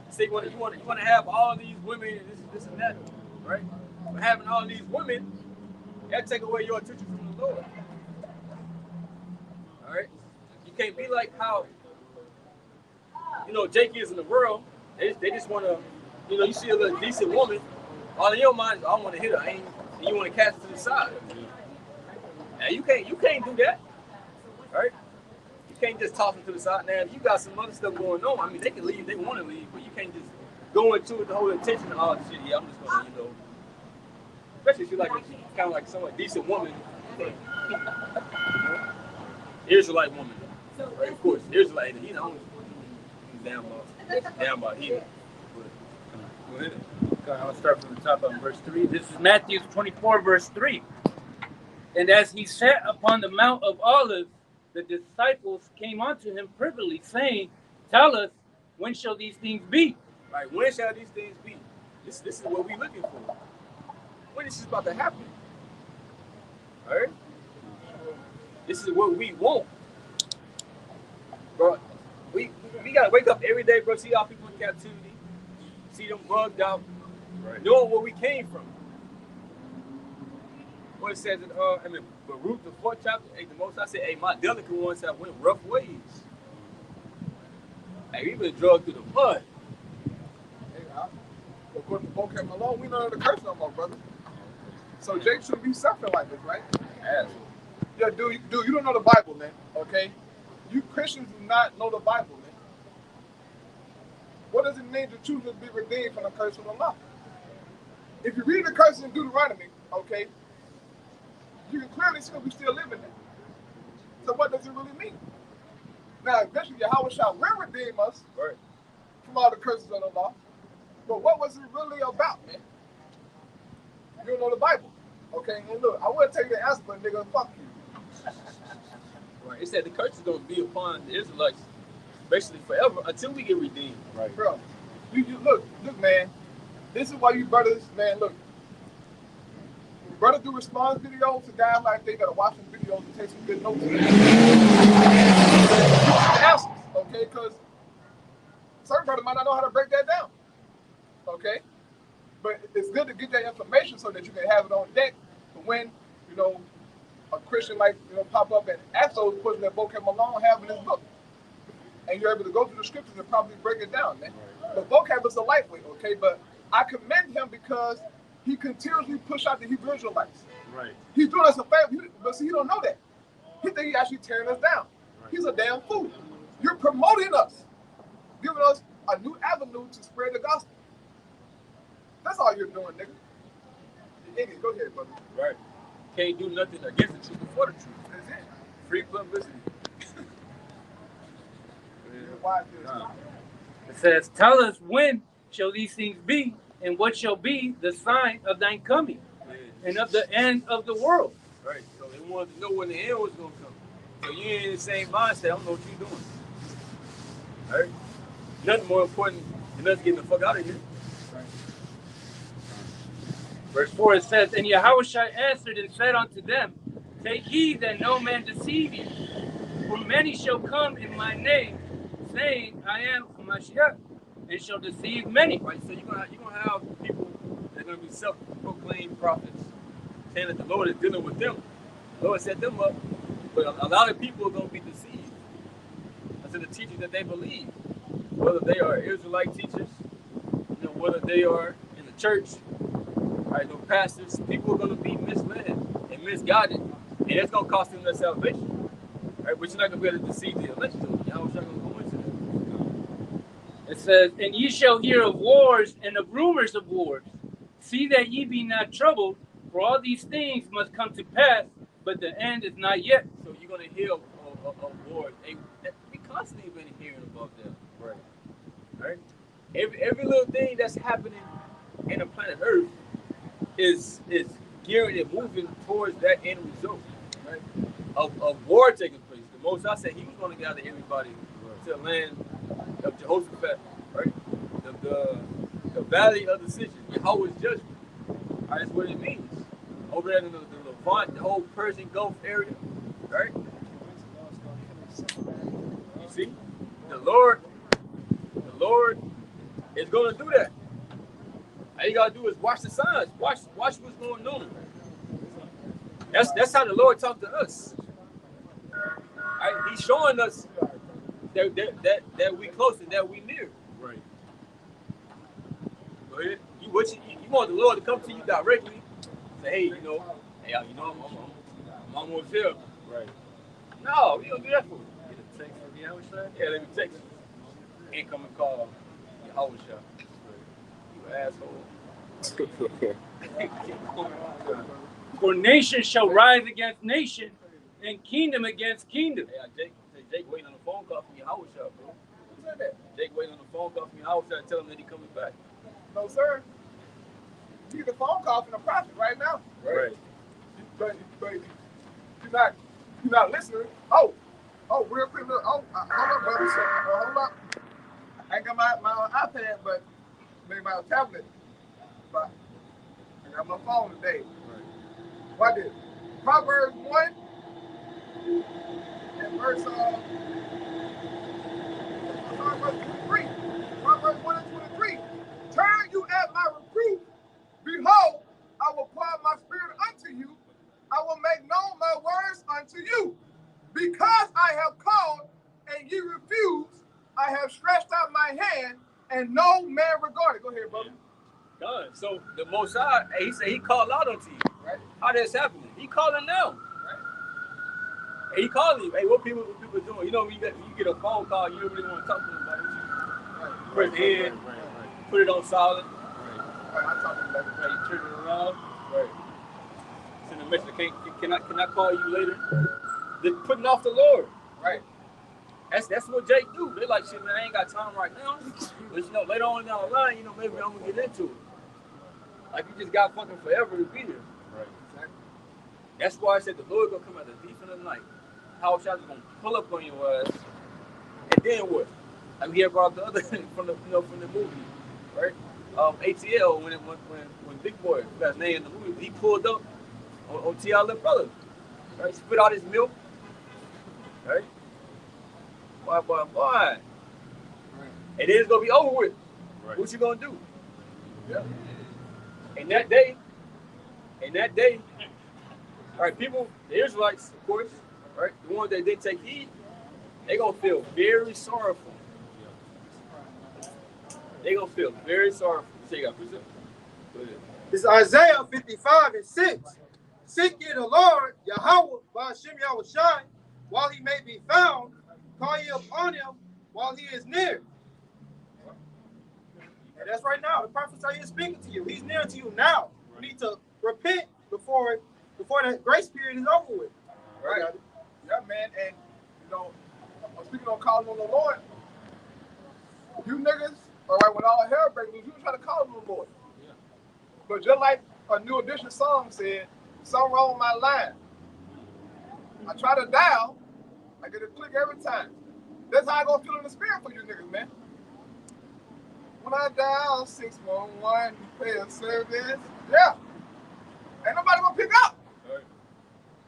Speaker 6: See, you want to have all these women and this and that, right? But having all these women, that take away your attention from the Lord. All right, you can't be like how Jake is in the world. They just want to, you see a little decent woman, all in your mind is, I want to hit her, and you want to cast her to the side. Now you can't do that, right? You can't just toss them to the side. Now, if you got some other stuff going on, I mean, they can leave, they want to leave, but you can't just go into it the whole intention of all the shit. Yeah, I'm just going to, especially if you're like kind of like somewhat decent woman, Israelite woman, right? Of course, Israelite, he's damn about here. Go ahead.
Speaker 7: Okay, I'll start from the top on verse 3. This is Matthew 24, verse 3. And as he sat upon the Mount of Olives, the disciples came unto him privily, saying, Tell us, when shall these things be?
Speaker 6: Right, when shall these things be? This is what we're looking for. When is this about to happen? All right? This is what we want. Bro, we got to wake up every day, bro, see our people in captivity, see them bugged out, right, knowing where we came from. What it says in Baruch, the 4th chapter, the Most High said, hey, my delicate ones have went rough ways. Hey, we been drugged through the mud.
Speaker 9: Hey, according to Vocab Malone, we know the curse no more, brother. So Jake shouldn't be suffering like this, right?
Speaker 6: Asshole.
Speaker 9: Yeah, dude, you don't know the Bible, man, okay? You Christians do not know the Bible, man. What does it mean to choose to be redeemed from the curse of the law? If you read the curse in Deuteronomy, okay, you can clearly see we still living there. So what does it really mean? Now, eventually, Yahweh will redeem us from all the curses of the law. But what was it really about, man? You don't know the Bible, okay? And look, I wouldn't take the answer, but nigga, fuck you.
Speaker 6: Right. It said the curse is going to be upon the Israelites basically forever until we get redeemed.
Speaker 9: Right. Bro, you look, man. This is why you brothers, man, look. Brother do response videos to guys like they gotta watch some videos and take some good notes. Answers, okay? Because certain brother might not know how to break that down. Okay? But it's good to get that information so that you can have it on deck for when, a Christian might, pop up and ask those questions that Vocab Malone have in his book. And you're able to go through the scriptures and probably break it down, man. But Vocab is a lightweight, okay? But I commend him because he continuously push out the Hebrew Israelites.
Speaker 6: Right.
Speaker 9: He's doing us a favor, but see, he don't know that. He think he actually tearing us down. Right. He's a damn fool. You're promoting us, giving us a new avenue to spread the gospel. That's all you're doing, nigga. Iggy, go ahead, brother.
Speaker 6: Right. Can't do nothing against the truth before the truth.
Speaker 9: That's it.
Speaker 6: Free publicity.
Speaker 7: It says, Tell us, when shall these things be? And what shall be the sign of thine coming and of the end of the world?
Speaker 6: Right. So they wanted to know when the end was going to come. So you ain't in the same mindset. I don't know what you're doing. All right. Nothing more important than us getting the fuck out of here.
Speaker 7: Right. Verse 4, it says, And Yahushua answered and said unto them, Take heed that no man deceive you. For many shall come in my name, saying, I am Mashiach, and shall deceive many.
Speaker 6: Right, so you're gonna have people that are gonna be self-proclaimed prophets, saying that the Lord is dealing with them. The Lord set them up, but a lot of people are gonna be deceived into the teachings that they believe, whether they are Israelite teachers, whether they are in the church, right? No pastors. People are gonna be misled and misguided, and it's gonna cost them their salvation, right? But you're not gonna be able to deceive the elect. Y'all not gonna go into that.
Speaker 7: It says, And ye shall hear of wars and of rumors of wars. See that ye be not troubled, for all these things must come to pass, but the end is not yet.
Speaker 6: So you're going to hear of wars. We constantly been hearing about that. Right? Every little thing that's happening in the planet Earth is gearing and moving towards that end result. Right? Of war taking place. The Most High said he was going to gather everybody to the land of Jehoshaphat, right? the valley of decision. Yahweh's judgment. Right, that's what it means. Over there in the Levant, the whole Persian Gulf area, right? You see, the Lord is going to do that. All you gotta do is watch the signs. Watch what's going on. That's how the Lord talked to us. Right? He's showing us that we close and that we near.
Speaker 3: Right.
Speaker 6: Go ahead. You want the Lord to come to you directly. Say, hey, I'm almost here.
Speaker 3: Right.
Speaker 6: No, we don't do that for you.
Speaker 3: Get a text from Yahweh.
Speaker 6: Yeah, let me text you. Incoming call. Yahweh. You asshole.
Speaker 7: For nation shall rise against nation, and kingdom against kingdom.
Speaker 6: Hey, Jake waiting on the phone call from Yahweh, bro. Who said that? Jake waiting on the phone call from Yahweh to tell him that he coming back.
Speaker 9: No, sir. You get a phone call from the prophet right now.
Speaker 6: Right.
Speaker 9: But you're not listening. Oh, real quick, look. Hold up, brother. Hold up. I ain't got my iPad, but maybe my tablet. But I got my phone today.
Speaker 3: Right.
Speaker 9: What did Proverbs 1 and verse 23. Proverbs 1 and 23. Turn you at my reproof. Behold, I will pour out my spirit unto you. I will make known my words unto you. Because I have called and ye refuse, I have stretched out my hand and no man regarded. Go ahead, brother.
Speaker 6: Done. So the Most High, he said he called out unto you.
Speaker 9: Right.
Speaker 6: How that's happening? He calling now.
Speaker 9: Right.
Speaker 6: He calling you. Hey, what people doing? You know, when you get a phone call, you don't really want to talk to them about it. You press in, put it on silent.
Speaker 9: Right. I talk to them.
Speaker 6: You turn it around. Right. Send a message. Can I call you later? They're putting off the Lord.
Speaker 9: Right.
Speaker 6: That's what Jake do. They like, shit, man, I ain't got time right now. But later on down the line, maybe I'm gonna get into it. Like you just got fucking forever to be there.
Speaker 3: Right.
Speaker 6: Exactly. That's why I said the Lord gonna come at the deep in the night. How shots gonna pull up on your ass, and then what? Like we had brought up the other from the movie, right? ATL when Big Boy, that's name in the movie, he pulled up on T.I. little brother, right? Spit out his milk, right? Boy.
Speaker 9: Right.
Speaker 6: And then it's gonna be over with.
Speaker 3: Right.
Speaker 6: What you gonna do?
Speaker 9: Yeah.
Speaker 6: And that day, right, people, the Israelites, of course, right, the ones that didn't take heed, they gonna feel very sorrowful. They gonna feel very sorrowful. So you got precept? Go ahead.
Speaker 1: This is Isaiah 55 and 6. Seek ye the Lord, Yahweh, by Hashem Yahweh Shai, while he may be found. Call ye upon him while he is near. And that's right now. The prophet is speaking to you. He's near to you now. You need to repent before that grace period is over with.
Speaker 9: Right. Yeah, man. And, I'm speaking on calling on the Lord. You niggas, all right, when all hell breaks loose, you try to call on the Lord.
Speaker 6: Yeah.
Speaker 9: But just like a New Edition song said, something wrong with my line. I try to dial, I get a click every time. That's how I gonna feel in the spirit for you niggas, man. When I dial 611, you pay a service. Yeah. Ain't nobody gonna pick up.
Speaker 6: Right.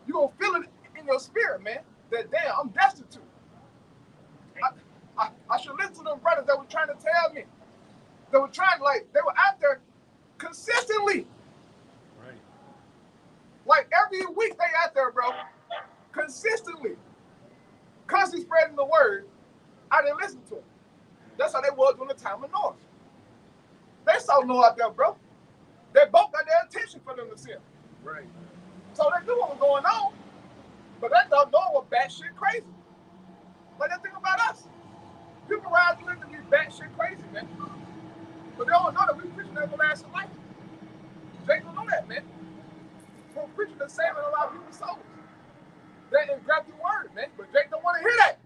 Speaker 9: You gonna feel it in your spirit, man. That damn, I'm destitute. I should listen to them brothers that were trying to tell me. They were they were out there consistently.
Speaker 3: Right.
Speaker 9: Like every week they out there, bro. Consistently. Constantly spreading the word. I didn't listen to them. That's how they was during the time of Noah. They saw Noah out there, bro. They both got their attention for them to see him.
Speaker 6: Right.
Speaker 9: So they knew what was going on. But they thought Noah was batshit crazy. Like that thing about us. People around you to be batshit crazy, man. But they don't know that we preaching everlasting life. Jake don't know that, man. We're preaching the saving of our people's souls. That is grab the word, man. But Jake don't want to hear that.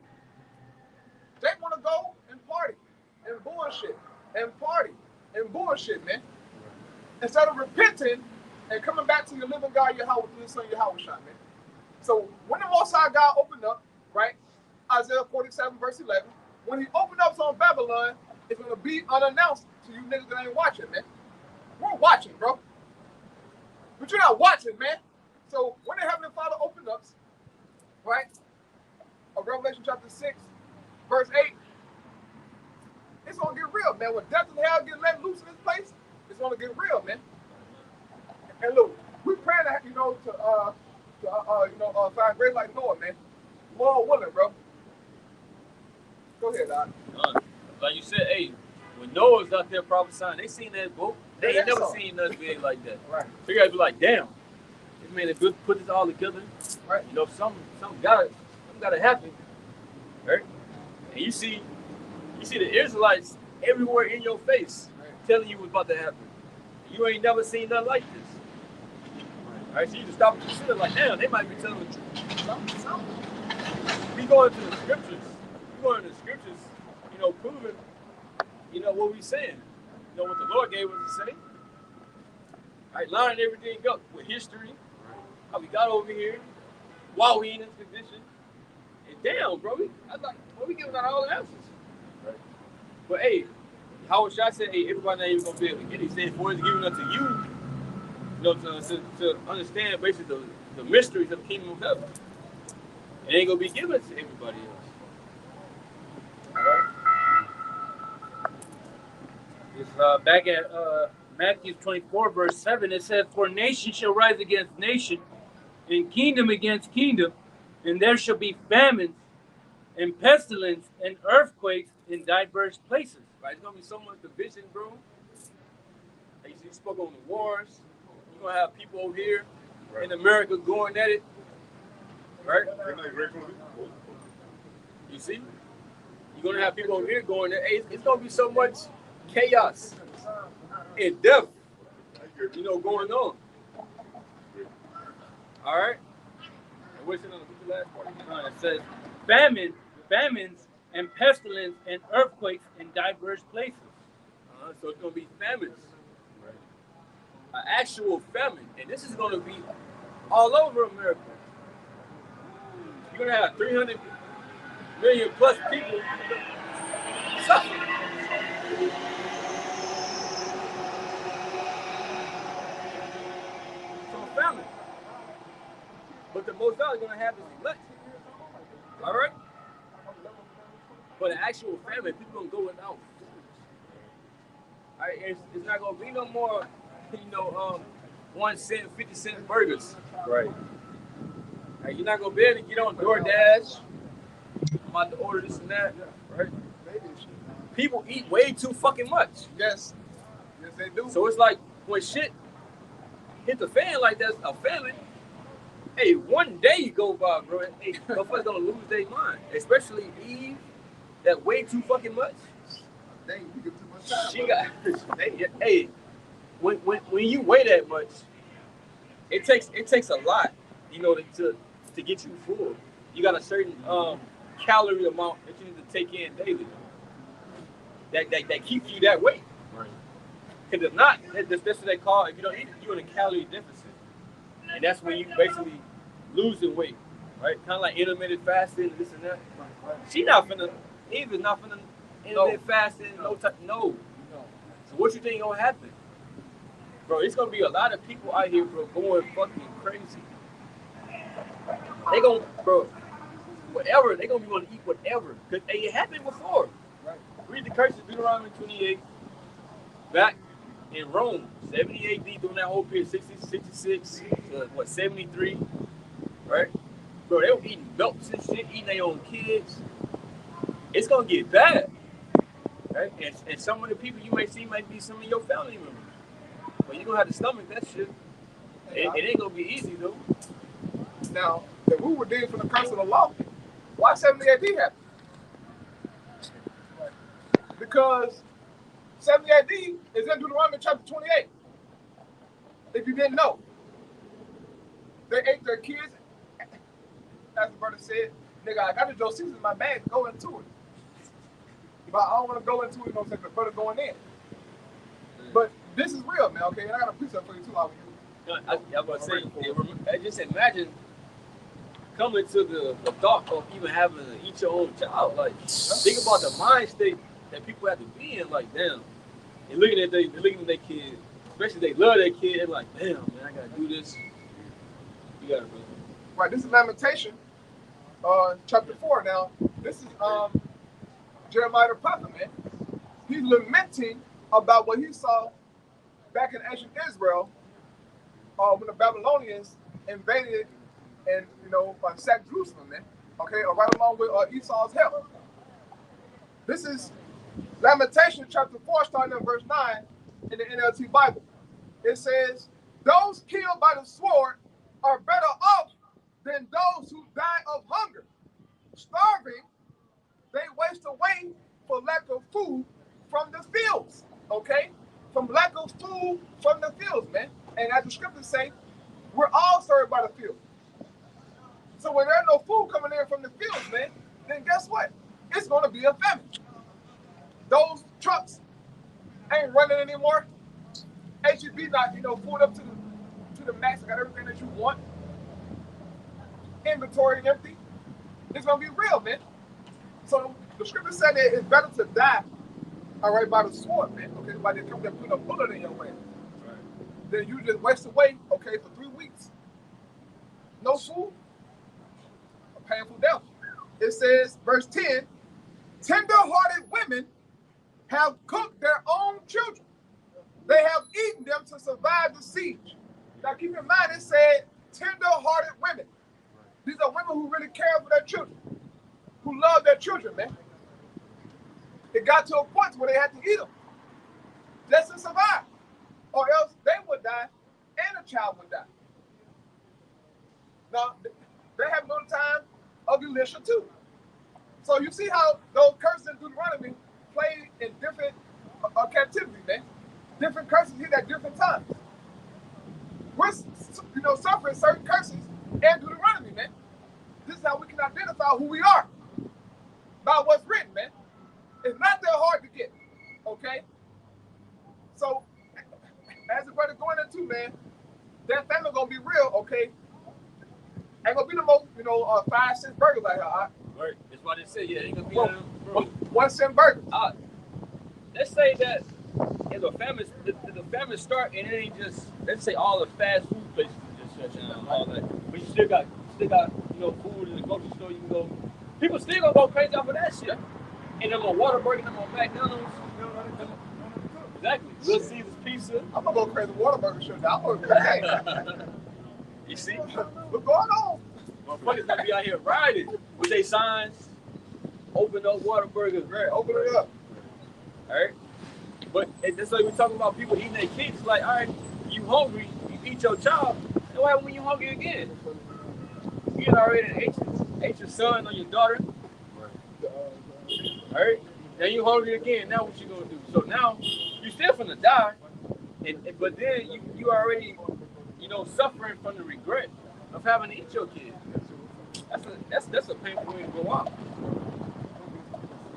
Speaker 9: Jake want to go and party and bullshit and party and bullshit, man. Instead of repenting and coming back to your living God, Yahweh, through his son Yahweh Shai, man. So when the Most High God opened up, right, Isaiah 47 verse 11, when he opened up on Babylon, it's going to be unannounced to you niggas that ain't watching, man. We're watching, bro. But you're not watching, man. So when the Heavenly Father opened up, right, of Revelation chapter 6, verse 8, it's gonna get real, man. When death and hell get let loose in this place, it's gonna get real, man. And look, we praying that, to find grace like Noah, man. Lord willing, bro. Go ahead, Doc.
Speaker 6: Like you said, hey, when Noah's out there prophesying, they seen that boat. They ain't never seen nothing big like that.
Speaker 9: Right.
Speaker 6: So you gotta be like, damn, this man they put this all together.
Speaker 9: Right.
Speaker 6: You know, something gotta happen. Right? And you see the Israelites everywhere in your face, telling you what's about to happen. You ain't never seen nothing like this. Right? So you can stop and consider like, damn, they might be telling the truth. Something. We going to the scriptures. Proving, what we saying. What the Lord gave us to say. Right? Lining everything up with history. How we got over here. Why we in this condition. And damn, bro, we giving out all the answers. Right. But hey, how should I say, hey, everybody not even gonna be able to get it. He said, for it's given unto you, to understand basically the mysteries of the kingdom of heaven. It ain't gonna be given to everybody else. Alright?
Speaker 7: It's back at Matthew 24, verse 7, it says, for nation shall rise against nation, and kingdom against kingdom, and there shall be famines, and pestilence, and earthquakes in diverse places.
Speaker 6: Right? It's gonna be so much division, bro. Hey, you spoke on the wars. You're gonna have people over here in America going at it. Right? You see? You're gonna have people over here going there. Hey, it's gonna be so much chaos and death, going on. All right. And what's the last part?
Speaker 7: It says famines, and pestilence, and earthquakes in diverse places.
Speaker 6: So it's gonna be famines, an actual famine, and this is gonna be all over America. You're gonna have 300 million plus people suffering. Famine. But the most value you're gonna have is election. All right? But an actual famine, people gonna go without. All right, it's not gonna be no more, 1 cent, 50-cent burgers.
Speaker 4: Right.
Speaker 6: Right, you're not gonna be able to get on DoorDash. I'm about to order this and that. Right? People eat way too fucking much.
Speaker 9: Yes. Yes, they do.
Speaker 6: So it's like when shit hit the fan like that's a famine. Hey, one day go by, bro. Hey, motherfuckers gonna lose their mind. Especially Eve, that way too fucking much.
Speaker 9: Dang, you give too much time.
Speaker 6: She got. Hey, when you weigh that much, it takes a lot, to get you full. You got a certain calorie amount that you need to take in daily. That keeps you that weight.
Speaker 4: Right.
Speaker 6: Because if not, that's what they call, if you don't eat it, you're in a calorie deficit. And that's when you basically losing weight, right? Kind of like intermittent fasting, this and that. Eve is not finna intermittent fasting, no. So what you think gonna happen? Bro, it's gonna be a lot of people out here, bro, going fucking crazy. They gonna, bro, whatever, they gonna be gonna eat whatever. Because it happened before. Right. Read the curses, Deuteronomy 28, back in Rome, 70 AD, during that whole period, 66 to 73, right? Bro, they were eating belts and shit, eating their own kids. It's gonna get bad, right? And some of the people you may see might be some of your family members. But you're gonna have to stomach that shit. It ain't gonna be easy, though.
Speaker 9: Now, if we were dealing from the curse of the law, why 70 AD happened? Because 70 AD is in Deuteronomy chapter 28. If you didn't know, they ate their kids, as the brother said. Nigga, I got the Josephus in my bag to go into it. But I don't want to go into it, the brother going in. But this is real, man, okay? And I got a precept for you too, I
Speaker 6: was about to say, just imagine coming to the thought of even having to eat your own child. Like, think about the mind state that people have to be in. Like, damn, and looking at their kid, especially they love their kid. They're like, damn, man, I gotta do this. You got it, brother.
Speaker 9: Right, this is Lamentation, chapter 4 now. This is Jeremiah the prophet, man. He's lamenting about what he saw back in ancient Israel when the Babylonians invaded and, sacked Jerusalem, man. Okay, right along with Esau's help. This is Lamentation chapter 4, starting at verse 9 in the NLT Bible. It says, those killed by the sword are better off than those who die of hunger. Starving, they waste away for lack of food from the fields. Okay? From lack of food from the fields, man. And as the scriptures say, we're all served by the field. So when there's no food coming in from the fields, man, then guess what? It's going to be a famine. Those trucks ain't running anymore. HEB not, food up to the max. I got everything that you want. Inventory empty. It's going to be real, man. So the scripture said that it's better to die, all right, by the sword, man. Okay, by they come there put a bullet in your way. Right. Then you just waste away, okay, for 3 weeks. No food. A painful death. It says, verse 10, tender-hearted women have cooked their own children. They have eaten them to survive the siege. Now keep in mind, it said tender-hearted women. These are women who really care for their children, who love their children, man. It got to a point where they had to eat them just to survive, or else they would die and a child would die. Now, they have no time of Elisha too. So you see how those curses in Deuteronomy play in different captivity, man. Different curses hit at different times. We're, suffering certain curses in Deuteronomy, man. This is how we can identify who we are by what's written, man. It's not that hard to get, okay? So, as the brother going into, man, that family gonna be real, okay? Ain't gonna be the most, 5 cent burgers out here, all right?
Speaker 6: Right. That's why they say, yeah, ain't gonna be
Speaker 9: 1 cent burgers.
Speaker 6: Let's say that if the famine start and it ain't just, let's say all the fast food places just shut down, all that, but you still got food in the grocery store. You can go. People still gonna go crazy off of that shit. And them little Whataburger, them little McDonald's. Exactly. Little Caesar's Pizza.
Speaker 9: I'm gonna go crazy Whataburger shit. I'm gonna go crazy.
Speaker 6: You see?
Speaker 9: What's going on?
Speaker 6: Motherfuckers gonna be out here riding with their signs. Open up Whataburgers.
Speaker 9: Right, open it up.
Speaker 6: All right. But it's like we're talking about people eating their kids. It's like, all right, you hungry, you eat your child. And what happens when you hungry again? You get already ate your son or your daughter. All right. Then you hungry again. Now what you gonna do? So now you still finna die, but then you already suffering from the regret of having to eat your kid. That's a painful way to go out.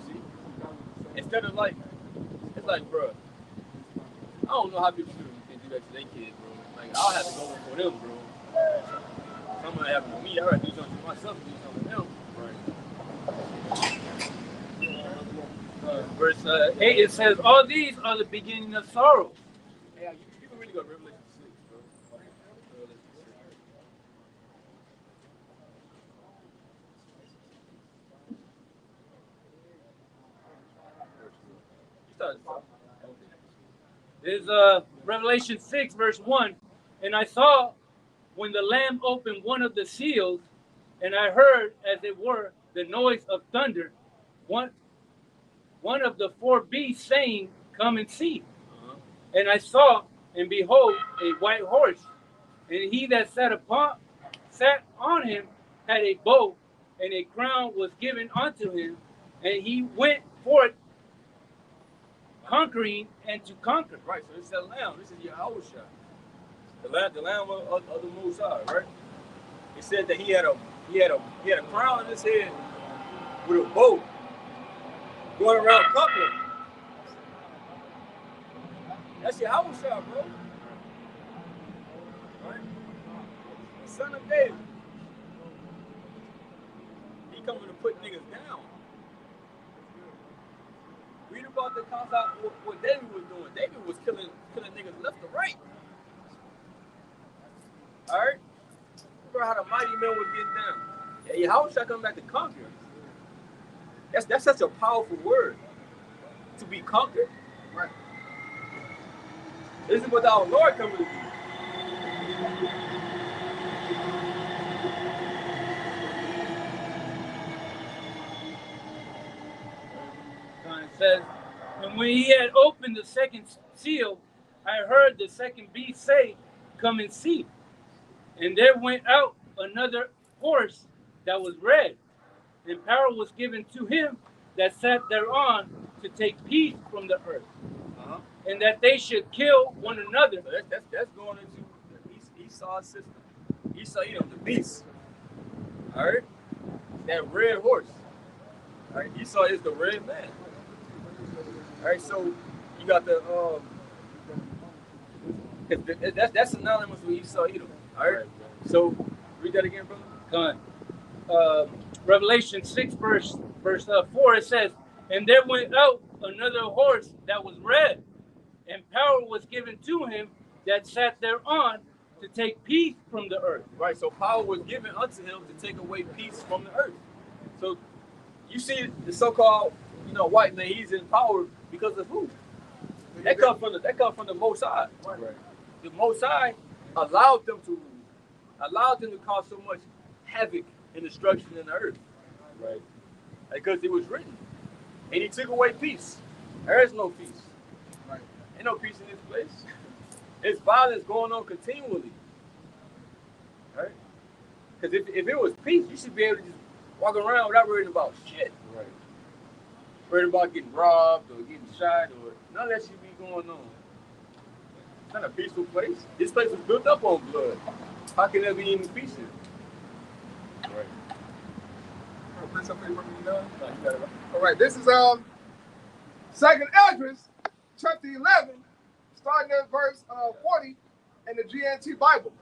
Speaker 6: See? Instead of it's like, bro, I don't know how people can do that to their kids, bro. Like, I'll have to go for them, bro. Something happened to me, I gotta do something to myself and do something to them. Right.
Speaker 7: Verse 8, it says, all these are the beginning of sorrow.
Speaker 6: Yeah, you can really go to Revelation 6, bro.
Speaker 7: There's Revelation 6, verse 1. And I saw when the Lamb opened one of the seals, and I heard, as it were, the noise of thunder. One of the 4 beasts saying, come and see. And I saw, and behold, a white horse. And he that sat on him had a bow, and a crown was given unto him. And he went forth conquering and to conquer.
Speaker 6: Right, so this is the Lamb. This is Yahushua. The Lamb of the Most High, right? It said that he had a crown on his head with a bow going around conquering. That's Yahushua, bro. Right? The son of David. He coming to put niggas down. Read about the concept what David was doing. David was killing niggas left and right. All right. Remember how the mighty man was getting down. Yeah, how should I come back to conquer? That's such a powerful word. To be conquered.
Speaker 9: Right.
Speaker 6: This is what our Lord coming to do.
Speaker 7: It says, and when he had opened the second seal, I heard the second beast say, come and see. And there went out another horse that was red, and power was given to him that sat thereon to take peace from the earth, and that they should kill one another.
Speaker 6: So that's going into the Esau system. Esau, the beast. All right, that red horse. All right, Esau is the red man. All right, so you got the that's synonymous with Esau, Edom. All right, so read that again, brother.
Speaker 7: Revelation 6 verse 4, it says, and there went out another horse that was red, and power was given to him that sat thereon to take peace from the earth.
Speaker 6: Right, so power was given unto him to take away peace from the earth. So you see the so-called white man, he's in power because of who? That comes from the Most High. Right. The Most High allowed them to cause so much havoc and destruction in the earth. Right. Because it was written. And he took away peace. There is no peace. Right. Ain't no peace in this place. There's violence going on continually. Right? Because if it was peace, you should be able to just walk around without worrying about shit. Right. Worried about getting robbed or getting shot or none of that should be going on. It's not a peaceful place. This place was built up on blood. How can there be any peace in it? Right.
Speaker 9: All right, this is Second Esdras, chapter 11, starting at verse 40 in the GNT Bible.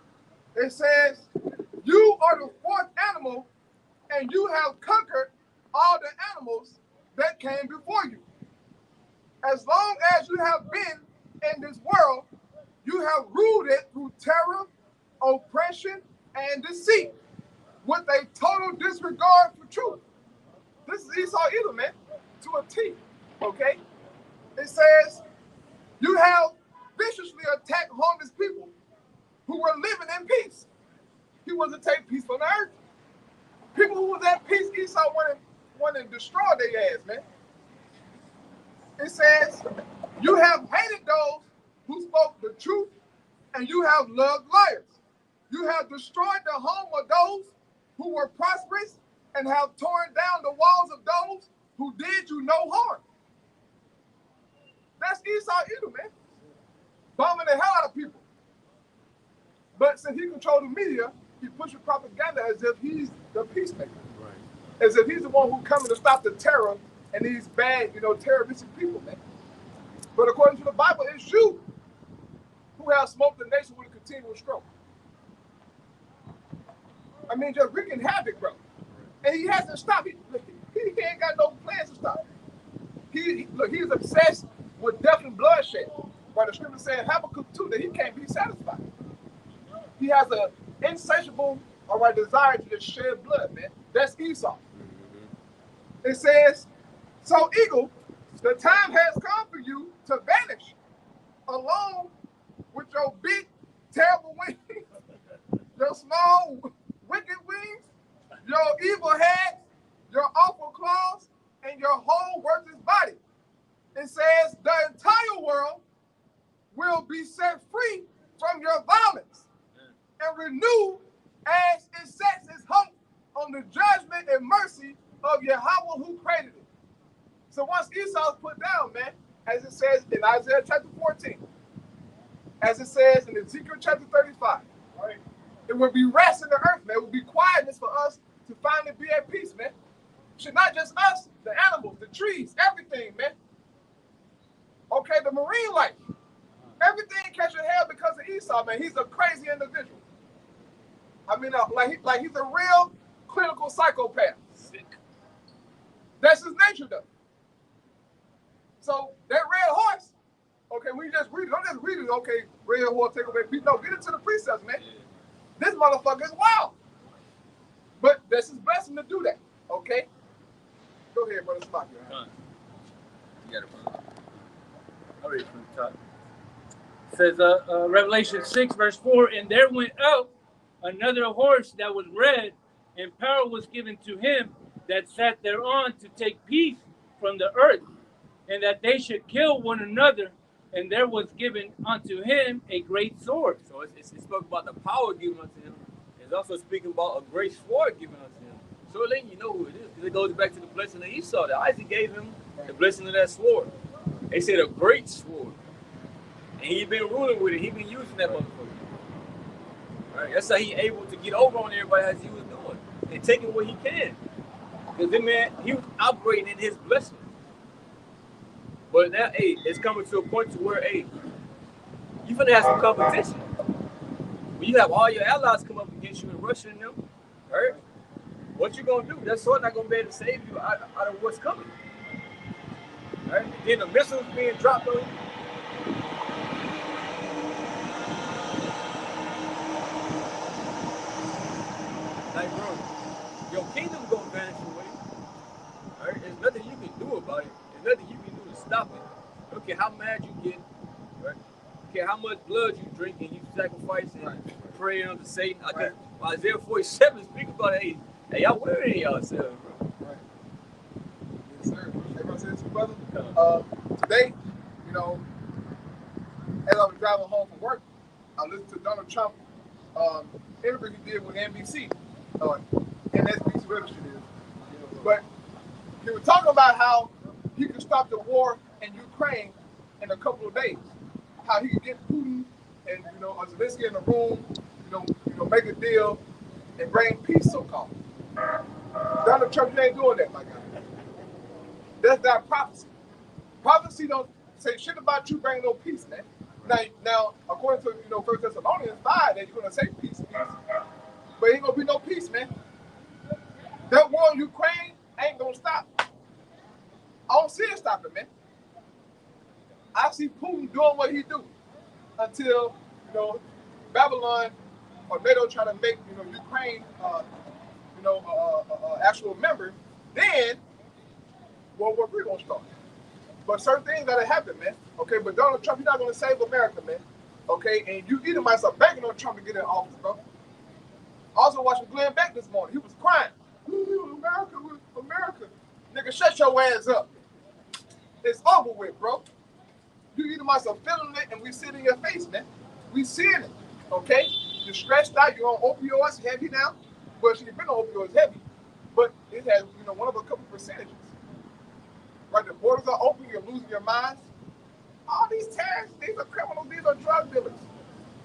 Speaker 9: It says, "You are the fourth animal, and you have conquered all the animals that came before you. As long as you have been in this world, you have ruled it through terror, oppression, and deceit, with a total disregard for truth." This is Esau Edom, man, to a T, okay? It says, "You have viciously attacked homeless people who were living in peace." He wanted to take peace from the earth. People who was at peace, Esau wanted to destroy their ass, man. It says, "You have hated those who spoke the truth, and you have loved liars. You have destroyed the home of those who were prosperous, and have torn down the walls of those who did you no harm." That's Esau Edom, man. Bombing the hell out of people. But since he controlled the media, he pushes propaganda as if he's the peacemaker. Right. As if he's the one who's coming to stop the terror and these bad, terroristic people, man. But according to the Bible, it's you who have smoked the nation with a continual stroke. I mean, just wreaking havoc, bro. And he hasn't stopped it. He ain't got no plans to stop it. He's obsessed with death and bloodshed. But the scripture says Habakkuk 2 that he can't be satisfied. He has an insatiable desire to just shed blood, man. That's Esau. It says, "So eagle, the time has come for you to vanish, along with your big, terrible wings, your small, wicked wings, your evil head, your awful claws, and your whole worthless body." It says the entire world will be set free from your violence and renewed as it sets its hope on the judgment and mercy of Yahweh who created it. So once Esau's put down, man, as it says in Isaiah chapter 14, as it says in Ezekiel chapter 35, right, it will be rest in the earth, man. It will be quietness for us to finally be at peace, man. Should not just us, the animals, the trees, everything, man. Okay, the marine life. Everything catching hell because of Esau, man. He's a crazy individual. I mean, like he's a real clinical psychopath. That's his nature, though. So that red horse, okay, we just read it. Don't just read it, okay, red horse take away peace. No, get into the precepts, man. This motherfucker is wild. But that's his blessing to do that, okay? Go ahead, brother. Stop you.
Speaker 7: You got it, brother. I'll read it from the top. It says, Revelation 6, verse 4, and there went out another horse that was red, and power was given to him that sat thereon to take peace from the earth, and that they should kill one another, and there was given unto him a great sword.
Speaker 6: So it spoke about the power given unto him. It's also speaking about a great sword given unto him. So it letting you know who it is, because it goes back to the blessing of Esau that Isaac gave him, the blessing of that sword. They said a great sword. And he been ruling with it. He been using that motherfucker. Right? That's how he able to get over on everybody as he was doing. And taking what he can. Because then, man, he was operating in his blessing. But now, hey, it's coming to a point to where, hey, you finna have some competition. When you have all your allies come up against you and Russia and them, right? What you gonna do? That sword not gonna be able to save you out of what's coming. Right? And then the missiles being dropped on you. Like, bro, your kingdom gonna vanish away. Right? There's nothing you can do about it. There's nothing you can do to stop it. I don't care how mad you get, right? I don't care how much blood you drink and you sacrifice and pray unto Satan. Right. Isaiah 47 speaks about it. Hey, y'all worry yourselves, bro.
Speaker 9: Right. Yes, sir. Everyone says to brother. Today, you know, as I was driving home from work, I listened to Donald Trump interview he did with NBC. NSBC, whatever shit is. But he was talking about how he could stop the war in Ukraine in a couple of days. How he could get Putin and Zelensky in the room, make a deal and bring peace, so-called. Donald Trump, you ain't doing that, my guy. That's not prophecy. Prophecy don't say shit about you bringing no peace, man. Now, according to 1 Thessalonians 5, that you're gonna say peace, but ain't gonna be no peace, man. That war in Ukraine ain't gonna stop. I don't see it stopping, man. I see Putin doing what he do until Babylon or NATO try to make Ukraine actual member. Then World War III gonna start. But certain things gotta happen, man. Okay, but Donald Trump, you're not gonna save America, man. Okay, and you either myself banking on Trump to get in office, bro. Also watching Glenn Beck this morning. He was crying. America. Nigga, shut your ass up. It's over with, bro. You either myself feeling it and we see it in your face, man. We seeing it. Okay? You're stressed out, you're on opioids heavy now. Well, she's been on opioids heavy, but it has, one of a couple percentages. Right, the borders are open, you're losing your minds. All these terrorists, these are criminals, these are drug dealers.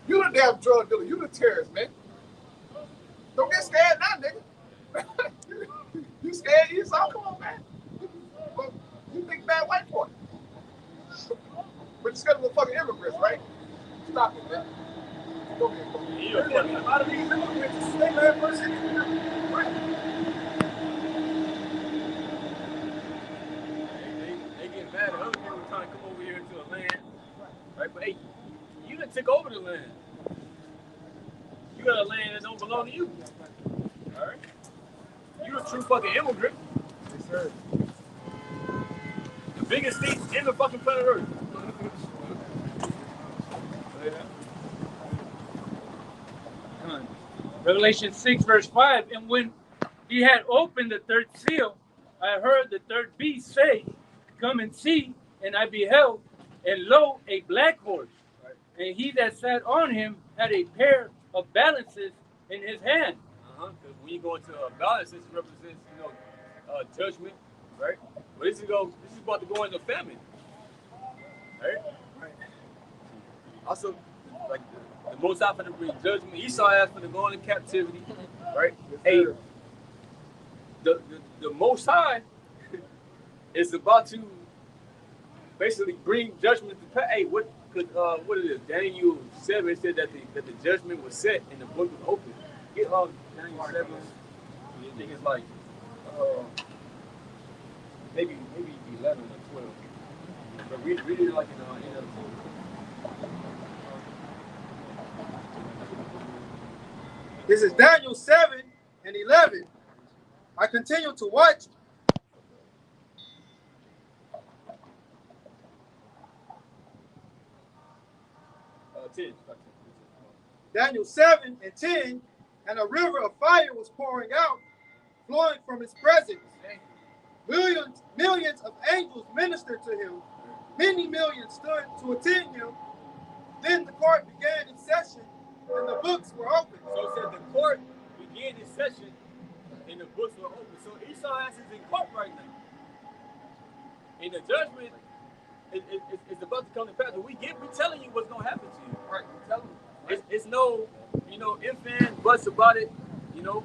Speaker 9: You the damn drug dealer, you the terrorist, man. Don't get scared now, nigga. You scared Esau? Come on, man. You big bad white boy. But you're scared of the fucking immigrants, right? Stop it, man. Go ahead. A lot of these immigrants, they man person. Right.
Speaker 6: They get mad at other people trying to come over here to a land, right? But hey, you done took over the land. You got a land that don't belong to you. All right? You're a true fucking immigrant.
Speaker 9: Yes, sir.
Speaker 6: The biggest state in the fucking planet Earth.
Speaker 7: Revelation 6, verse 5, and when he had opened the third seal, I heard the third beast say, come and see, and I beheld, and lo, a black horse, and he that sat on him had a pair of balances in his hand.
Speaker 6: Because when you go into a balance, this represents, judgment, right? But this is about to go into famine, right? Also, like the Most High for to bring judgment. Esau asked for to go into captivity, right? Hey, the Most High is about to basically bring judgment to pay. Hey, what it is? Daniel 7 said that the judgment was set and the book was open. Get Daniel 7. I think it's like maybe 11 or 12. But read it like in NLT.
Speaker 2: This is Daniel 7 and 11. I continue to watch. Daniel 7 and 10, and a river of fire was pouring out, flowing from his presence. Millions of angels ministered to him. Many millions stood to attend him. Then the court began its session, and the books were opened.
Speaker 6: So it said the court began its session, and the books were open. So Esau is in court right now. And the judgment is about to come to pass. We telling you what's going to happen to you.
Speaker 9: Right.
Speaker 6: We're telling you. It's no, ifs and buts about it. You're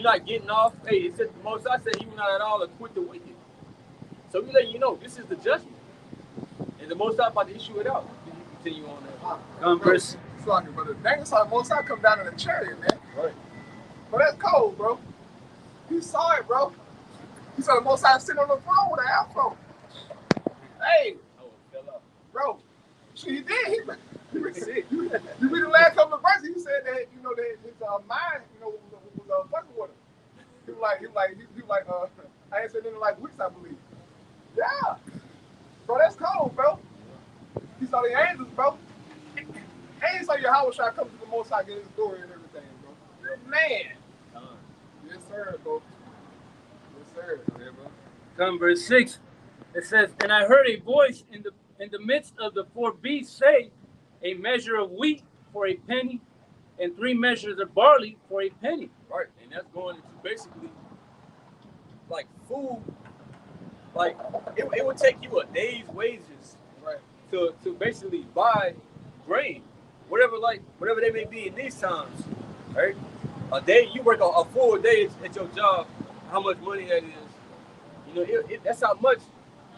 Speaker 6: not getting off. Hey, it said the Most High said he will not at all acquit the wicked. So we let you know this is the judgment, and the Most High about to issue it out. Continue on that.
Speaker 7: Converse.
Speaker 9: Slugger, brother. Dang, saw the Most High come down in a chariot, man.
Speaker 6: Right.
Speaker 9: But that's cold, bro. He saw it, bro. He saw the Most High sitting on the throne with an afro. Hey,
Speaker 6: Oh, it fell off.
Speaker 9: bro. Shit, he did. You read the last couple of verses. He said that that his mind, was fucking with him. He was like, I ain't said anything like weeks, I believe. Yeah, bro, that's cold, bro. He saw the angels, bro. And he saw Yahweh Shai come to the Most High, get his glory and everything, bro. Man. Yes, sir, bro. Yes, sir. Yeah, bro.
Speaker 7: Come verse 6. It says, and I heard a voice in the midst of the four beasts say, a measure of wheat for a penny, and 3 measures of barley for a penny.
Speaker 6: Right, and that's going into basically like food. Like it would take you a day's wages,
Speaker 9: Right.
Speaker 6: to basically buy grain, whatever they may be in these times, right? A day you work a full day at your job, how much money that is, that's how much.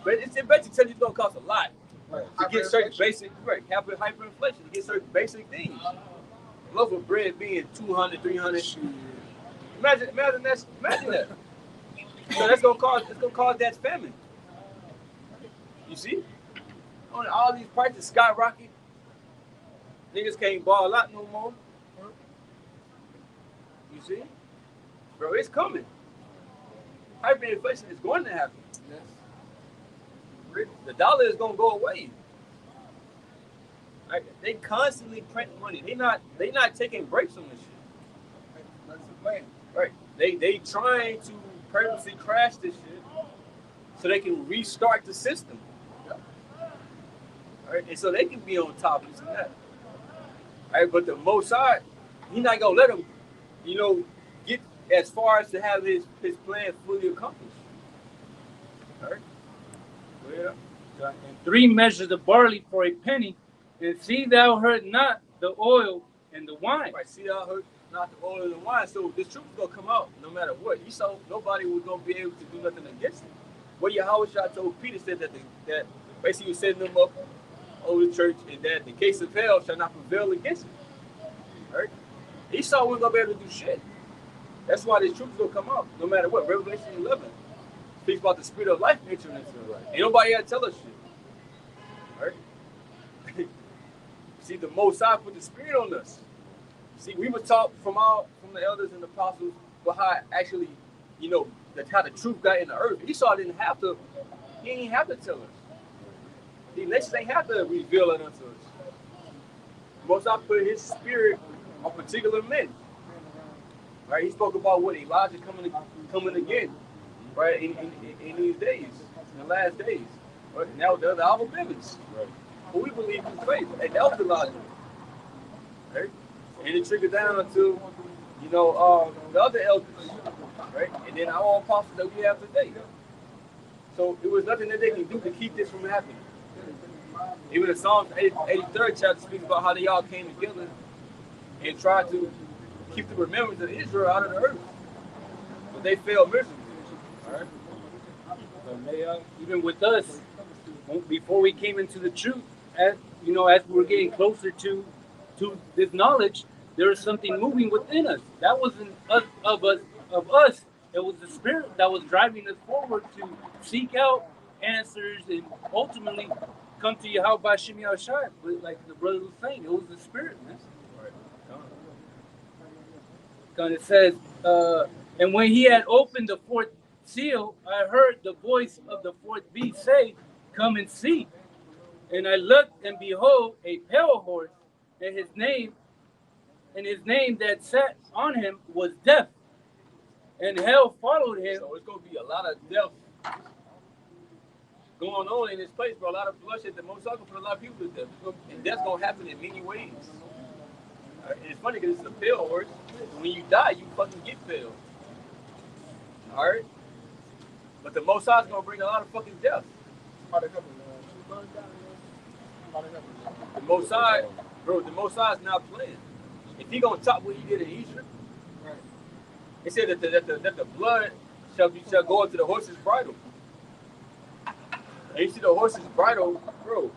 Speaker 6: But it basically tells you it's gonna cost a lot to get certain basic, right? Hyperinflation to get certain basic things. A loaf of bread being 200, 300. Imagine that. So it's gonna cause that famine. You see? All these prices skyrocket. Niggas can't ball out no more. You see? Bro, it's coming. Hyperinflation is going to happen.
Speaker 9: Yes.
Speaker 6: The dollar is gonna go away. Right? They constantly print money. They not taking breaks on this shit.
Speaker 9: That's the plan.
Speaker 6: Right. They trying to purposely crash this shit so they can restart the system. Right? And so they can be on top of this and that. Right? But the Most High, he's not gonna let them, get as far as to have his plan fully accomplished. All right. Yeah.
Speaker 7: And 3 measures of barley for a penny, and see thou hurt not the oil and the wine.
Speaker 6: Right. See thou hurt not the oil and the wine. So this truth is gonna come out no matter what. He saw nobody was gonna be able to do nothing against it. What Yahweh Shai told Peter said that basically he was setting them up over the church, and that the case of hell shall not prevail against it. Right? Esau wasn't gonna be able to do shit. That's why this truth is gonna come out no matter what. Revelation 11 speaks about the spirit of life entering into it. Right? Ain't nobody had to tell us shit. Right? See, the Most High put the spirit on us. See, we were taught from the elders and the apostles, but how actually, how the truth got in the earth. Esau didn't have to. He didn't have to tell us. The nations ain't have to reveal it unto us. Most High put His spirit on particular men. Right? He spoke about what Elijah coming again. Right? In these days, in the last days. Right? Now the other Alva Bivens. Right. But we believe in faith. And that was Elijah. Right? And it trickled down to, the other elders. Right? And then our own apostles that we have today. So it was nothing that they can do to keep this from happening. Even the Psalms 83rd chapter speaks about how they all came together and tried to keep the remembrance of Israel out of the earth. But they failed miserably. All right?
Speaker 7: Even with us, before we came into the truth, as we were getting closer to this knowledge, there was something moving within us. That wasn't of us. It was the spirit that was driving us forward to seek out answers and ultimately come to Yahweh Bashim Yahushua. But like the brother was saying, it was the spirit, man. Because it says, and when he had opened the fourth seal, I heard the voice of the fourth beast say, "Come and see." And I looked, and behold, a pale horse, and his name that sat on him was Death. And hell followed him.
Speaker 6: So it's gonna be a lot of death going on in this place, bro. A lot of bloodshed. The Most High gonna put a lot of people to death, and that's gonna happen in many ways. It's funny because it's a pale horse. When you die, you fucking get pale. All right, but the Most High is gonna bring a lot of fucking death. The Most High, bro. The Most High is not playing. If he gonna top what he did in Egypt, it said that the blood shall go into the horse's bridle. And you see the horse's bridle, bro.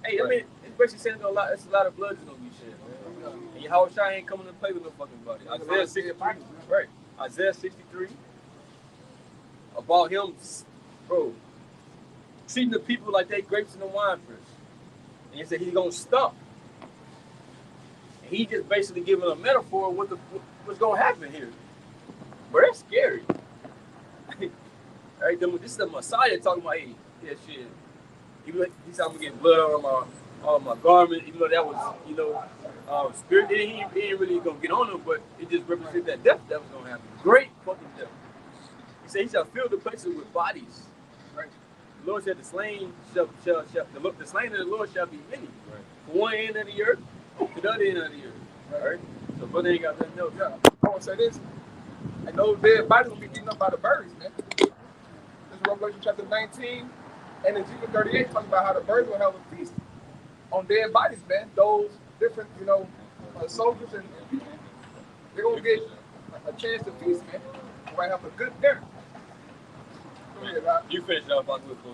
Speaker 6: Hey, I mean, it's basically saying a lot. It's a lot of blood that's gonna be shed. And Yahushua ain't coming to play with no fucking body. Isaiah 63, right? Isaiah 63 about him, bro, treating the people like they grapes in the wine press. And he said he's gonna stump. And he just basically giving a metaphor of what's gonna happen here. But that's scary. Right? This is the Messiah talking about, hey, yeah, shit. He said I'm gonna get blood on my garment, even though that was, spirit. He ain't really gonna get on them, but it just represents that death that was gonna happen. Great fucking death. He said he shall fill the places with bodies. Right? The Lord said the slain the slain of the Lord shall be many. Right. From one end of the earth to the other end of the earth. Right? So brother ain't got nothing else.
Speaker 9: Yeah, I want to say this. And those dead bodies will be eaten up by the birds, man. This is Revelation chapter 19 and Ezekiel 38 talking about how the birds will have a feast on dead bodies, man. Those different, soldiers and people, they're going to get a chance to feast, man. We're going to have a good dinner. Go ahead, Rob.
Speaker 6: You finish up, I'll do it for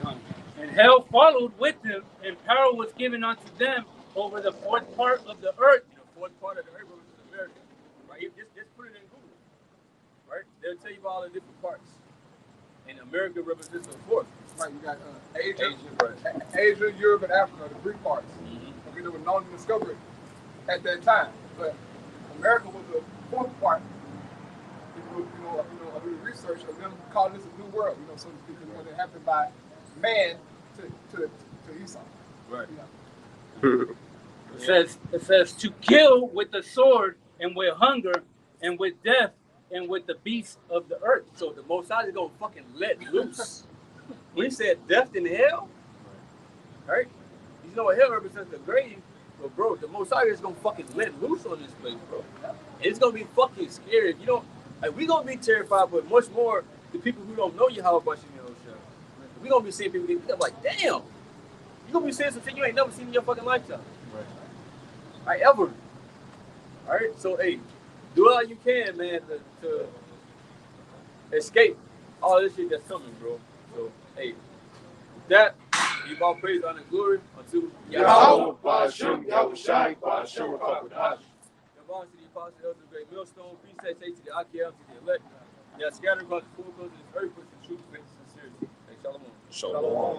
Speaker 6: you.
Speaker 7: And hell followed with him, and power was given unto them over the fourth part of the earth.
Speaker 6: The fourth part of the earth is America. Right? Just put it in Google. Right? They'll tell you about all the different parts. And America represents the fourth.
Speaker 9: Right, you got Asia, Europe, and Africa, the three parts. Mm-hmm. Okay, they were known and discovered at that time. But America was the fourth part. I do research of them calling this a new world, so to speak, because it happened by man to Esau.
Speaker 6: Right.
Speaker 7: It says to kill with the sword and with hunger and with death and with the beasts of the earth.
Speaker 6: So the Most High is gonna fucking let loose. When he said death in hell, right? You know what hell represents, the grave. But bro, the Most High is gonna fucking let loose on this place, bro. And it's gonna be fucking scary. If you don't, we gonna be terrified, but much more the people who don't know Yahweh Bashim Yahushua. We gonna be seeing people get like, damn, you gonna be seeing some shit you ain't never seen in your fucking lifetime. Right, ever. All right, so hey, do all you can, man, to escape all this shit that's coming, bro. So hey, with that, give all praise, honor, and glory unto
Speaker 2: Yahweh Bashim Yahushua Bashim Rakadash.
Speaker 6: Yavon to the apostle, elder, great millstone, peace, say to the Akim, to the elect. They are scattered across the four corners of this earth with the truth, faith, and sincerity. Hey, shalom.
Speaker 2: Shalom.